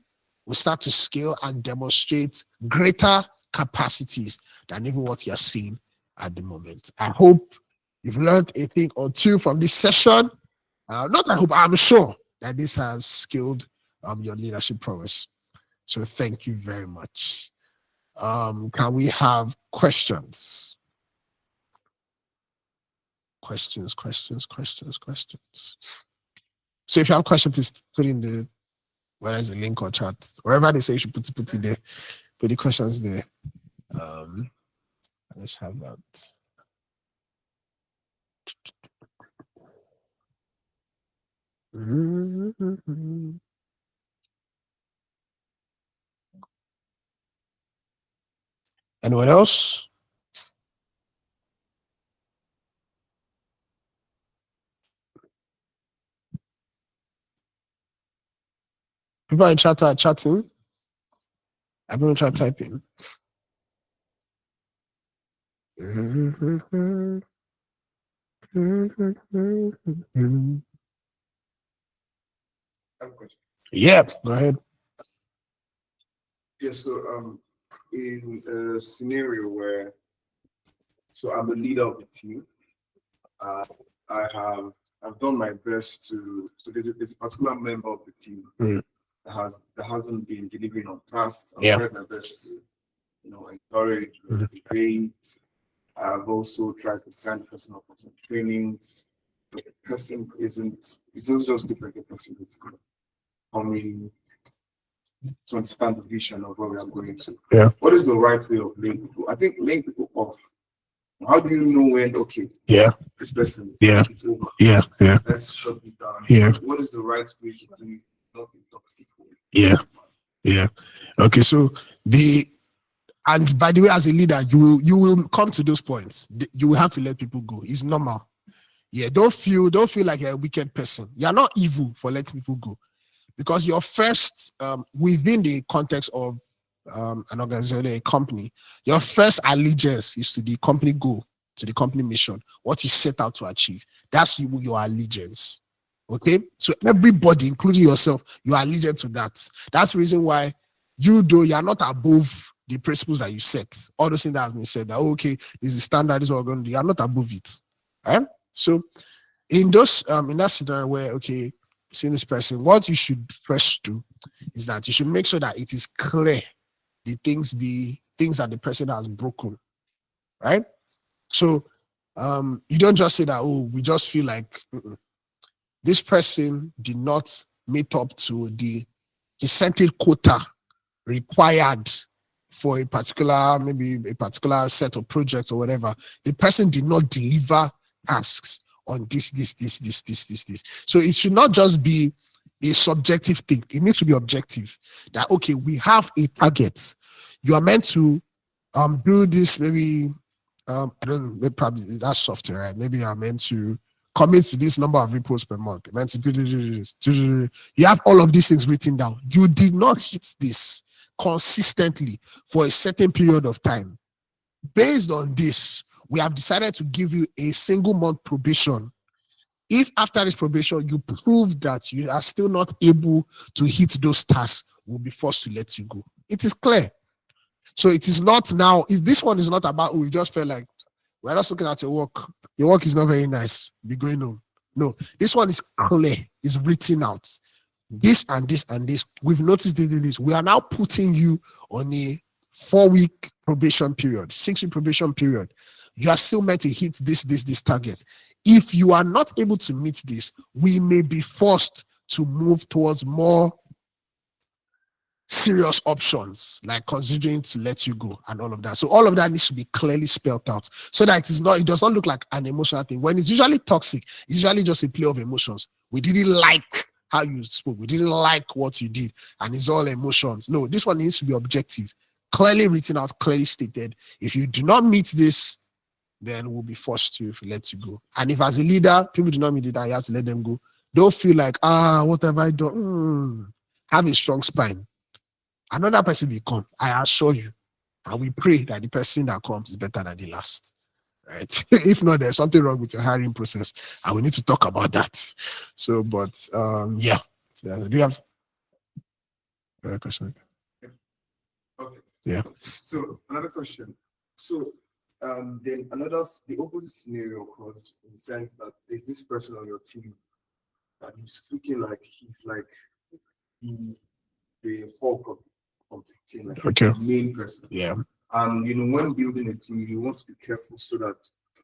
will start to scale and demonstrate greater capacities than even what you're seeing at the moment. I hope you've learned a thing or two from this session. I'm sure that this has scaled your leadership prowess. So thank you very much. Can we have questions? Questions. So if you have questions, please put in the, whether it's a link or chat, wherever they say you should put it there, put the questions there. Let's have that. Anyone else? People in chat are chatting. Everyone try typing. Yeah, go ahead.
Yeah, so in a scenario where, so I'm the leader of the team, I've done my best to, so there's a particular member of the team that hasn't been delivering on tasks. I've tried my best to, encourage, motivate. I've also tried to sign the person up for some trainings, but the person isn't just different. The person is coming to understand the vision of where we are going to.
Yeah.
What is the right way of laying people? I think laying people off. How do you know when, okay, this person is over.
Yeah.
Let's shut this down.
Yeah.
What is the right way to do not be toxic?
Yeah. Okay, so and by the way, as a leader, you will come to those points. You will have to let people go. It's normal. Yeah, don't feel like you're a wicked person. You're not evil for letting people go, because your first within the context of an organization, a company, your first allegiance is to the company goal, to the company mission, what you set out to achieve. That's your allegiance. Okay, so everybody, including yourself, you are allegiant to that. That's the reason why you are not above the principles that you set. All those things that has been said, that okay, this is standard, this is what we're going to do. You are not above it. Right? So in those in that scenario where, okay, seeing this person, what you should first do is that you should make sure that it is clear the things that the person has broken. Right? So you don't just say that, oh, we just feel like this person did not meet up to the incentive quota required for a particular set of projects or whatever. The person did not deliver tasks on this. So it should not just be a subjective thing. It needs to be objective. That okay, we have a target. You are meant to do this. Maybe I don't know. Maybe probably that's software, right? Maybe I'm meant to commit to this number of reports per month. Meant to do this. You have all of these things written down. You did not hit this consistently for a certain period of time. Based on this, we have decided to give you a single month probation. If after this probation you prove that you are still not able to hit those tasks, we'll be forced to let you go. It is clear. So it is not now. This one is not about, we just felt like we're just looking at your work. Your work is not very nice. Be going home. No, this one is clear. It's written out. this and this and this. We've noticed this. We are now putting you on a 4-week probation period, 6-week probation period. You are still meant to hit this target. If you are not able to meet this, we may be forced to move towards more serious options, like considering to let you go and all of that. So all of that needs to be clearly spelled out so that it does not look like an emotional thing. When it's usually toxic, it's usually just a play of emotions. We didn't like how you spoke. We didn't like what you did. And it's all emotions. No, this one needs to be objective, clearly written out, clearly stated. If you do not meet this, then we'll be forced to let you go. And if as a leader, people do not meet it, you have to let them go. Don't feel like, what have I done? Have a strong spine. Another person will come, I assure you. And we pray that the person that comes is better than the last. Right? If not, there's something wrong with your hiring process. And we need to talk about that. So, but yeah. So, do you have a question?
Okay.
Yeah.
So another question. So then the opposite scenario occurs in the sense that there's this person on your team that he's looking like he's like the Hulk of the team, like
Okay.
the main person.
Yeah.
And when building a team, you want to be careful so that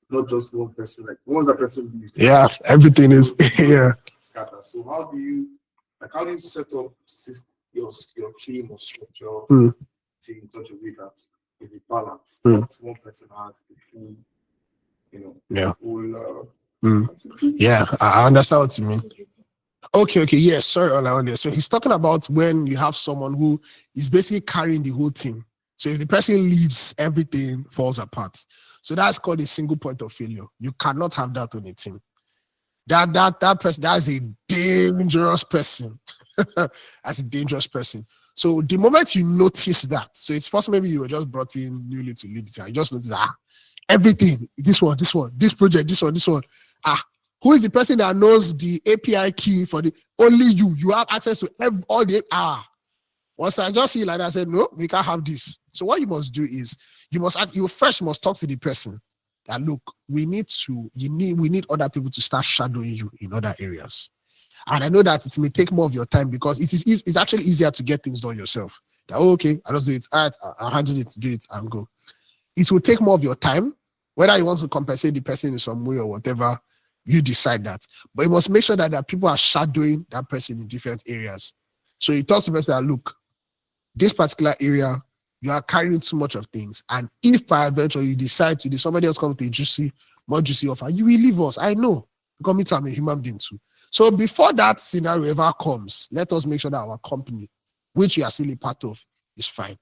not just one person, like one other person leaves.
Yeah, everything is yeah.
Scatter. So how do you set up your team or structure in such a way that is a balance? Not one person has the full,
Yeah, I understand what you mean. Okay, yes, sorry, Olaonde. So he's talking about when you have someone who is basically carrying the whole team. So if the person leaves, everything falls apart. So that's called a single point of failure. You cannot have that on a team. That person, that's a dangerous person. That's a dangerous person. So the moment you notice that, so it's possible maybe you were just brought in newly to lead it, and you just notice everything, this project, this one. Who is the person that knows the API key for only you? You have access to all the Once I just see like that, I said, no, we can't have this. So what you must do is you first must talk to the person that look, we need other people to start shadowing you in other areas. And I know that it may take more of your time because it's actually easier to get things done yourself. That, okay, I'll just do it. All right, I'll handle it, do it, and go. It will take more of your time, whether you want to compensate the person in some way or whatever, you decide that. But you must make sure that people are shadowing that person in different areas. So you talk to the person that, look, this particular area, you are carrying too much of things. And if by adventure you decide to do, somebody else comes with a more juicy offer, you will leave us. I know. Because me too, I'm a human being too. So before that scenario ever comes, let us make sure that our company, which you are still a part of, is fine.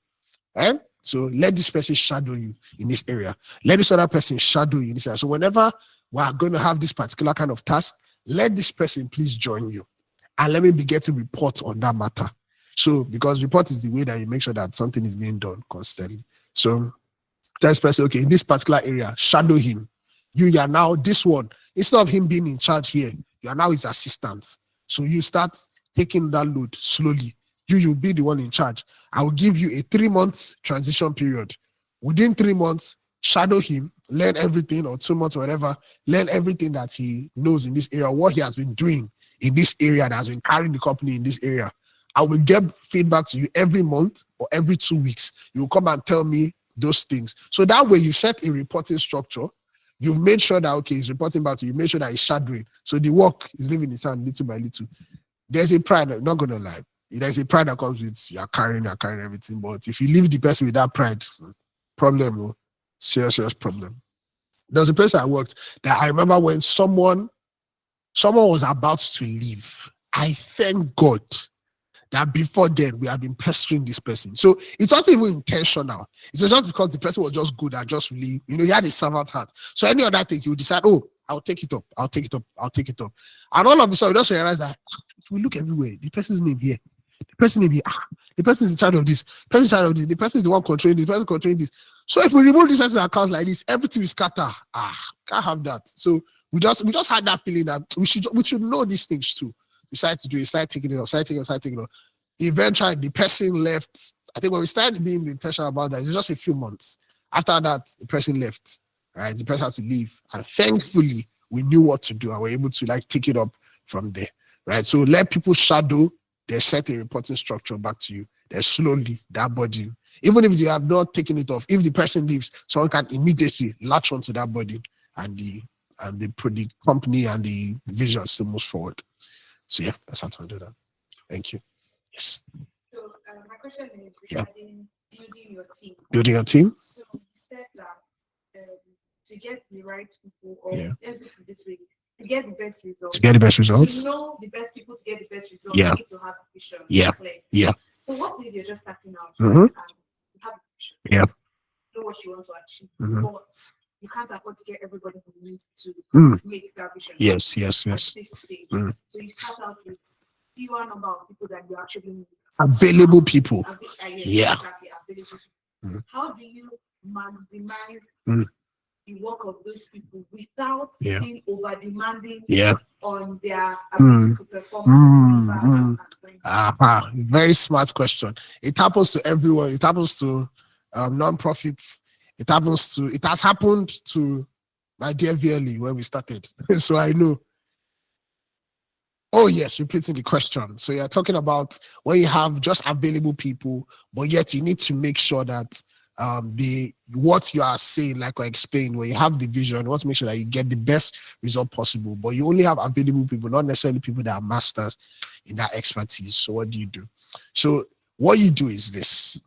Right? So let this person shadow you in this area. Let this other person shadow you in this area. So whenever we are going to have this particular kind of task, let this person please join you. And let me be getting reports on that matter. So, because report is the way that you make sure that something is being done constantly. So, tell this person, okay, in this particular area, shadow him. You are now this one. Instead of him being in charge here, you are now his assistant. So, you start taking that load slowly. You'll be the one in charge. I will give you a 3-month transition period. Within 3 months, shadow him, learn everything, or 2 months, or whatever, learn everything that he knows in this area, what he has been doing in this area, that has been carrying the company in this area. I will get feedback to you every month or every 2 weeks. You will come and tell me those things. So that way you set a reporting structure. You've made sure that, okay, he's reporting back to you. You made sure that he's shadowing. So the work is leaving his hand little by little. There's a pride, I'm not going to lie. There's a pride that comes with you're carrying everything. But if you leave the person with that pride, problem, serious problem. There was a place I worked that I remember when someone was about to leave. I thank God that before then we have been pestering this person. So it wasn't even intentional. It was just because the person was just good and just really, he had a servant heart. So any other thing, he would decide, oh, I'll take it up. And all of a sudden, we just realize that if we look everywhere, the person's name here, the person name here, the person is in charge of this, the person is in charge of this, the person is the one controlling this, the person controlling this. So if we remove this person's account like this, everything will scatter. Can't have that. So we just had that feeling that we should know these things too. We started to do it, started taking it up. Eventually, the person left. I think when we started being intentional about that, it was just a few months. After that, the person left. Right, the person had to leave, and thankfully, we knew what to do, and we were able to take it up from there. Right, so let people shadow they set a reporting structure back to you. Then slowly that body, even if you have not taken it off, if the person leaves, someone can immediately latch onto that body, and the company and the vision still moves forward. So yeah, that's how to do that. Thank you. Yes.
So my question is
Yeah.
regarding building your team.
Building a team.
So you said that to get the right people, or
Yeah.
everything this way, to get the best results.
To get the best results.
To know the best people to get the best results.
Yeah.
You need to have a vision.
Yeah.
Clear.
Yeah.
So what if you're just starting out
Mhm.
and you have a vision?
Yeah.
You know what you want to achieve,
Mhm.
but you can't afford to get everybody who needs to
Mm.
make that vision.
Yes, yes,
At
yes.
this stage.
Mm.
So you start out with fewer number of people that you actually need.
Available people.
Yes,
Yeah.
exactly, available people.
Mm.
How do you maximize
Mm.
the work of those people without
Yeah.
being over demanding
Yeah.
on their ability
Mm.
to perform?
Mm. Very smart question. It happens to everyone. It happens to non-profits. It has happened to my dear VLE when we started. So I know. Oh yes, repeating the question. So you're talking about when you have just available people, but yet you need to make sure that what you are saying, like I explained, when you have the vision, you want to make sure that you get the best result possible, but you only have available people, not necessarily people that are masters in that expertise. So what do you do? So what you do is this.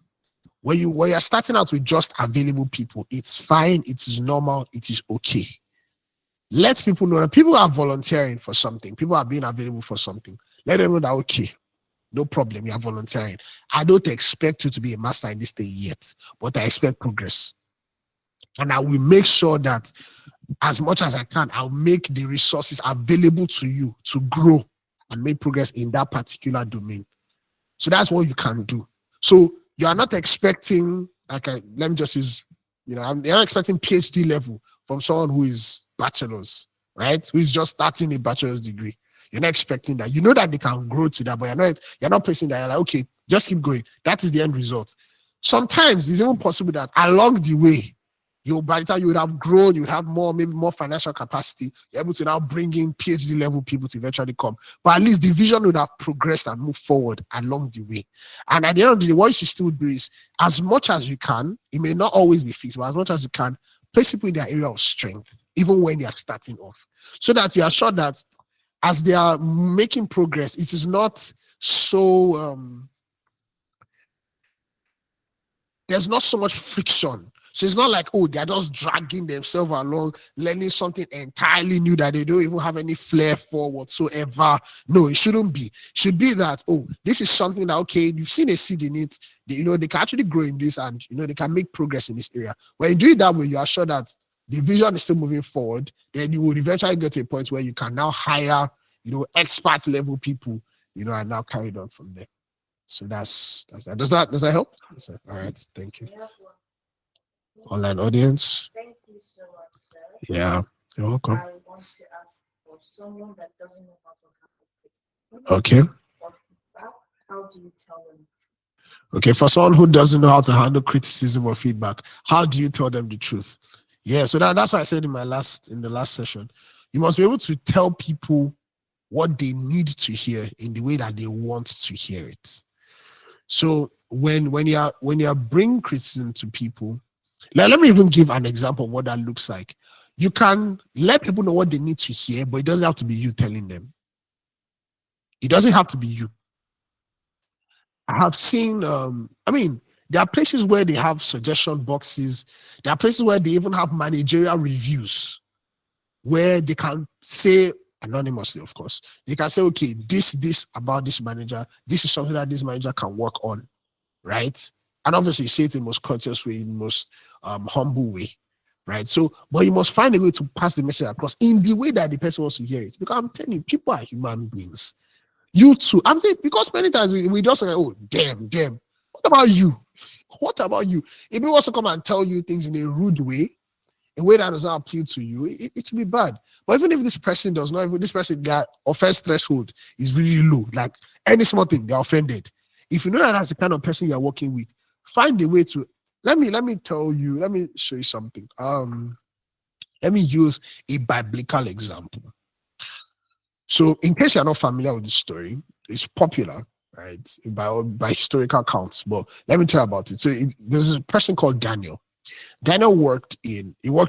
When you're starting out with just available people, it's fine, it is normal, it is okay. Let people know that people are volunteering for something, people are being available for something. Let them know that, okay, no problem, you are volunteering. I don't expect you to be a master in this thing yet, but I expect progress. And I will make sure that as much as I can, I'll make the resources available to you to grow and make progress in that particular domain. So that's what you can do. So you are not expecting, let me just use, you're not expecting PhD level from someone who is bachelor's, right? Who is just starting a bachelor's degree. You're not expecting that. You know that they can grow to that, but you're not placing that. You're like, okay, just keep going. That is the end result. Sometimes it's even possible that along the way, by the time you would have grown, you would have maybe more financial capacity, you're able to now bring in PhD level people to eventually come. But at least the vision would have progressed and moved forward along the way. And at the end of the day, what you should still do is, as much as you can, it may not always be feasible, as much as you can, place people in their area of strength, even when they are starting off, so that you are sure that as they are making progress, it is not so, there's not so much friction. So it's not like, oh, they're just dragging themselves along, learning something entirely new that they don't even have any flair for whatsoever. No, it shouldn't be. It should be that, oh, this is something that, okay, you've seen a seed in it. They can actually grow in this, and, they can make progress in this area. When you do it that way, you are sure that the vision is still moving forward. Then you will eventually get to a point where you can now hire, expert level people, and now carry it on from there. So that's that. Does that help? All right, thank you. Online audience.
Thank you so much, sir.
Yeah, you're welcome.
I want to ask for someone that doesn't know how to handle it.
Okay.
How do you tell them?
Okay, for someone who doesn't know how to handle criticism or feedback, how do you tell them the truth? Yeah, so that's what I said in the last session. You must be able to tell people what they need to hear in the way that they want to hear it. So when you're bringing criticism to people, let me even give an example of what that looks like. You can let people know what they need to hear, but it doesn't have to be you telling them. It doesn't have to be you. I have seen, there are places where they have suggestion boxes. There are places where they even have managerial reviews where they can say, anonymously, of course, they can say, okay, this about this manager, this is something that this manager can work on, right? And obviously say it in the most courteous way, in the most humble way, right? So, but you must find a way to pass the message across in the way that the person wants to hear it. Because I'm telling you, people are human beings. You too. I'm saying, because many times we just say, oh, damn. What about you? What about you? If he wants to come and tell you things in a rude way, a way that does not appeal to you, it will be bad. But even if this person does not, their offense threshold is really low, like any small thing, they're offended. If you know that that's the kind of person you're working with, find a way to, let me show you something. Let me use a biblical example. So in case you're not familiar with this story, it's popular. right? By historical counts. But let me tell you about it. So there's a person called Daniel. Daniel worked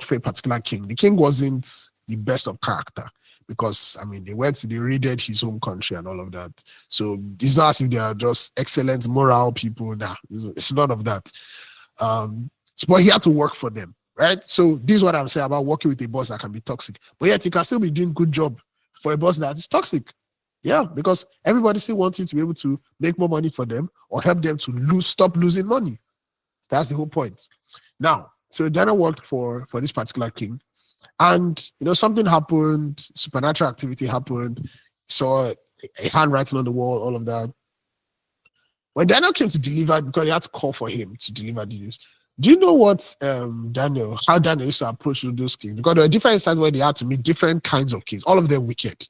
for a particular king. The king wasn't the best of character because I mean they raided his home country and all of that. So it's not as if they are just excellent moral people. Nah, it's none of that. But he had to work for them, right? So this is what I'm saying about working with a boss that can be toxic, but yet you can still be doing good job for a boss that is toxic. Yeah, because everybody still wants you to be able to make more money for them or help them to stop losing money. That's the whole point. Now, so Daniel worked for this particular king, and something happened, supernatural activity happened, saw a handwriting on the wall, all of that. When Daniel came to deliver, because they had to call for him to deliver the news. Do you know what how Daniel used to approach those kings? Because there were different instances where they had to meet different kinds of kings, all of them wicked.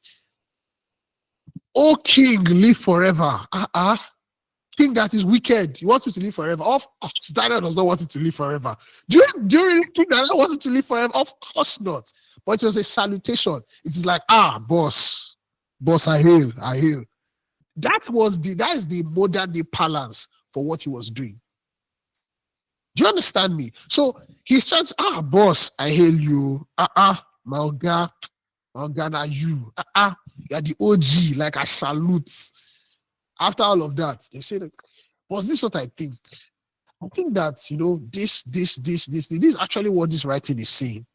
Oh, king, live forever. King that is wicked. He wants me to live forever. Of course, Daniel does not want him to live forever. Do you really think Daniel wants him to live forever? Of course not. But it was a salutation. It is like, boss, I hail. That is the modern day balance for what he was doing. Do you understand me? So he's trying to, boss, I hail you. My God, are you? You're the OG, like I salute. After all of that, they say, was this what I think? I think that, this is actually what this writing is saying.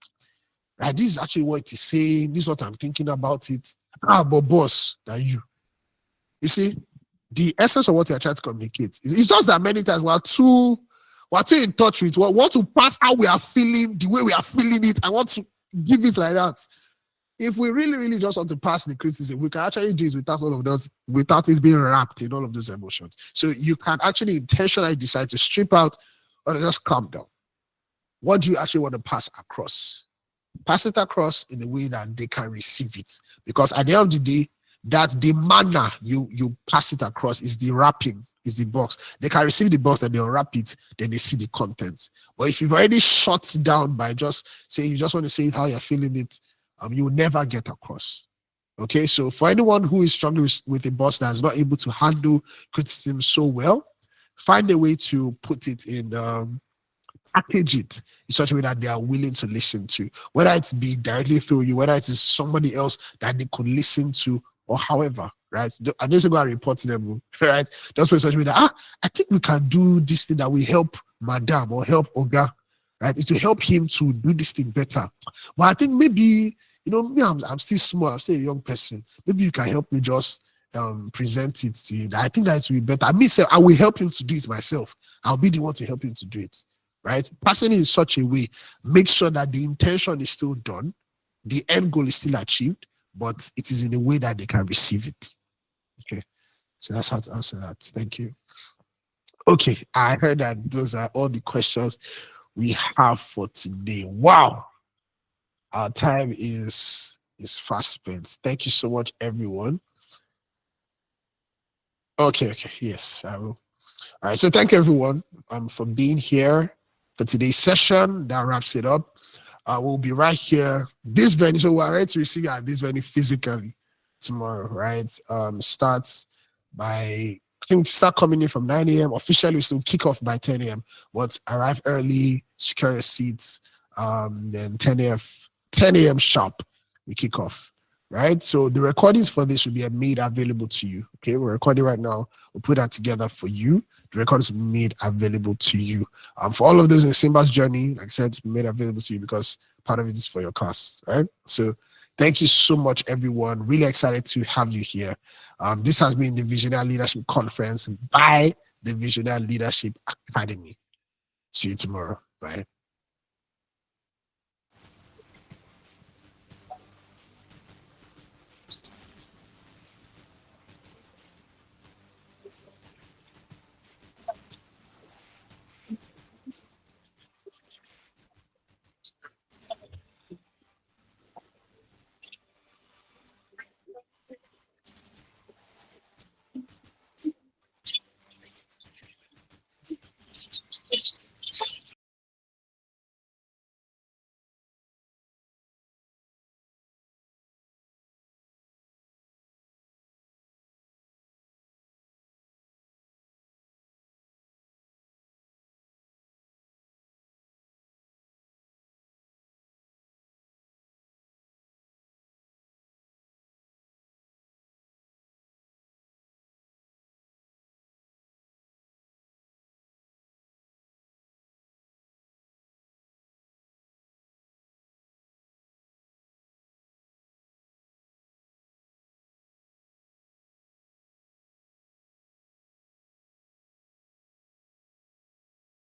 Right? This is actually what it is saying. This is what I'm thinking about it. But boss, that you. You see, the essence of what you're trying to communicate it's just that many times we're too in touch with what want to pass how we are feeling, the way we are feeling it. I want to give it like that. If we really, really just want to pass the criticism, we can actually do it without all of those, without it being wrapped in all of those emotions. So you can actually intentionally decide to strip out or just calm down. What do you actually want to pass across? Pass it across in a way that they can receive it. Because at the end of the day, that the manner you pass it across is the wrapping, is the box. They can receive the box and they'll wrap it, then they see the contents. But if you've already shut down by just saying you just want to say how you're feeling it, you will never get across. Okay, so for anyone who is struggling with a boss that is not able to handle criticism so well, find a way to put it in, package it in such a way that they are willing to listen to, whether it's be directly through you, whether it is somebody else that they could listen to, or however, right? I just go and report to them, right? Just put in such a way that, I think we can do this thing that will help Madam or help Oga, right? It will help him to do this thing better. But I think maybe, me, I'm still small, I'm still a young person. Maybe you can help me just present it to you. I think that it will be better. I will help him to do it myself. I'll be the one to help him to do it, right? Passing it in such a way, make sure that the intention is still done, the end goal is still achieved, but it is in a way that they can receive it. Okay, so that's how to answer that. Thank you. Okay, I heard that those are all the questions we have for today. Wow, our time is fast spent. Thank you so much, everyone. Okay, yes, I will. All right, so thank you, everyone, for being here for today's session. That wraps it up. We'll be right here, this venue. So we're ready to receive you at this venue physically tomorrow, right? Starts by, I think, start coming in from 9 a.m. Officially, we still kick off by 10 a.m. But arrive early, secure your seats. Then 10 a.m. sharp, we kick off, right? So the recordings for this will be made available to you. Okay, we're recording right now. We'll put that together for you. The recordings will be made available to you. For all of those in Simba's journey, like I said, it's made available to you because part of it is for your class, right? So thank you so much, everyone. Really excited to have you here. This has been the Visionnaire Leadership Conference by the Visionnaire Leadership Academy. See you tomorrow. Bye.